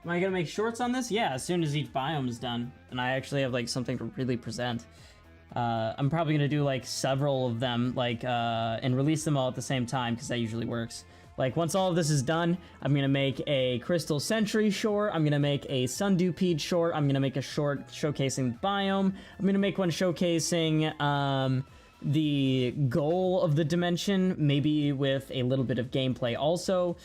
Am I gonna make shorts on this? Yeah, as soon as each biome is done. And I actually have like something to really present. I'm probably gonna do like several of them, like, and release them all at the same time, because that usually works. Like, once all of this is done, I'm gonna make a Crystal Sentry short, I'm gonna make a Sundupede short, I'm gonna make a short showcasing biome, I'm gonna make one showcasing, the goal of the dimension, maybe with a little bit of gameplay also.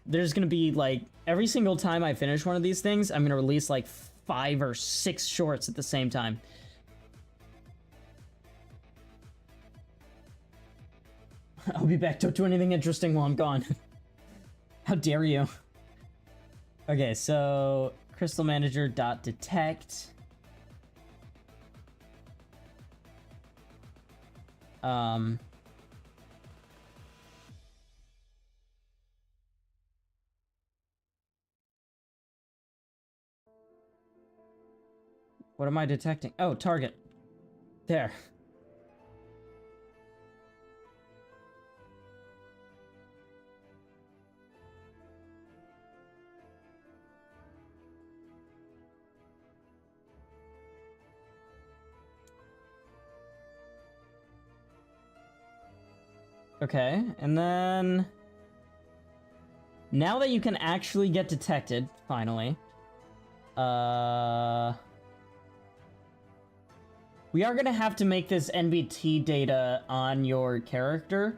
There's gonna be, like, every single time I finish one of these things, I'm gonna release, like, 5 or 6 shorts at the same time. I'll be back. Don't do anything interesting while I'm gone. How dare you? Okay, so Crystal Manager .detect. What am I detecting? Oh, target. There. Okay, and then now that you can actually get detected, finally, we are gonna have to make this NBT data on your character,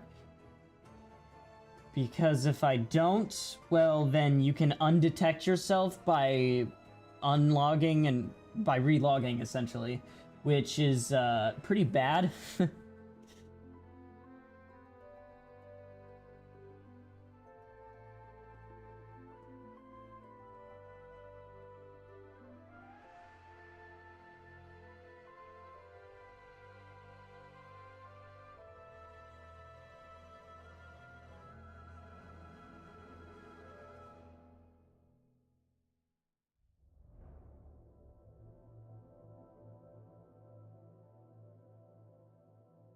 because if I don't, well, then you can undetect yourself by unlogging and by relogging, essentially, which is pretty bad.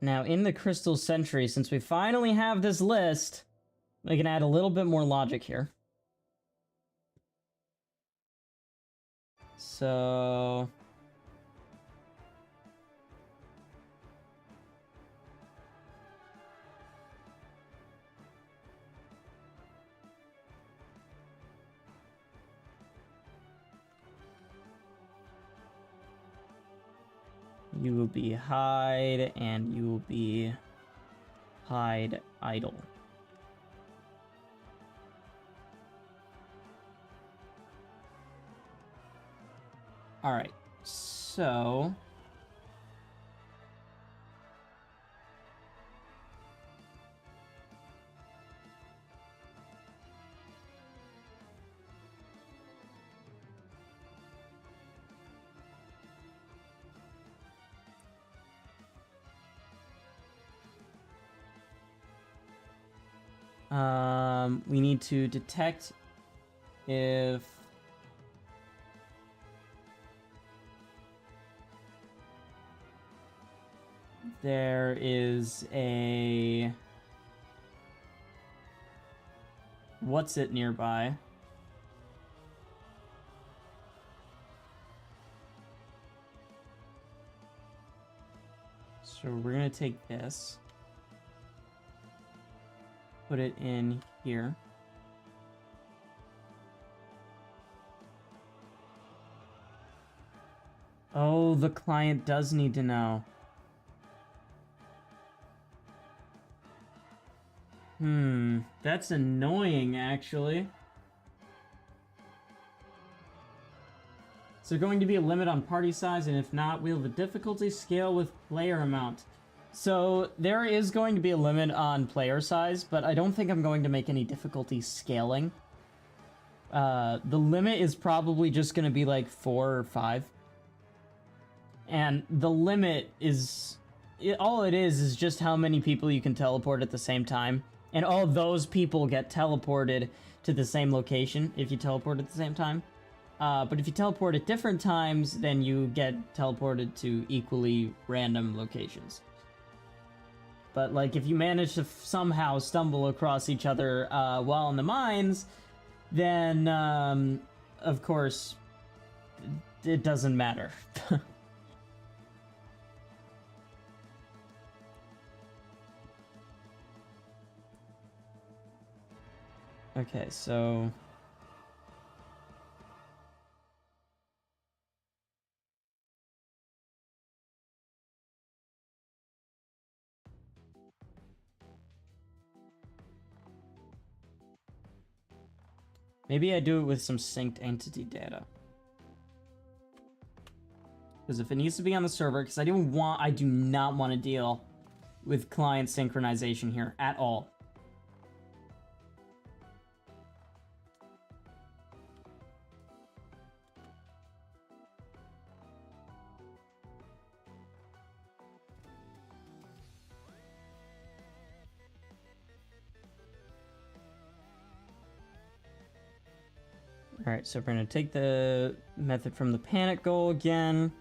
Now, in the Crystal Sentry, since we finally have this list, we can add a little bit more logic here. So... you will be hide, and you will be hide idle. Alright, so... we need to detect if there is a... what's it nearby? So we're gonna take this, put it in here. Oh, the client does need to know. That's annoying, actually. there going to be a limit on party size? And if not, will the difficulty scale with player amount? So there is going to be a limit on player size, but I don't think I'm going to make any difficulty scaling. The limit is probably just going to be like 4 or 5. And the limit is... all it is just how many people you can teleport at the same time. And all those people get teleported to the same location if you teleport at the same time. But if you teleport at different times, then you get teleported to equally random locations. But, like, if you manage to somehow stumble across each other while in the mines, then, of course, it doesn't matter. Okay, so... maybe I do it with some synced entity data. Because if it needs to be on the server, because I do not want to deal with client synchronization here at all. Alright, so we're going to take the method from the panic goal again.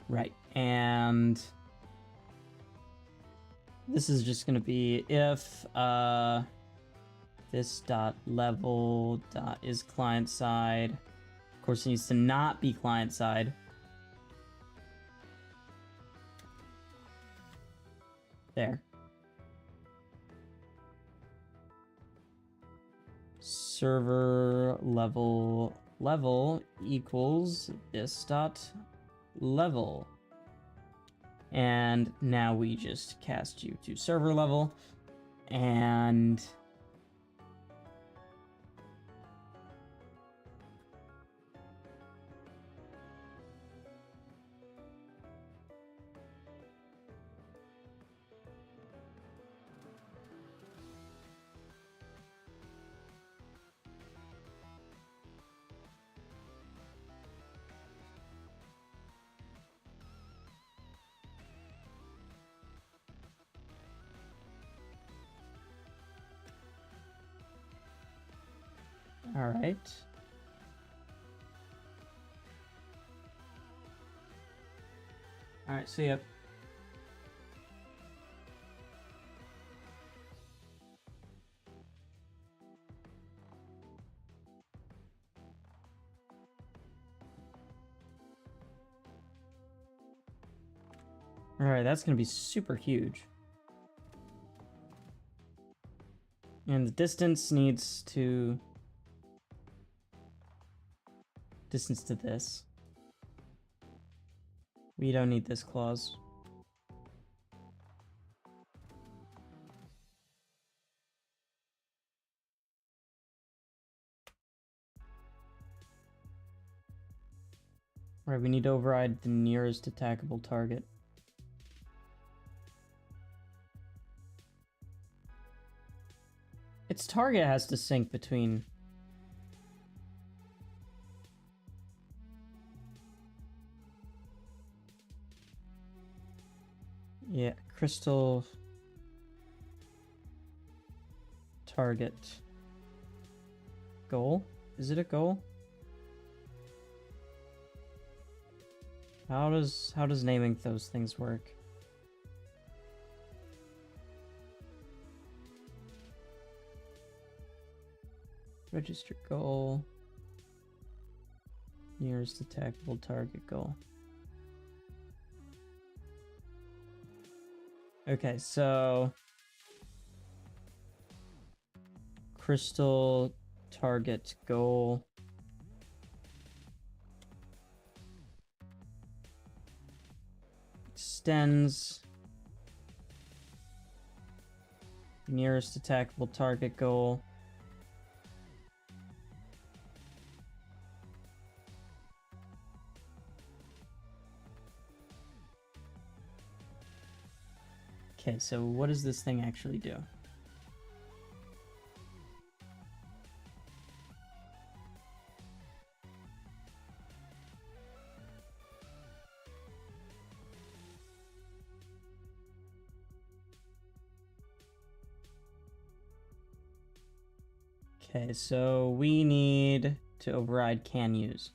Right, and this is just going to be if this dot level dot is client side. Of course, it needs to not be client side. There. Server level equals this dot level. And now we just cast you to server level, and all right. All right, see ya. All right, that's going to be super huge. And the distance needs to... distance to this. We don't need this clause. Right, we need to override the nearest attackable target. Its target has to sync between... yeah, crystal target goal. Is it a goal? How does naming those things work? Register goal. Nearest attackable target goal. Okay, so crystal target goal. Extends nearest attackable target goal Okay, so what does this thing actually do? Okay, so we need to override can use.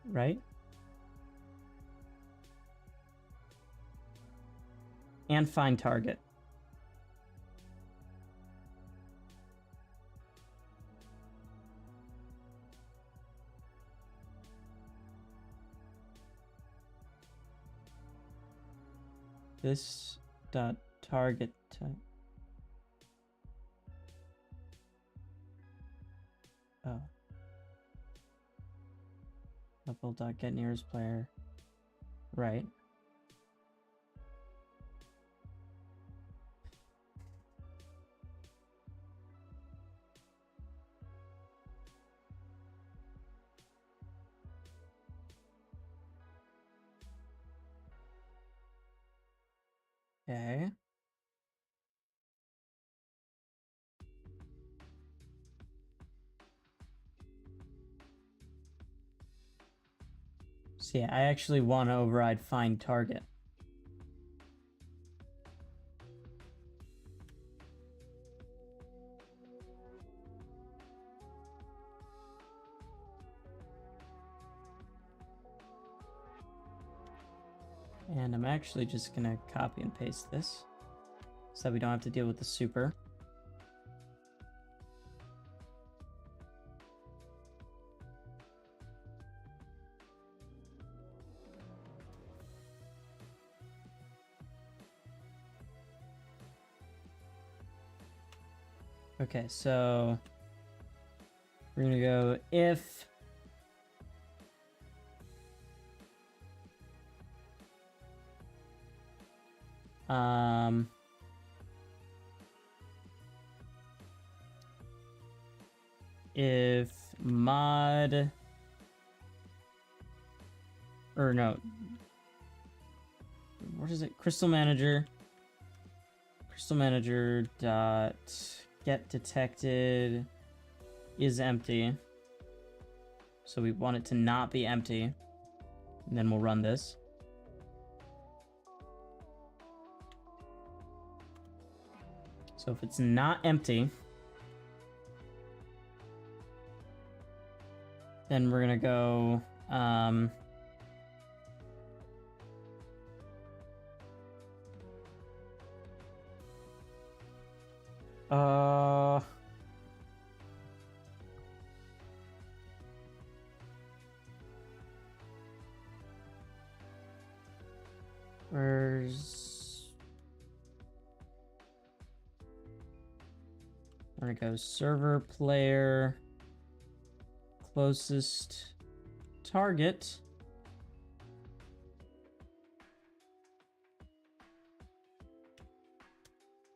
Right? And find target. This dot target type. Oh. Double dot get nearest player. Right. Okay. So yeah, I actually want to override find target. And I'm actually just gonna copy and paste this so that we don't have to deal with the super. Okay, so we're gonna go if if mod or no, what is it? Crystal Manager dot get detected is empty. So we want it to not be empty. And then we'll run this. So if it's not empty, then we're gonna go where's we're gonna go server player closest target.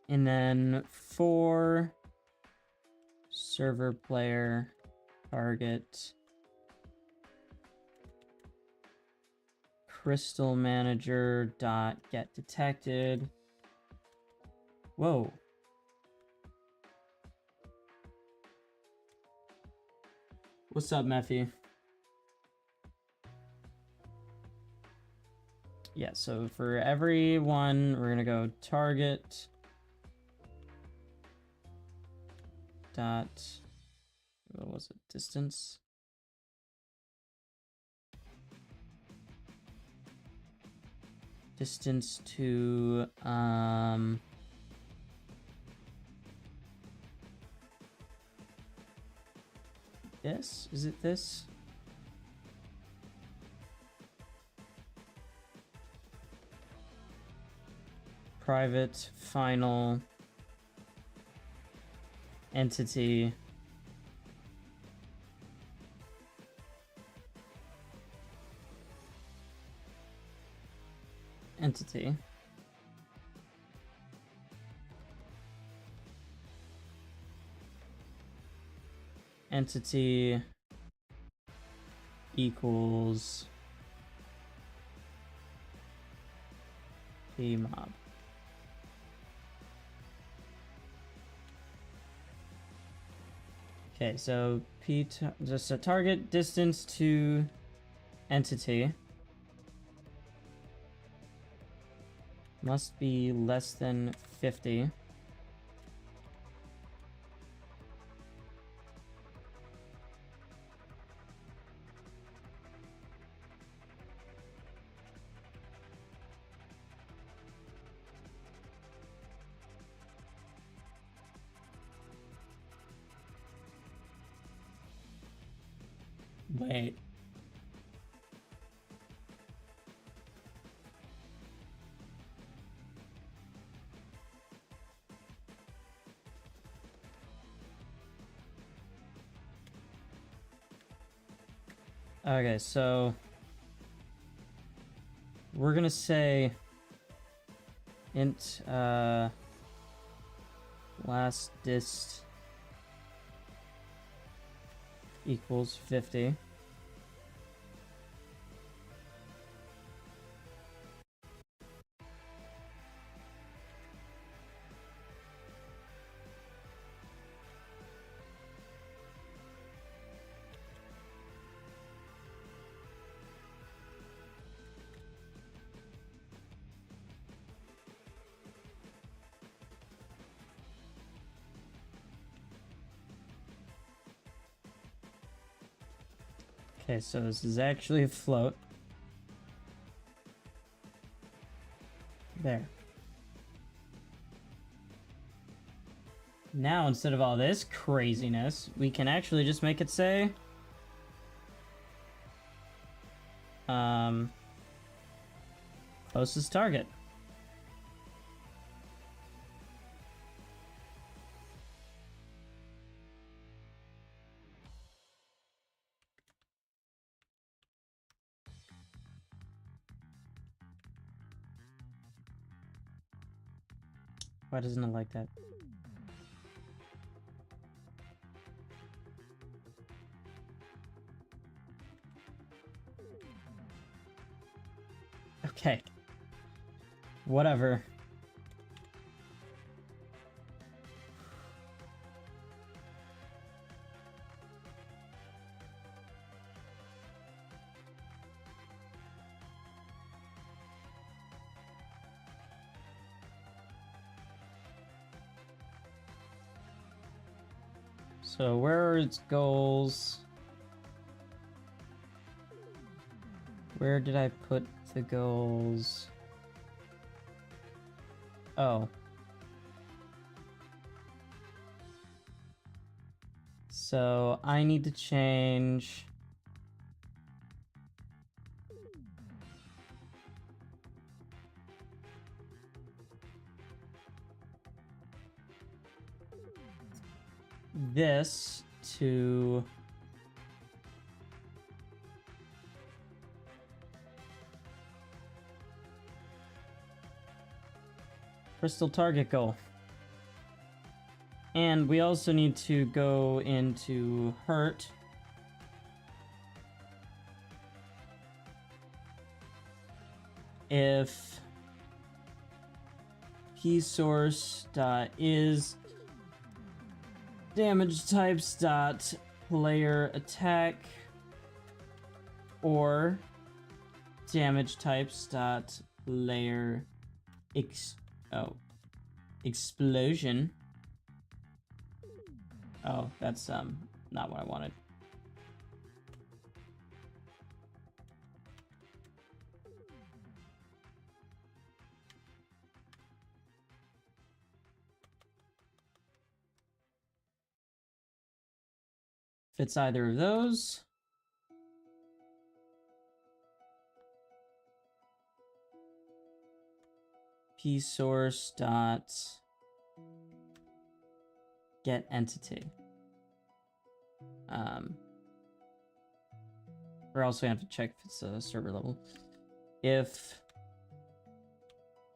And then for server player target crystal manager dot get detected. Whoa. What's up, Mephi? Yeah, so for every one, we're gonna go target dot, what was it, distance? Distance to, this? Is it this? Private final entity entity. entity equals pmob. Okay, so just a target distance to entity must be less than 50. Wait. Okay, so we're gonna say int last dist equals 50. Okay, so this is actually a float. There. Now, instead of all this craziness, we can actually just make it say... closest target. Why doesn't it like that? Okay. Whatever. So where are its goals? Where did I put the goals? Oh. So I need to change... this to... crystal target goal. And we also need to go into hurt. If key source dot is damage types dot player attack or damage types dot player explosion. Oh, that's not what I wanted. If it's either of those. P source dot get entity. We're also gonna have to check if it's a server level. If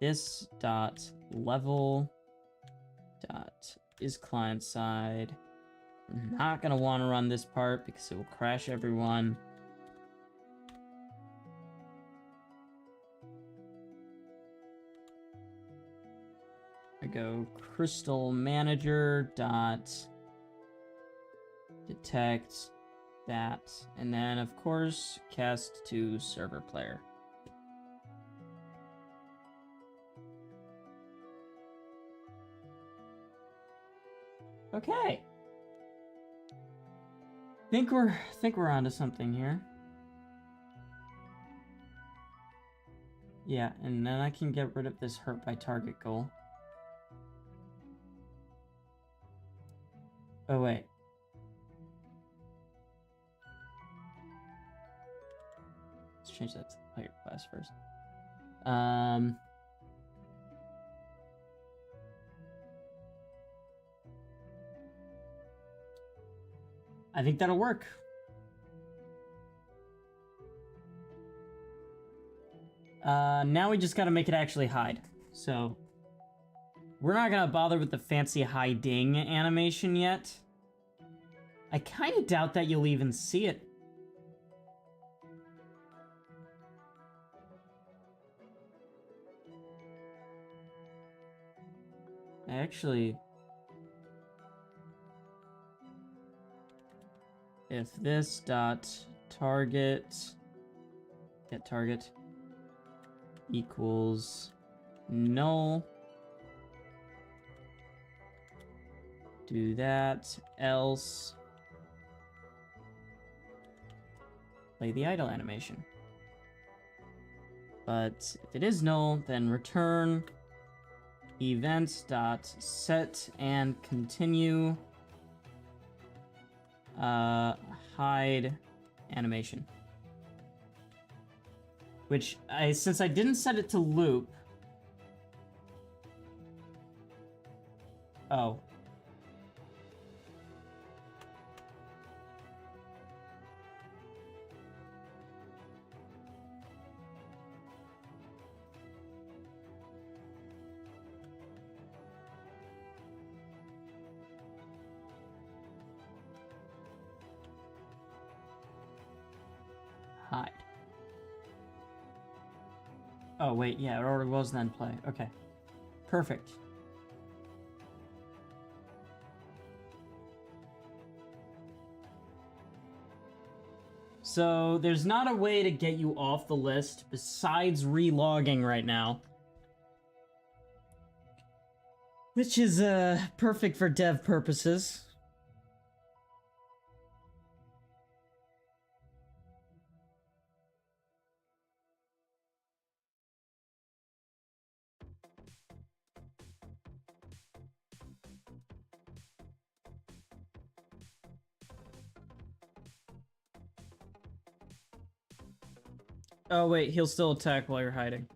this dot level dot is client side I'm not gonna want to run this part because it will crash everyone. I go crystal manager dot detect that, and then of course cast to server player. Okay. Think we're onto something here. Yeah, and then I can get rid of this hurt by target goal. Oh wait. Let's change that to player class first. I think that'll work. Now we just gotta make it actually hide. So, we're not gonna bother with the fancy hiding animation yet. I kind of doubt that you'll even see it. Actually, if this dot target get target equals null, do that, else play the idle animation. But if it is null, then return event.set and continue hide animation. Which, since I didn't set it to loop... Oh. Hide. Oh, wait, yeah, it already was then play. Okay. Perfect. So, there's not a way to get you off the list besides relogging right now. Which is, perfect for dev purposes. Oh, wait, he'll still attack while you're hiding.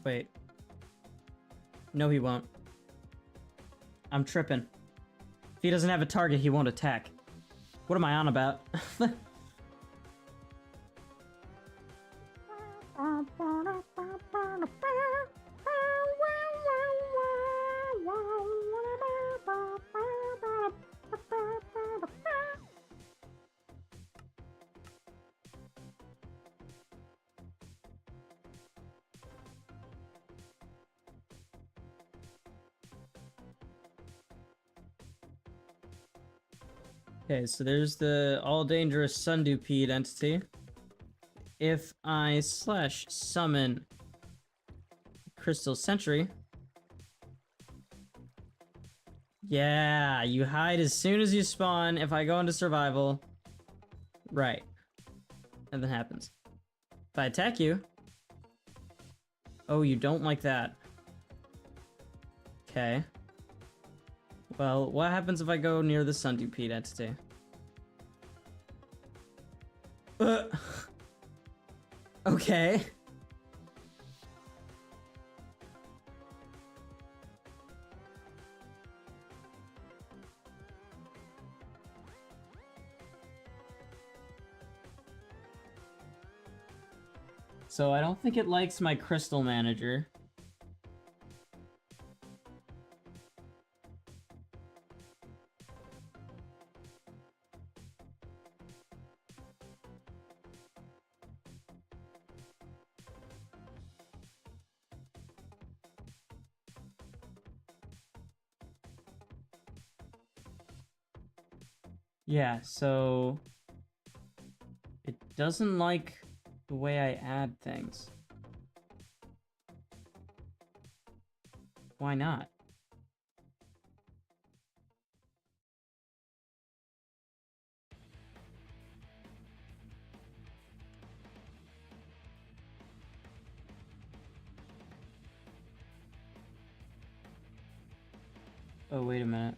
Wait. No, he won't. I'm tripping. If he doesn't have a target, he won't attack. What am I on about? Okay, so there's the all dangerous Sundupede entity. If I / summon Crystal Sentry. Yeah, you hide as soon as you spawn. If I go into survival. Right. Nothing happens. If I attack you. Oh, you don't like that. Okay. Well, what happens if I go near the Sundupede entity? Okay. So I don't think it likes my crystal manager. Yeah, so it doesn't like the way I add things. Why not? Oh, wait a minute.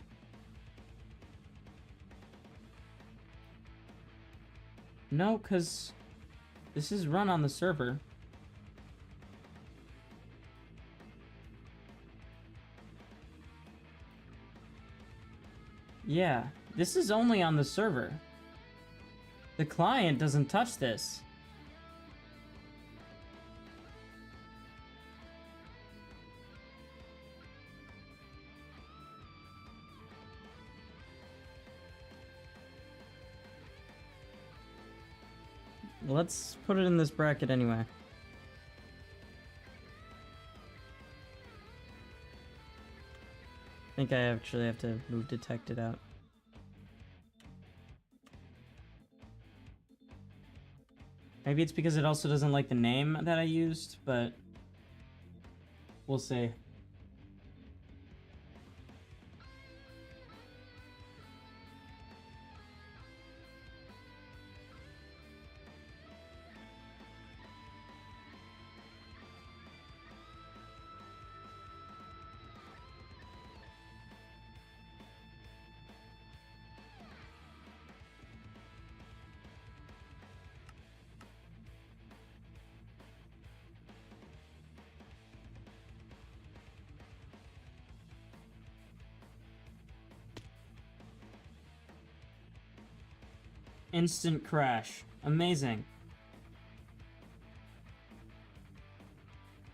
No, because this is run on the server. Yeah, this is only on the server. The client doesn't touch this. Let's put it in this bracket anyway. I think I actually have to move detected out. Maybe it's because it also doesn't like the name that I used, but we'll see. Instant crash. Amazing.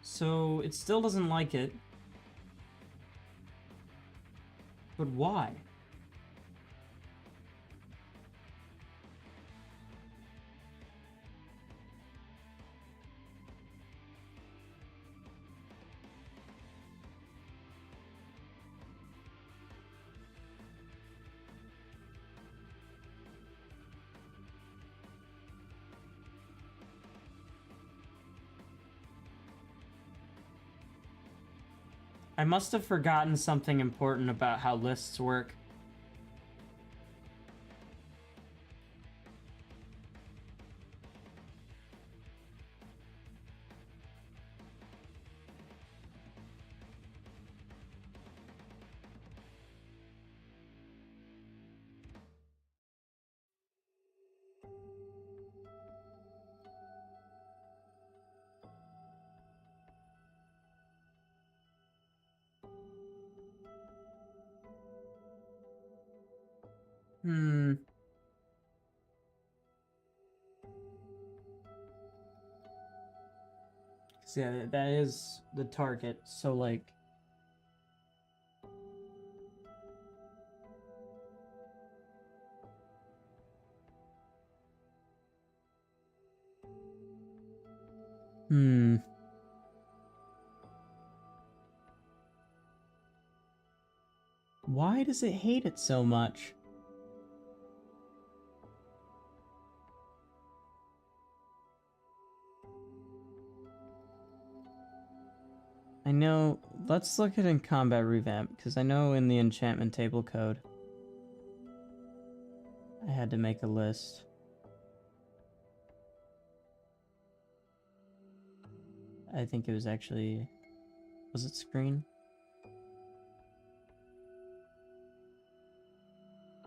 So it still doesn't like it. But why? I must have forgotten something important about how lists work. Hmm. Yeah, that is the target. So, like... Hmm. Why does it hate it so much? I know... Let's look at in combat revamp, because I know in the enchantment table code I had to make a list. I think it was actually... Was it screen?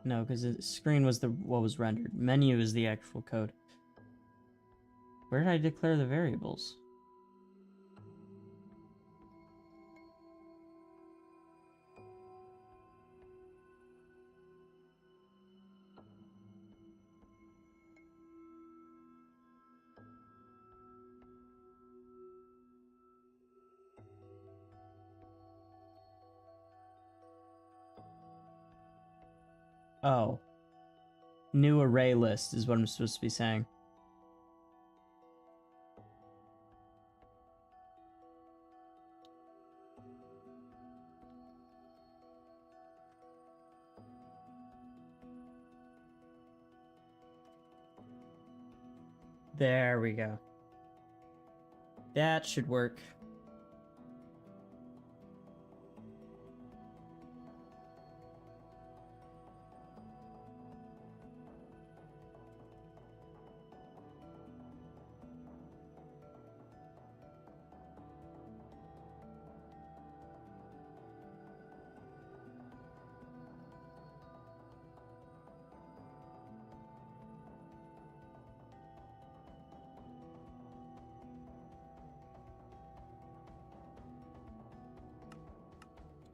No, because the screen was what was rendered. Menu is the actual code. Where did I declare the variables? Oh. New array list is what I'm supposed to be saying. There we go. That should work.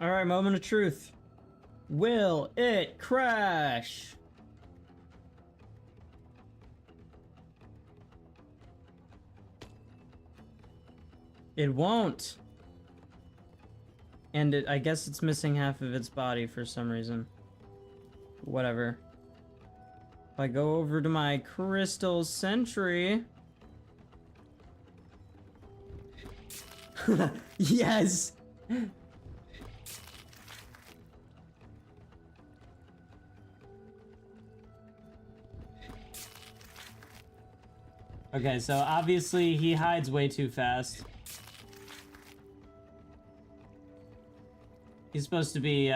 Alright, moment of truth. Will it crash? It won't. And I guess it's missing half of its body for some reason. Whatever. If I go over to my crystal sentry... Yes! Okay, so obviously he hides way too fast. He's supposed to be,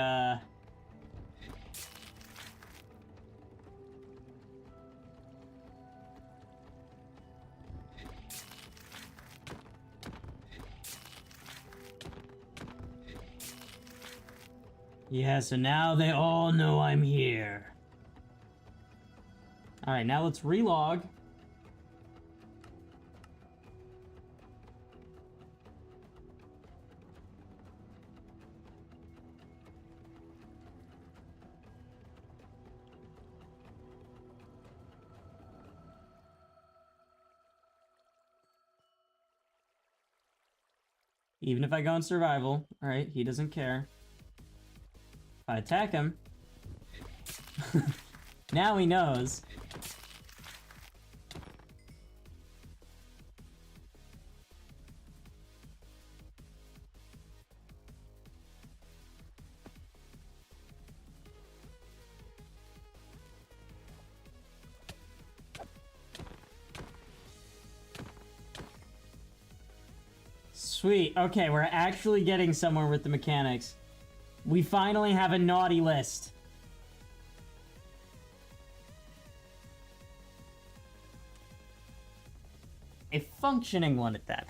Yeah, so now they all know I'm here. Alright, now let's relog. Even if I go in survival, alright, he doesn't care. If I attack him... Now he knows. Sweet. Okay, we're actually getting somewhere with the mechanics. We finally have a naughty list. A functioning one at that.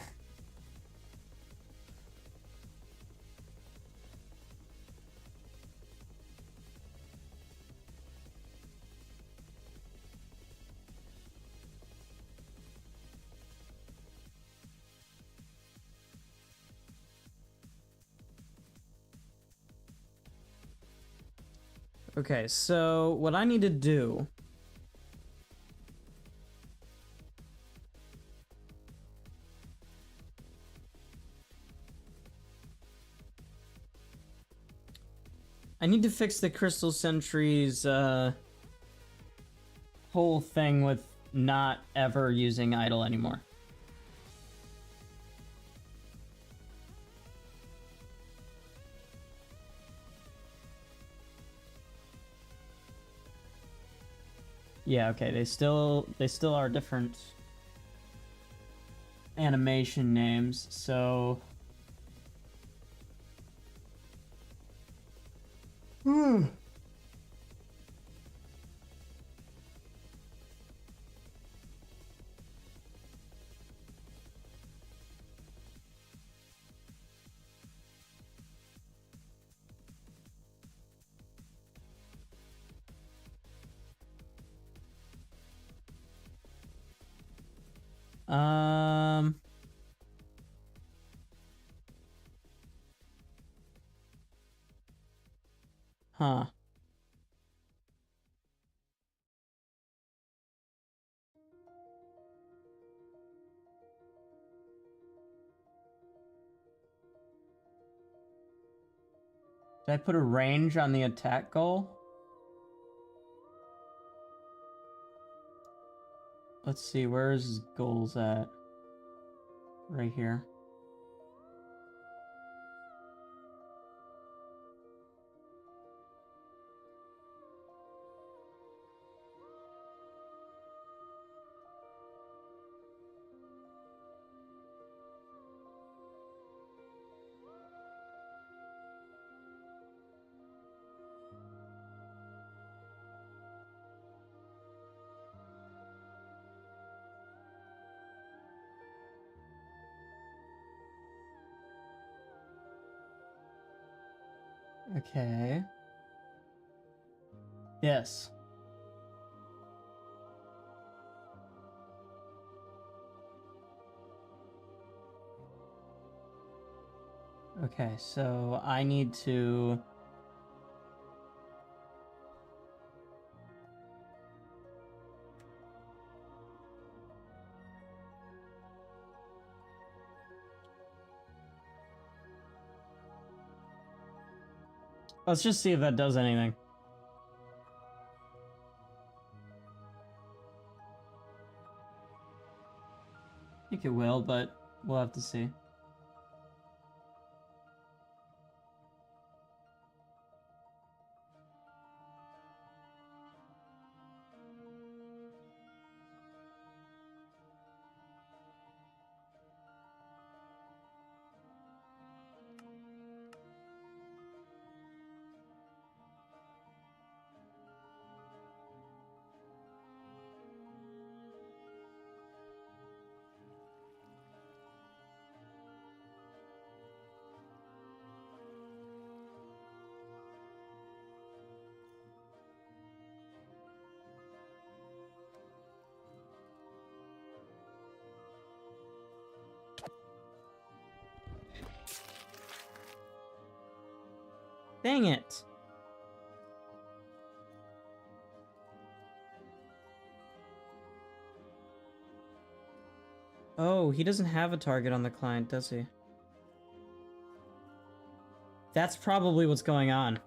Okay, so what I need to do... I need to fix the Crystal Sentry's, whole thing with not ever using idle anymore. Yeah, okay, they still are different animation names, so... Huh. Did I put a range on the attack goal? Let's see, where's his goals at? Right here. Okay. Yes. Okay, so I need to... Let's just see if that does anything. I think it will, but we'll have to see. Dang it! Oh, he doesn't have a target on the client, does he? That's probably what's going on.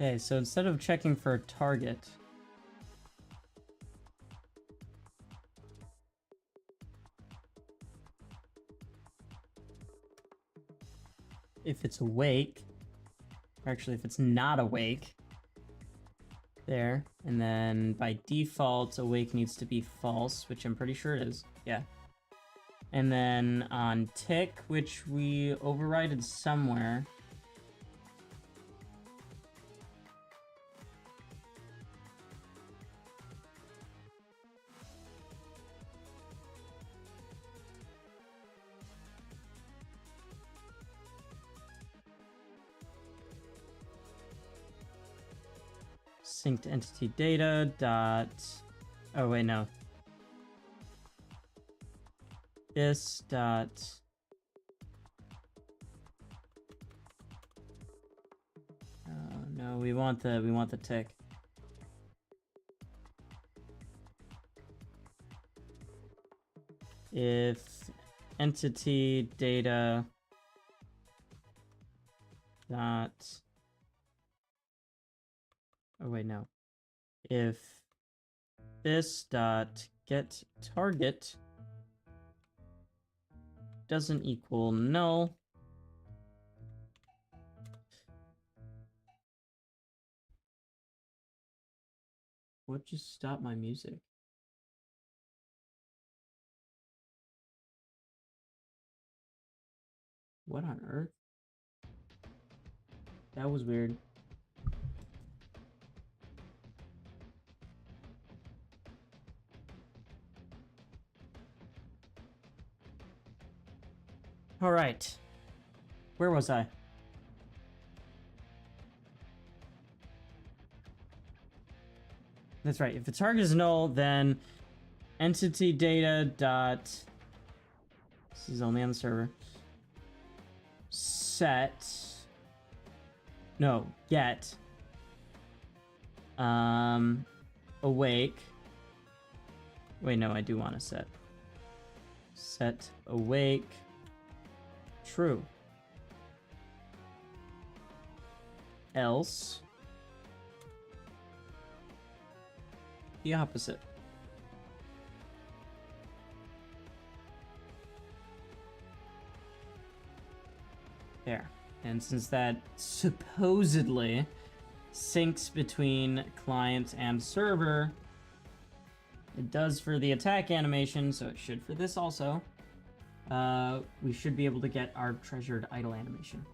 Okay, so instead of checking for a target... If it's awake... Or actually, if it's not awake... There. And then by default, awake needs to be false, which I'm pretty sure it is. Yeah. And then on tick, which we overrided somewhere... synced entity data dot... Oh, wait, no. This dot... Oh, no, we want the tick. If entity data dot... Oh, wait, no. If this dot get target doesn't equal null, what just stopped my music? What on earth? That was weird. All right. Where was I? That's right. If the target is null, then entity data dot. This is only on the server. Set. No, get. Awake. Wait, no, I do want to set. Set awake. True. Else. The opposite. There. And since that supposedly syncs between client and server, it does for the attack animation, so it should for this also. We should be able to get our treasured idle animation.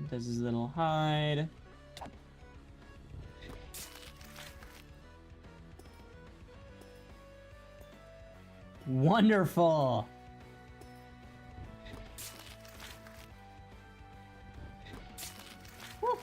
Does his little hide. Wonderful. Woo.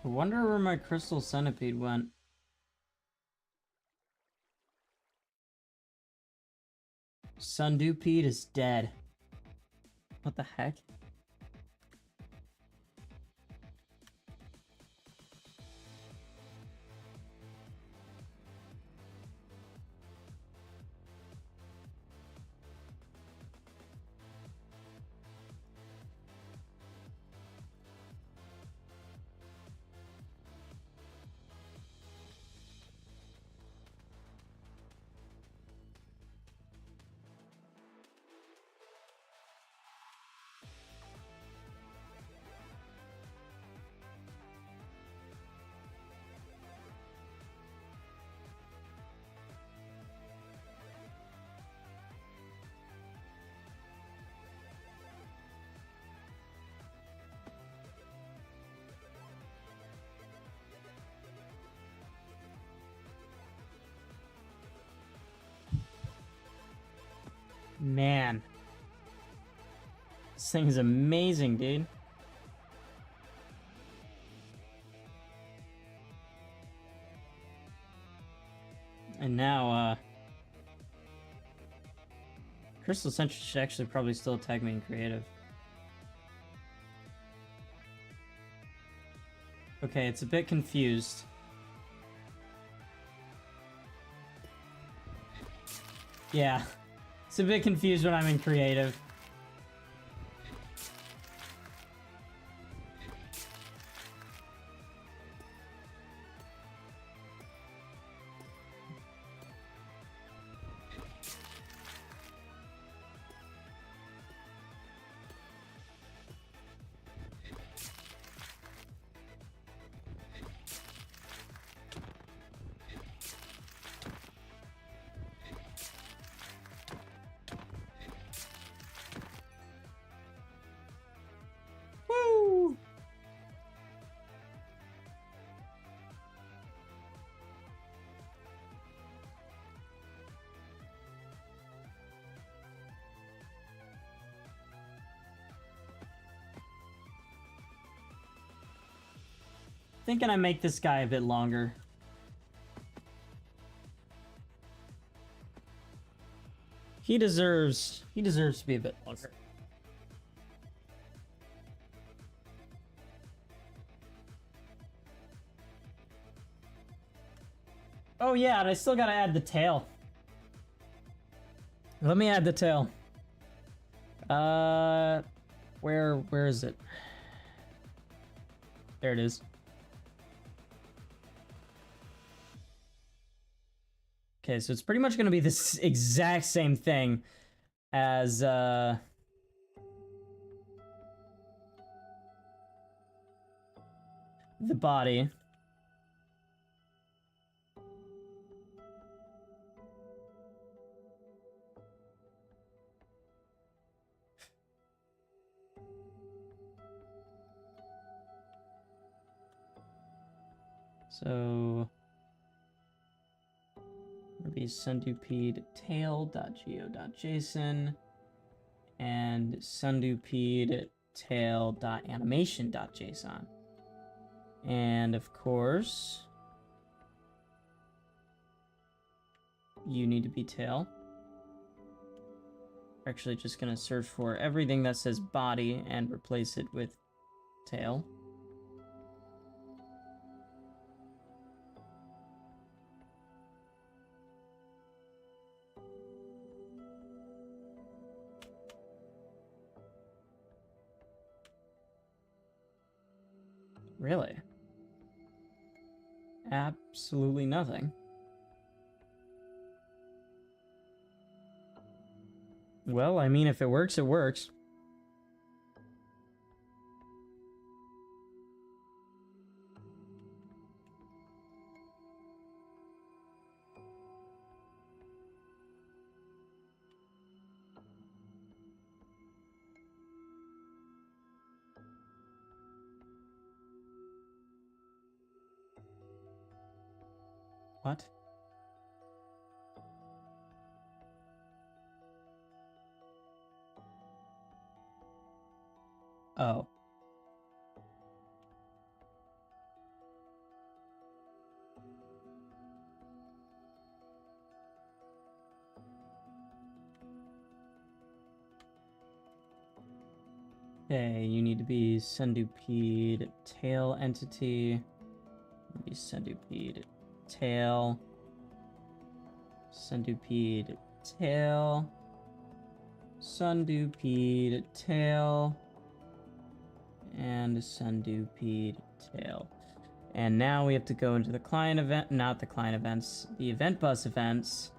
I wonder where my crystal centipede went. Sundupede is dead. What the heck? Man. This thing is amazing, dude. And now, Crystal Sentry should actually probably still attack me in creative. Okay, it's a bit confused. Yeah. It's a bit confused when I'm in creative. thinking I make this guy a bit longer. He deserves to be a bit longer. Oh yeah, and I still gotta add the tail. Let me add the tail. Where is it? There it is. Okay, so it's pretty much gonna be this exact same thing as the body. So it'll be sundupede tail.go.json and sundupede tail.animation.json. And of course, you need to be tail. We're actually just gonna search for everything that says body and replace it with tail. Really? Absolutely nothing. Well, I mean, if it works, it works. What? Oh. Okay, you need to be sundupede tail entity. Be sundupede tail. Sundupede tail. Sundupede tail. And sundupede tail. And now we have to go into the client event, not the client events, the event bus events.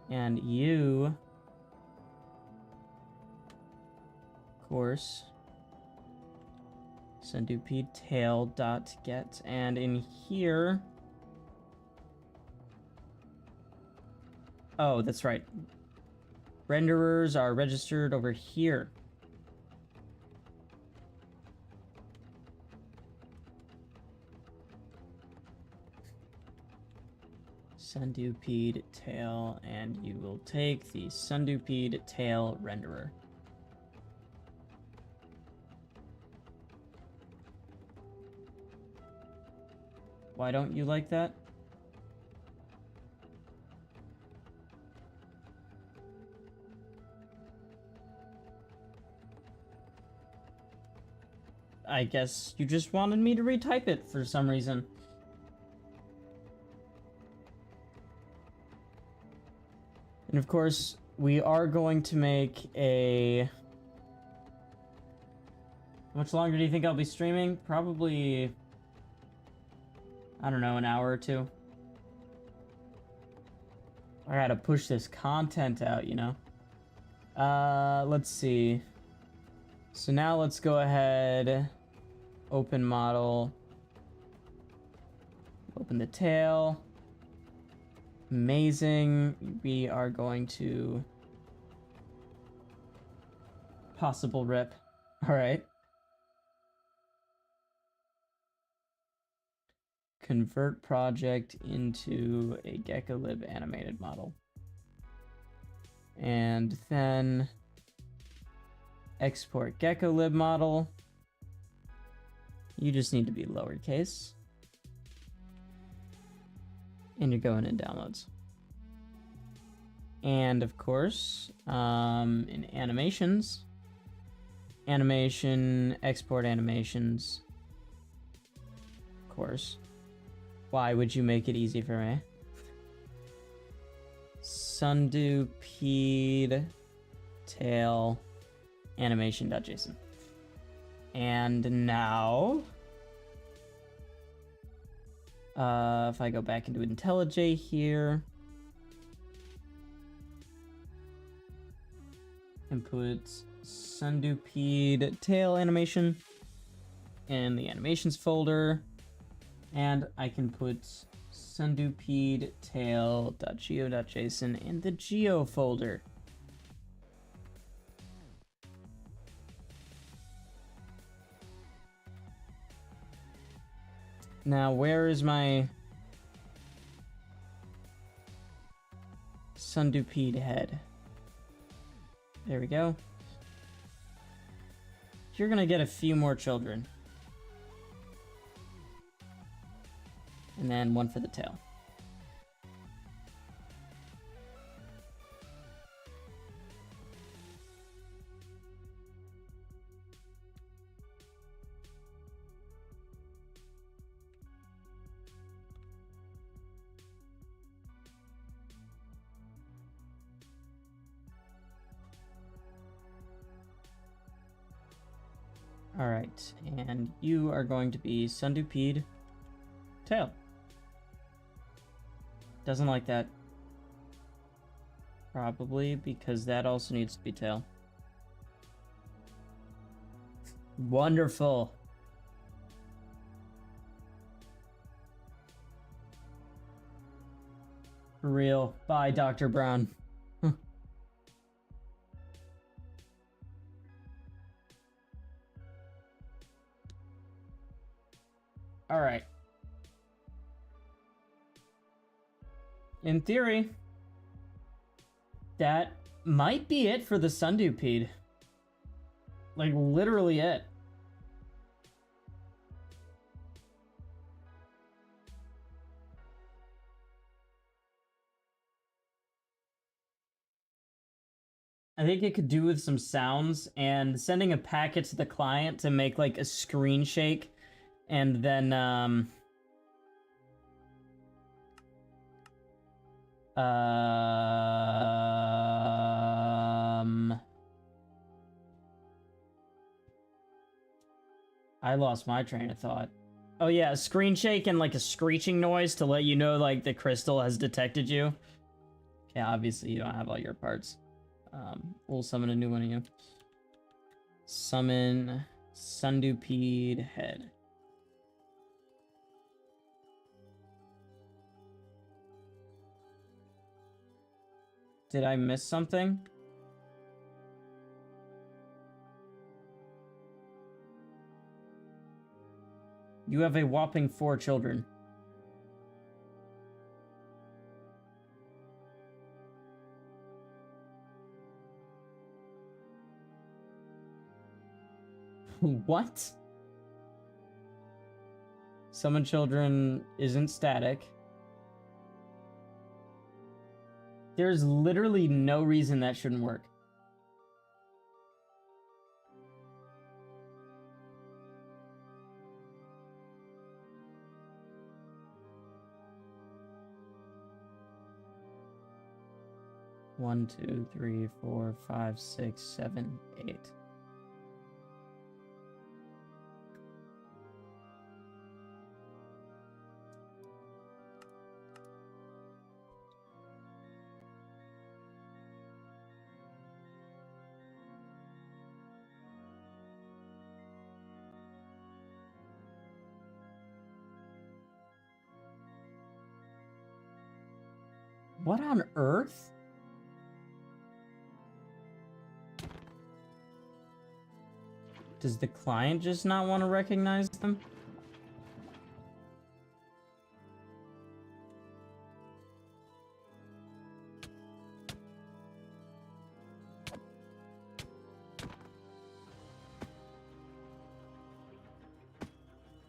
And you, of course, sundupede tail dot get, and in here, oh, that's right. Renderers are registered over here. Sundupede tail, and you will take the sundupede tail renderer. Why don't you like that? I guess you just wanted me to retype it for some reason. And of course, we are going to make a... How much longer do you think I'll be streaming? Probably, I don't know, an hour or two. I gotta push this content out, you know? Let's see. So now let's go ahead, open model, open the tail. Amazing. We are going to possible rip. All right. Convert project into a GeckoLib animated model. And then export GeckoLib model. you just need to be lowercase. And you're going in downloads. And of course, in animations, animation, export animations. Of course. Why would you make it easy for me? Sundew peed tail animation.json. And now, if I go back into IntelliJ here and put sundew tail animation in the animations folder, and I can put sundew tail.geo.json in the geo folder. Now, where is my sundew head? There we go. You're gonna get a few more children. And then one for the tail. All right, and you are going to be sundew tail. Doesn't like that. Probably because that also needs to be tail. Wonderful. For real. Bye, Dr. Brown. All right. In theory, that might be it for the sundew peed. Like, literally it. I think it could do with some sounds and sending a packet to the client to make like a screen shake, and then I lost my train of thought. Oh yeah, a screen shake and like a screeching noise to let you know like the crystal has detected you. Okay, obviously you don't have all your parts. We'll summon a new one of you. Summon sundew head. Did I miss something? You have a whopping 4 children. What? Summon children isn't static. There's literally no reason that shouldn't work. One, 2, 3, 4, 5, 6, 7, 8. What on earth? Does the client just not want to recognize them?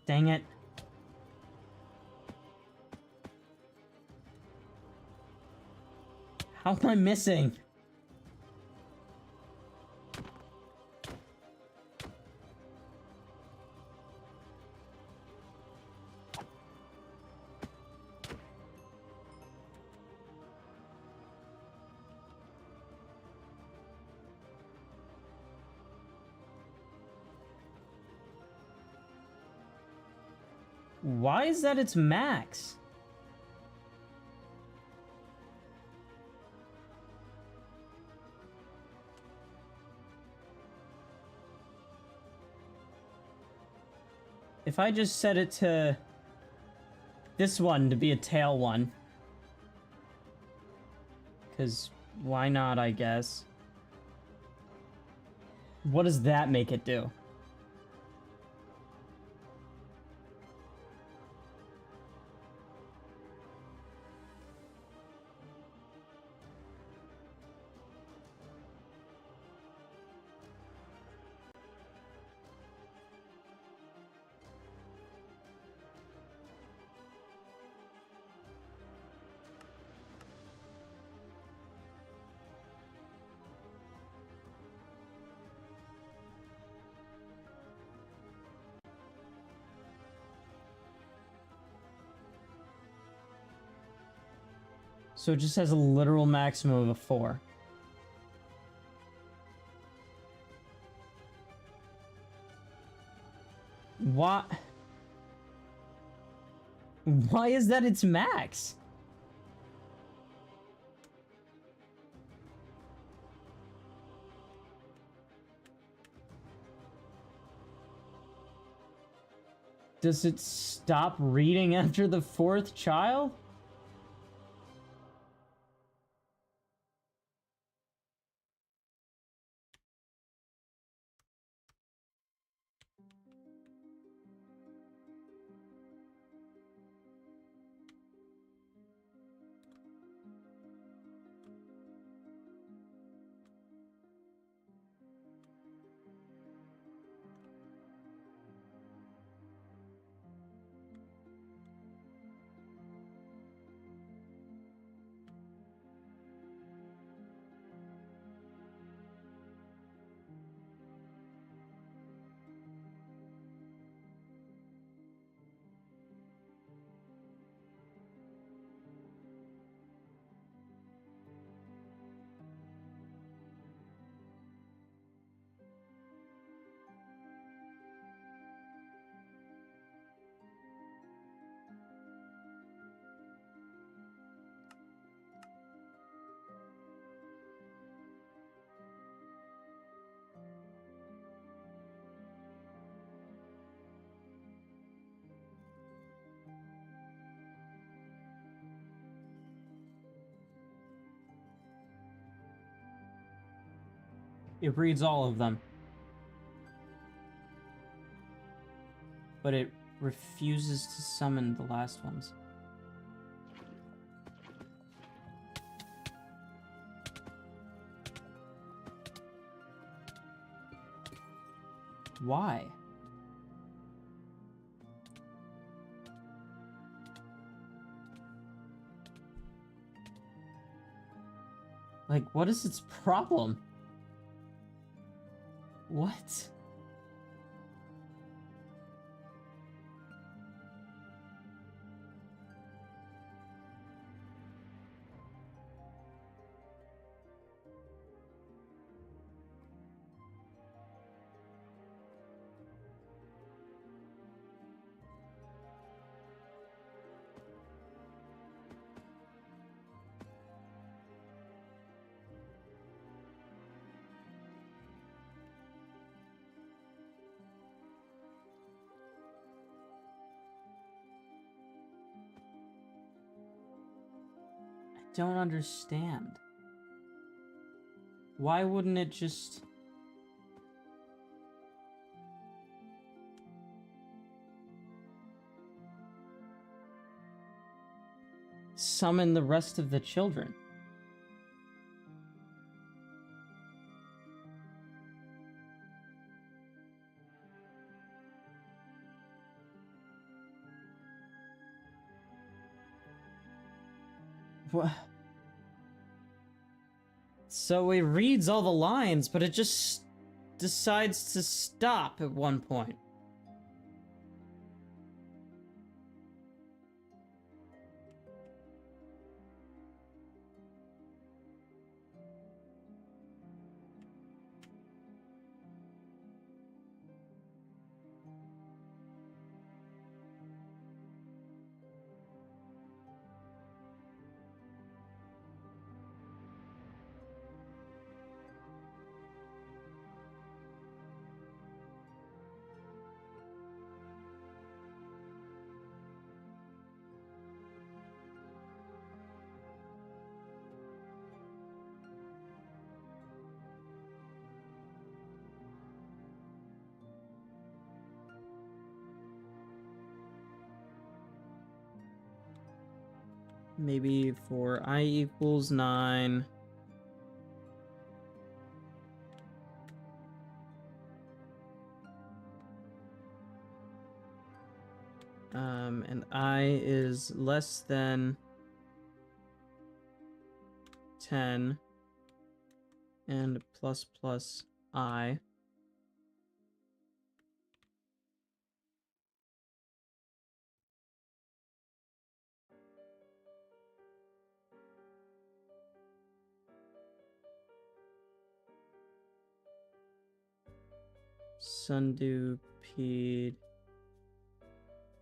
Dang it. How am I missing? Why is that its max? If I just set it to this one to be a tail one. Because why not, I guess. What does that make it do? So it just has a literal maximum of 4. Why? Why is that its max? Does it stop reading after the 4th child? It reads all of them. But it refuses to summon the last ones. Why? Like, what is its problem? What? Don't understand. Why wouldn't it just... summon the rest of the children? What? So it reads all the lines, but it just decides to stop at one point. Maybe for I equals 9. And I is less than 10 and plus plus I. Sundew Ped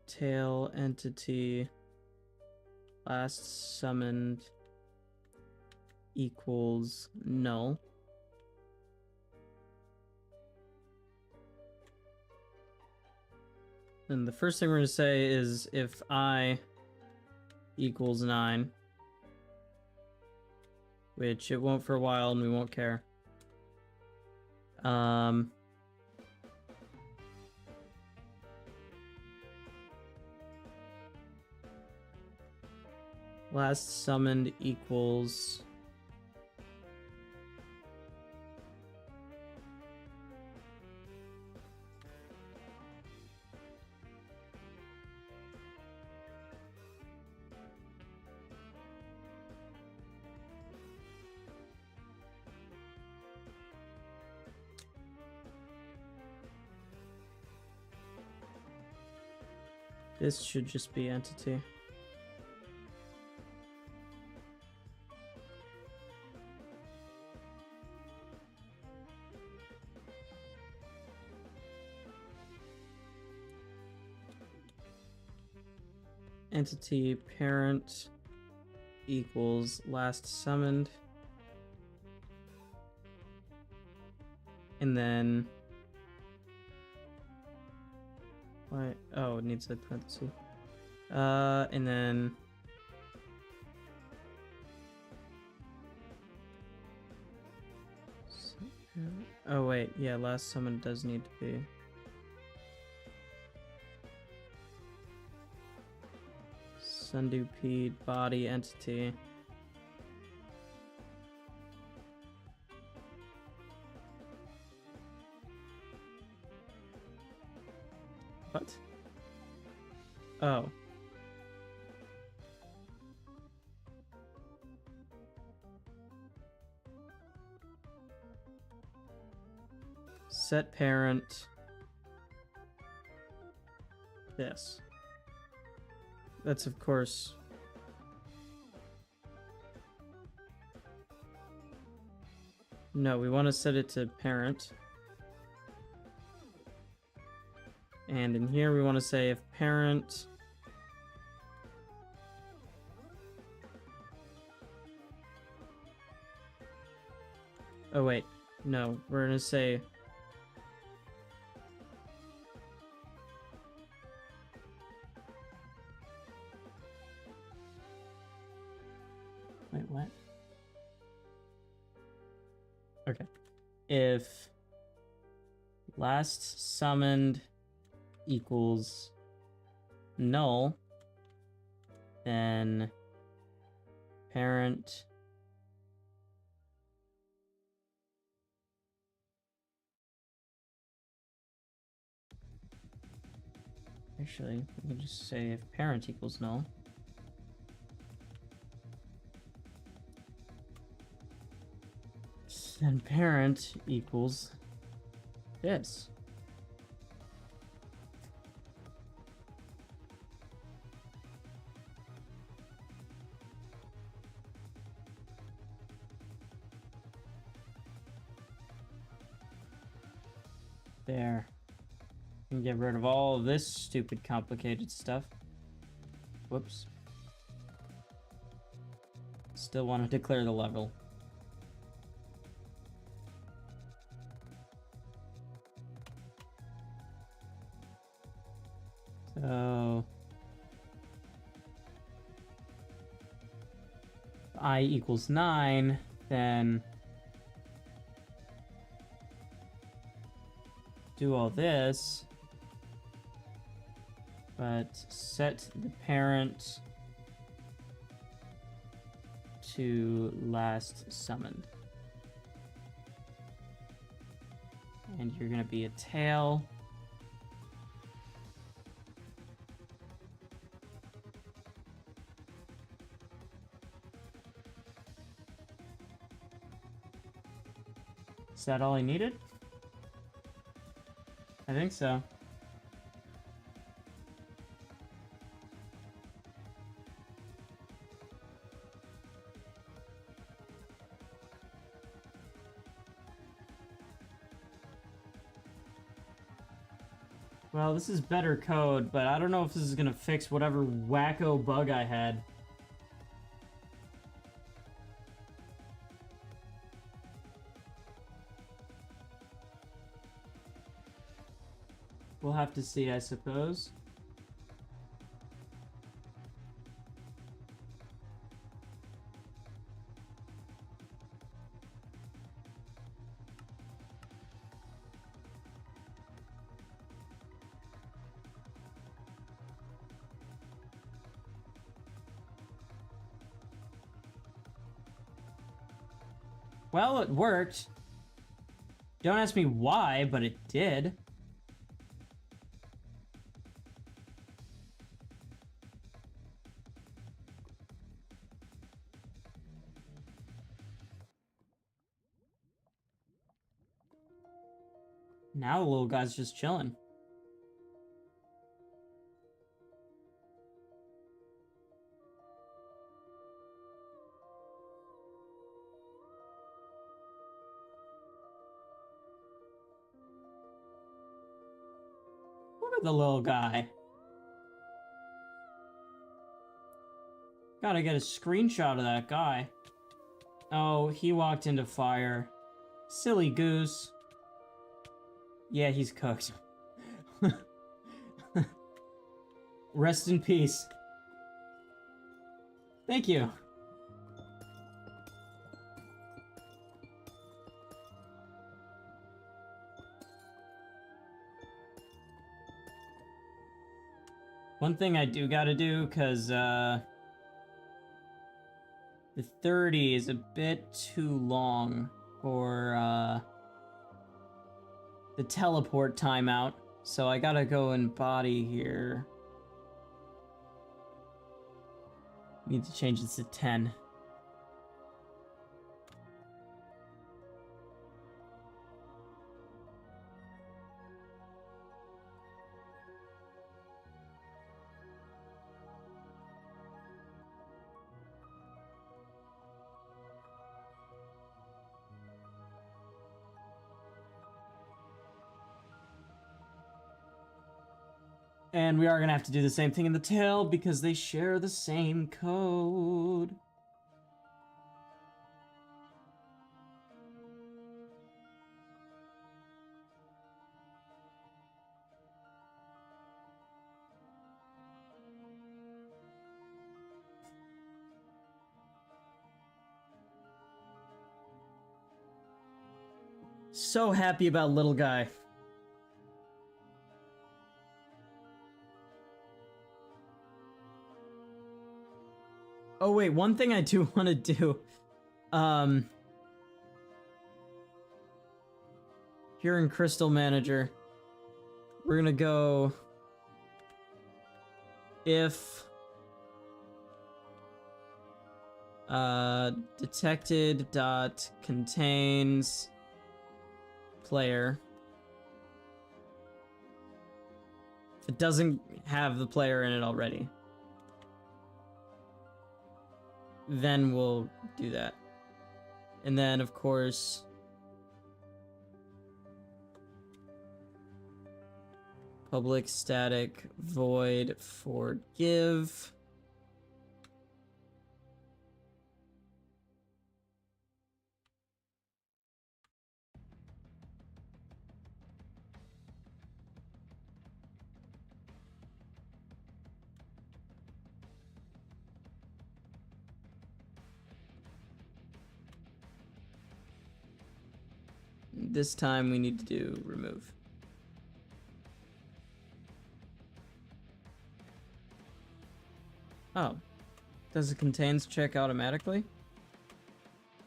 tail entity last summoned equals null. And the first thing we're going to say is if I equals 9, which it won't for a while and we won't care. Last summoned equals this should just be entity. Entity parent equals last summoned. And then why? Oh, it needs a parenthesis. And then oh wait, yeah, last summon does need to be. Sundew Ped body entity. What? Oh. Set parent. This. That's of course. No, we want to set it to parent. And in here we want to say if parent oh wait, no, we're gonna say wait, what? Okay. If last summoned equals null, then parent actually we can just say if parent equals null. then parent equals this. There. And get rid of all of this stupid complicated stuff. Whoops. Still want to declare the level. So if I equals 9, then do all this, but set the parent to last summoned. And you're gonna be a tail. Is that all I needed? I think so. Well, this is better code, but I don't know if this is gonna fix whatever wacko bug I had. We'll have to see, I suppose. Well, it worked. Don't ask me why, but it did. Now the little guy's just chilling. Look at the little guy. Gotta get a screenshot of that guy. Oh, he walked into fire. Silly goose. Yeah, he's cooked. Rest in peace. Thank you. One thing I do gotta do, because, the 30 is a bit too long for, the teleport timeout, so I gotta go in body here. Need to change this to 10. And we are going to have to do the same thing in the tail because they share the same code. So happy about little guy. Oh wait, one thing I do want to do, here in Crystal Manager, we're gonna go if Detected dot contains player. If it doesn't have the player in it already, then we'll do that. And then, of course, public static void forgive. This time we need to do remove. Oh. Does it contains check automatically?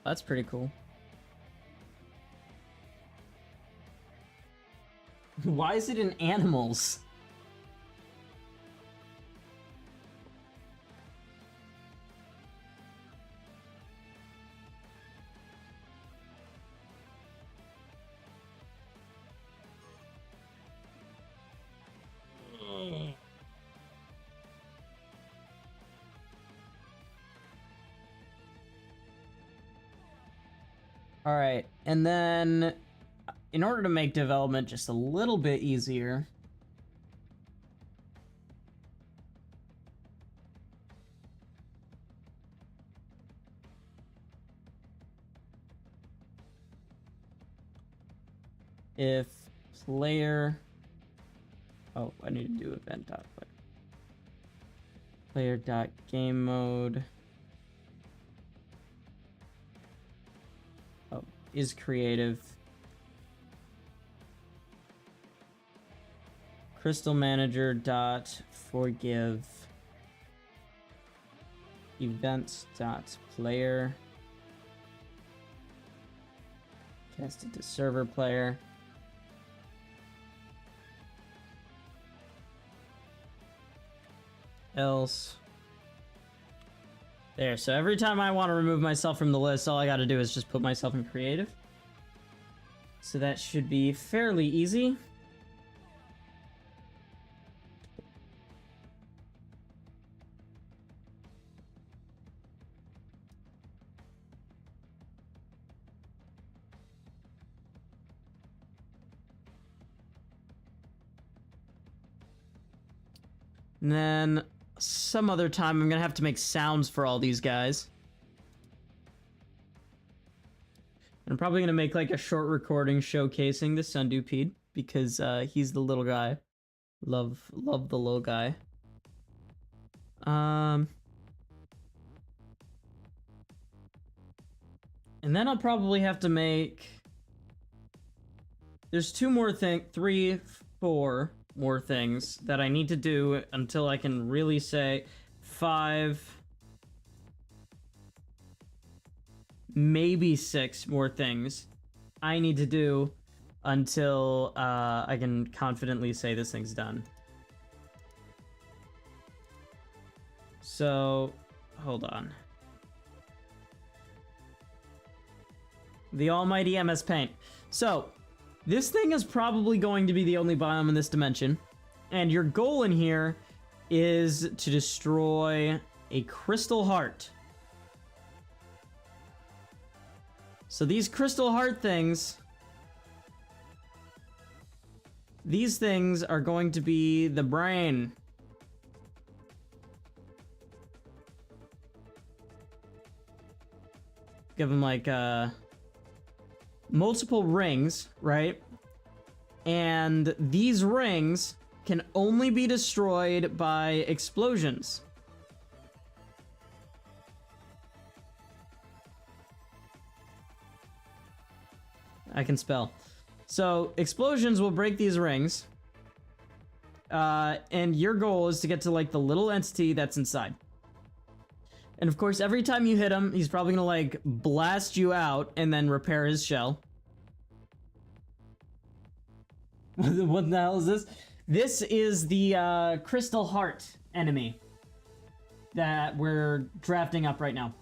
That's pretty cool. Why is it in animals? All right, and then in order to make development just a little bit easier, if player, oh, I need to do event.player. Player.game mode. Oh, is creative. Crystal manager dot forgive events dot player. Cast it to server player. Else. There, so every time I want to remove myself from the list, all I gotta do is just put myself in creative. So that should be fairly easy. And then some other time I'm gonna have to make sounds for all these guys. I'm probably gonna make like a short recording showcasing the Sundupede because he's the little guy. Love the little guy. And then I'll probably have to make. There's three, four more things that I need to do until I can really say 5, maybe 6 more things I need to do until I can confidently say this thing's done. So, hold on. The almighty MS Paint. So, this thing is probably going to be the only biome in this dimension, and your goal in here is to destroy a crystal heart. So these crystal heart things, these things are going to be the brain. Give them like multiple rings, right? And these rings can only be destroyed by explosions. I can spell. So explosions will break these rings. And your goal is to get to like the little entity that's inside. And of course, every time you hit him, he's probably gonna like blast you out and then repair his shell. What the hell is this? This is the Crystal Heart enemy that we're drafting up right now.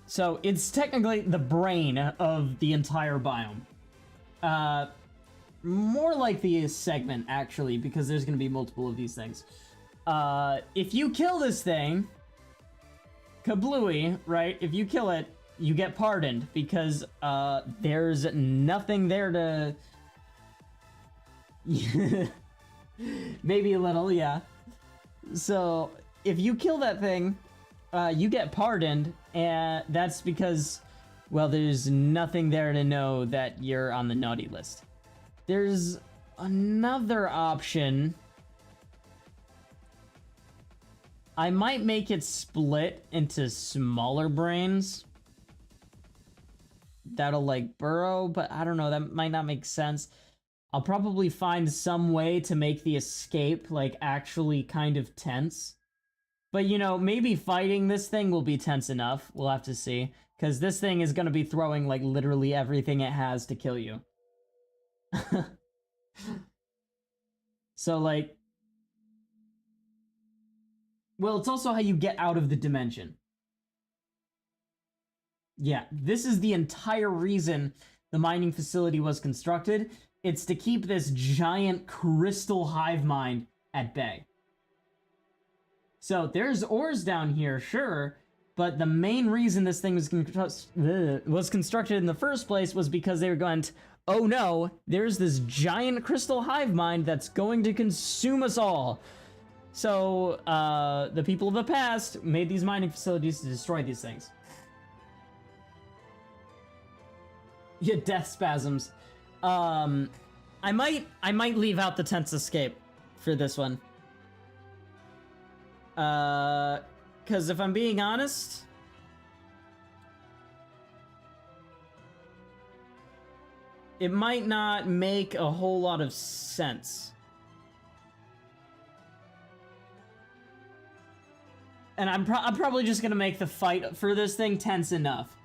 So it's technically the brain of the entire biome. More like the segment, actually, because there's going to be multiple of these things. If you kill this thing, kablooey, right? If you kill it, you get pardoned, because there's nothing there to... Maybe a little, yeah. So, if you kill that thing, you get pardoned, and that's because, well, there's nothing there to know that you're on the naughty list. There's another option. I might make it split into smaller brains. That'll, like, burrow, but I don't know, that might not make sense. I'll probably find some way to make the escape, like, actually kind of tense. But, you know, maybe fighting this thing will be tense enough. We'll have to see. Because this thing is going to be throwing, like, literally everything it has to kill you. So, like... Well, it's also how you get out of the dimension. Yeah, this is the entire reason the mining facility was constructed. It's to keep this giant crystal hive mind at bay. So there's ores down here, sure, but the main reason this thing was constructed in the first place was because they were going to, oh no, there's this giant crystal hive mind that's going to consume us all. So the people of the past made these mining facilities to destroy these things. Yeah, death spasms. I might leave out the tense escape for this one. Because if I'm being honest, it might not make a whole lot of sense. And I'm probably just gonna make the fight for this thing tense enough.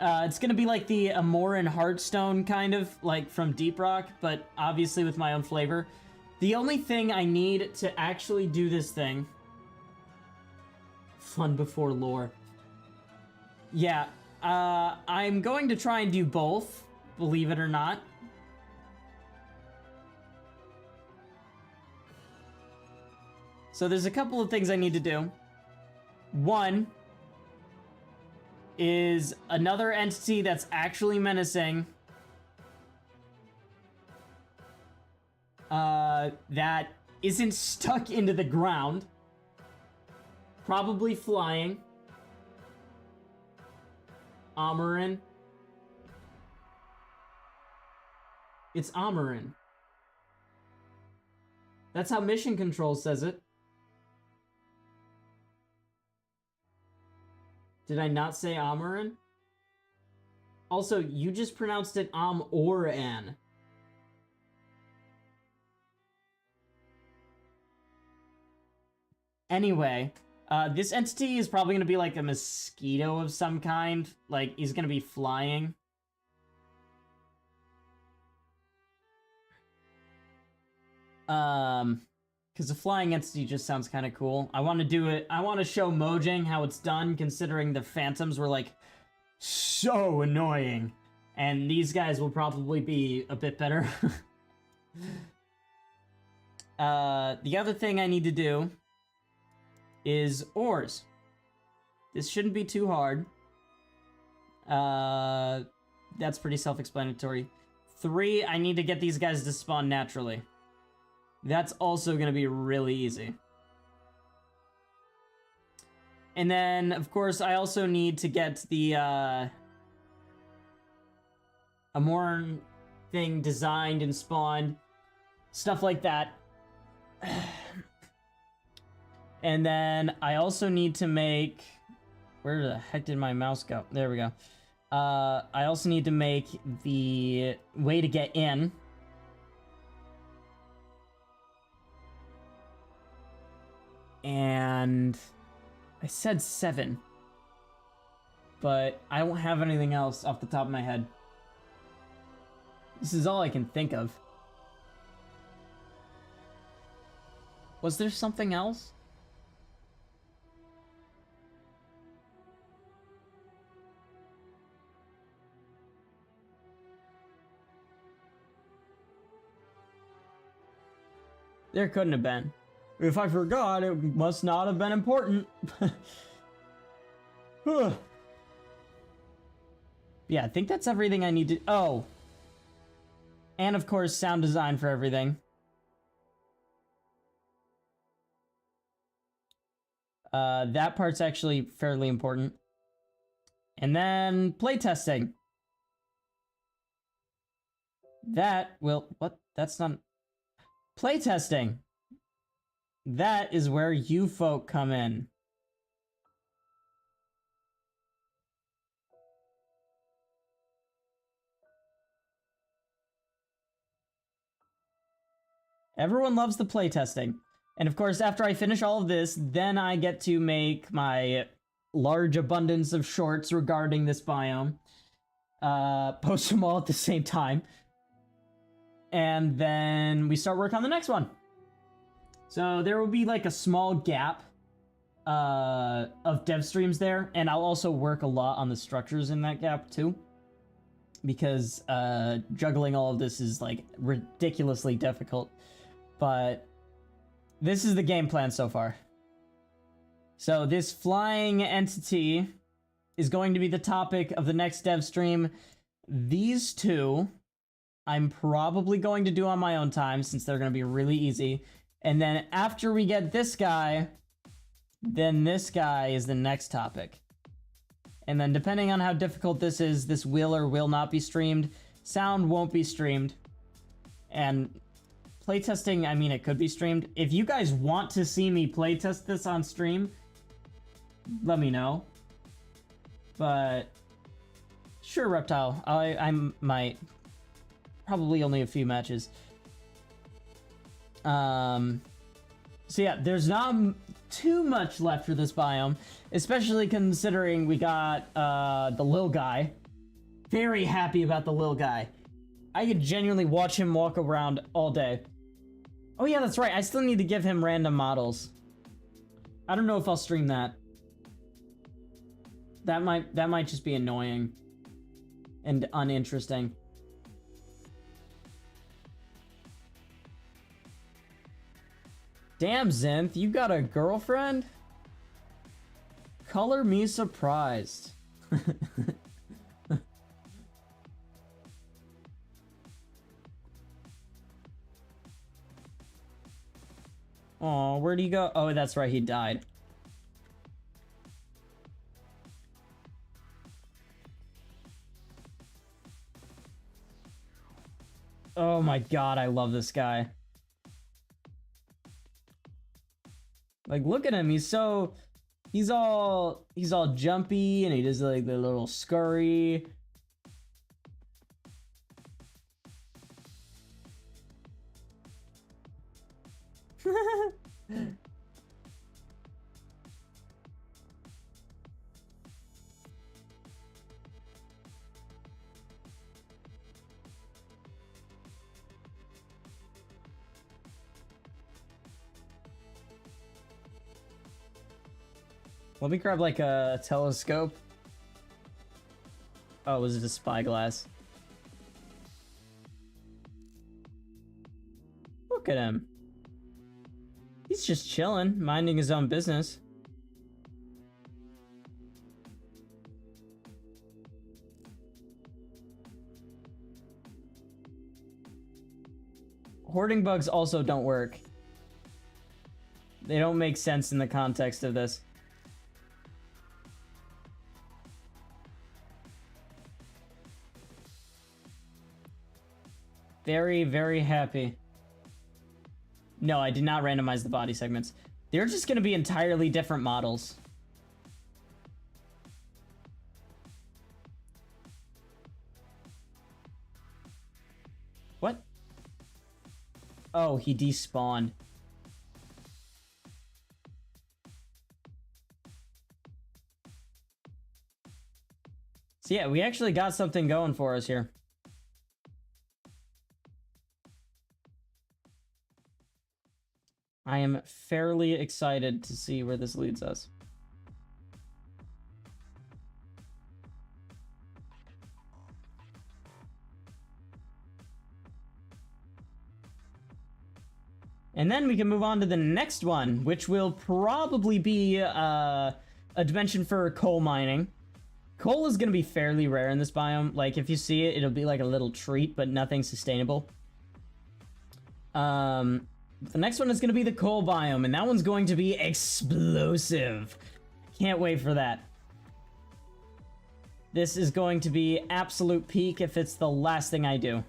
It's gonna be like the Amoran Heartstone, kind of, like from Deep Rock, but obviously with my own flavor. The only thing I need to actually do this thing... Fun before lore. Yeah, I'm going to try and do both, believe it or not. So there's a couple of things I need to do. One is another entity that's actually menacing. That isn't stuck into the ground. Probably flying. Amoran. It's Amoran. That's how Mission Control says it. Did I not say Amoran? Also, you just pronounced it Am-or-an. Anyway, this entity is probably going to be like a mosquito of some kind. Like, he's going to be flying. Because a flying entity just sounds kind of cool. I want to do it. I want to show Mojang how it's done, considering the phantoms were, like, so annoying. And these guys will probably be a bit better. The other thing I need to do is ores. This shouldn't be too hard. That's pretty self-explanatory. 3, I need to get these guys to spawn naturally. That's also going to be really easy. And then, of course, I also need to get the Amoran thing designed and spawned. Stuff like that. And then I also need to make... Where the heck did my mouse go? There we go. I also need to make the way to get in. And I said 7. But I don't have anything else off the top of my head. This is all I can think of. Was there something else? There couldn't have been. If I forgot, it must not have been important. Yeah, I think that's everything I need to... Oh. And of course, sound design for everything. That part's actually fairly important. And then playtesting. That will... What? That's not... Playtesting. That is where you folk come in. Everyone loves the playtesting. And of course, after I finish all of this, then I get to make my large abundance of shorts regarding this biome. Post them all at the same time. And then we start work on the next one. So there will be like a small gap of dev streams there. And I'll also work a lot on the structures in that gap too. Because juggling all of this is like ridiculously difficult. But this is the game plan so far. So this flying entity is going to be the topic of the next dev stream. These two, I'm probably going to do on my own time since they're going to be really easy. And then after we get this guy, then this guy is the next topic. And then depending on how difficult this is, this will or will not be streamed. Sound won't be streamed. And playtesting, I mean, it could be streamed. If you guys want to see me playtest this on stream, let me know. But sure, Reptile, I might. Probably only a few matches. So yeah, there's not too much left for this biome, especially considering we got the lil guy. Very happy about the lil guy. I could genuinely watch him walk around all day. Oh yeah, that's right. I still need to give him random models. I don't know if I'll stream that. That might just be annoying and uninteresting. Damn, Zinth, you got a girlfriend? Color me surprised. Oh, where'd he go? Oh, that's right, he died. Oh my god, I love this guy. Like, look at him, he's all jumpy, and he does like the little scurry. Let me grab like a telescope. Oh, was it a spyglass? Look at him. He's just chilling, minding his own business. Hoarding bugs also don't work. They don't make sense in the context of this. Very, very happy. No, I did not randomize the body segments. They're just going to be entirely different models. What? Oh, he despawned. So yeah, we actually got something going for us here. I am fairly excited to see where this leads us. And then we can move on to the next one, which will probably be a dimension for coal mining. Coal is going to be fairly rare in this biome. Like, if you see it, it'll be like a little treat, but nothing sustainable. The next one is going to be the coal biome, and that one's going to be explosive. Can't wait for that. This is going to be absolute peak if it's the last thing I do.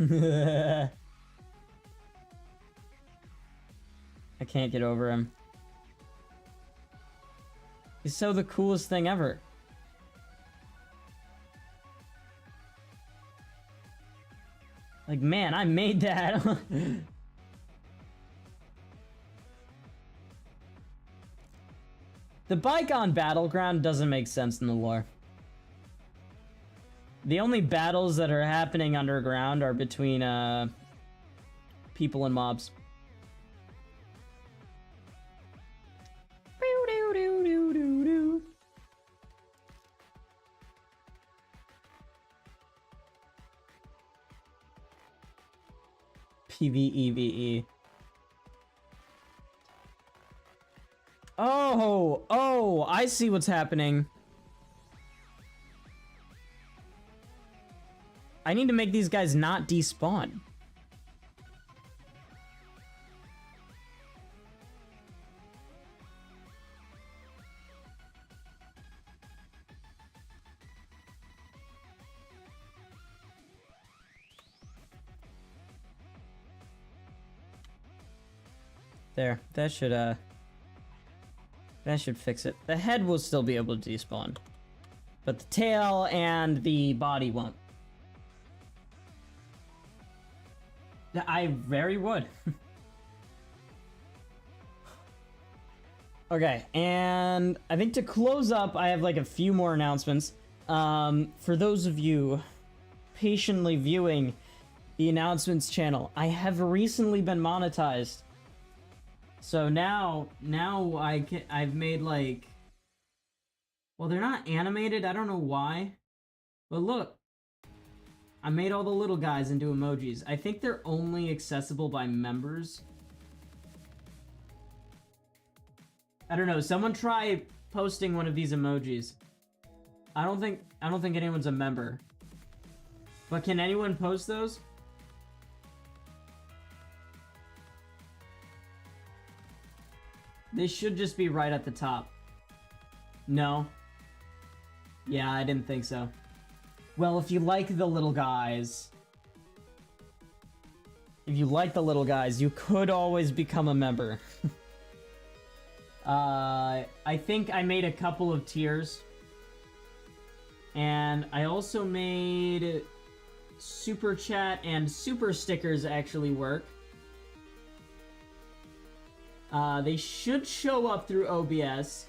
I can't get over him. He's so the coolest thing ever. Like, man, I made that. The bike on Battleground doesn't make sense in the lore. The only battles that are happening underground are between people and mobs. PvEVE. Oh, I see what's happening. I need to make these guys not despawn. There, that should fix it. The head will still be able to despawn, but the tail and the body won't. I very would. Okay, and I think to close up, I have like a few more announcements. For those of you patiently viewing the announcements channel, I have recently been monetized. So now I've made like, well, they're not animated. I don't know why, but look. I made all the little guys into emojis. I think they're only accessible by members. I don't know. Someone try posting one of these emojis. I don't think anyone's a member. But can anyone post those? They should just be right at the top. No. Yeah, I didn't think so. Well, if you like the little guys... you could always become a member. I think I made a couple of tiers. And I also made super chat and super stickers actually work. They should show up through OBS.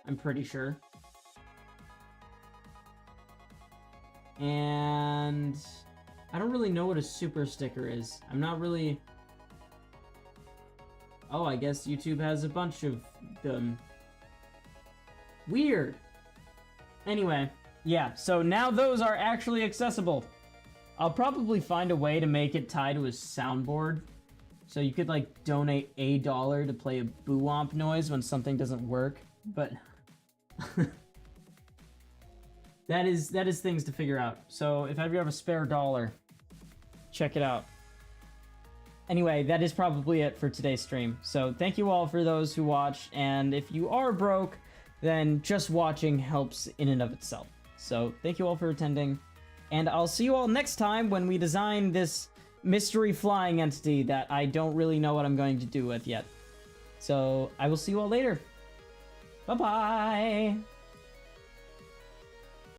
I'm pretty sure. And I don't really know what a super sticker is. I'm not really... Oh, I guess YouTube has a bunch of them. Weird. Anyway, yeah, so now those are actually accessible. I'll probably find a way to make it tie to a soundboard. So you could, like, donate $1 to play a boo-womp noise when something doesn't work. But... that is things to figure out. So if ever you have a spare dollar, check it out. Anyway, that is probably it for today's stream. So thank you all for those who watched, and if you are broke, then just watching helps in and of itself. So thank you all for attending, and I'll see you all next time when we design this mystery flying entity that I don't really know what I'm going to do with yet. So I will see you all later. Bye-bye!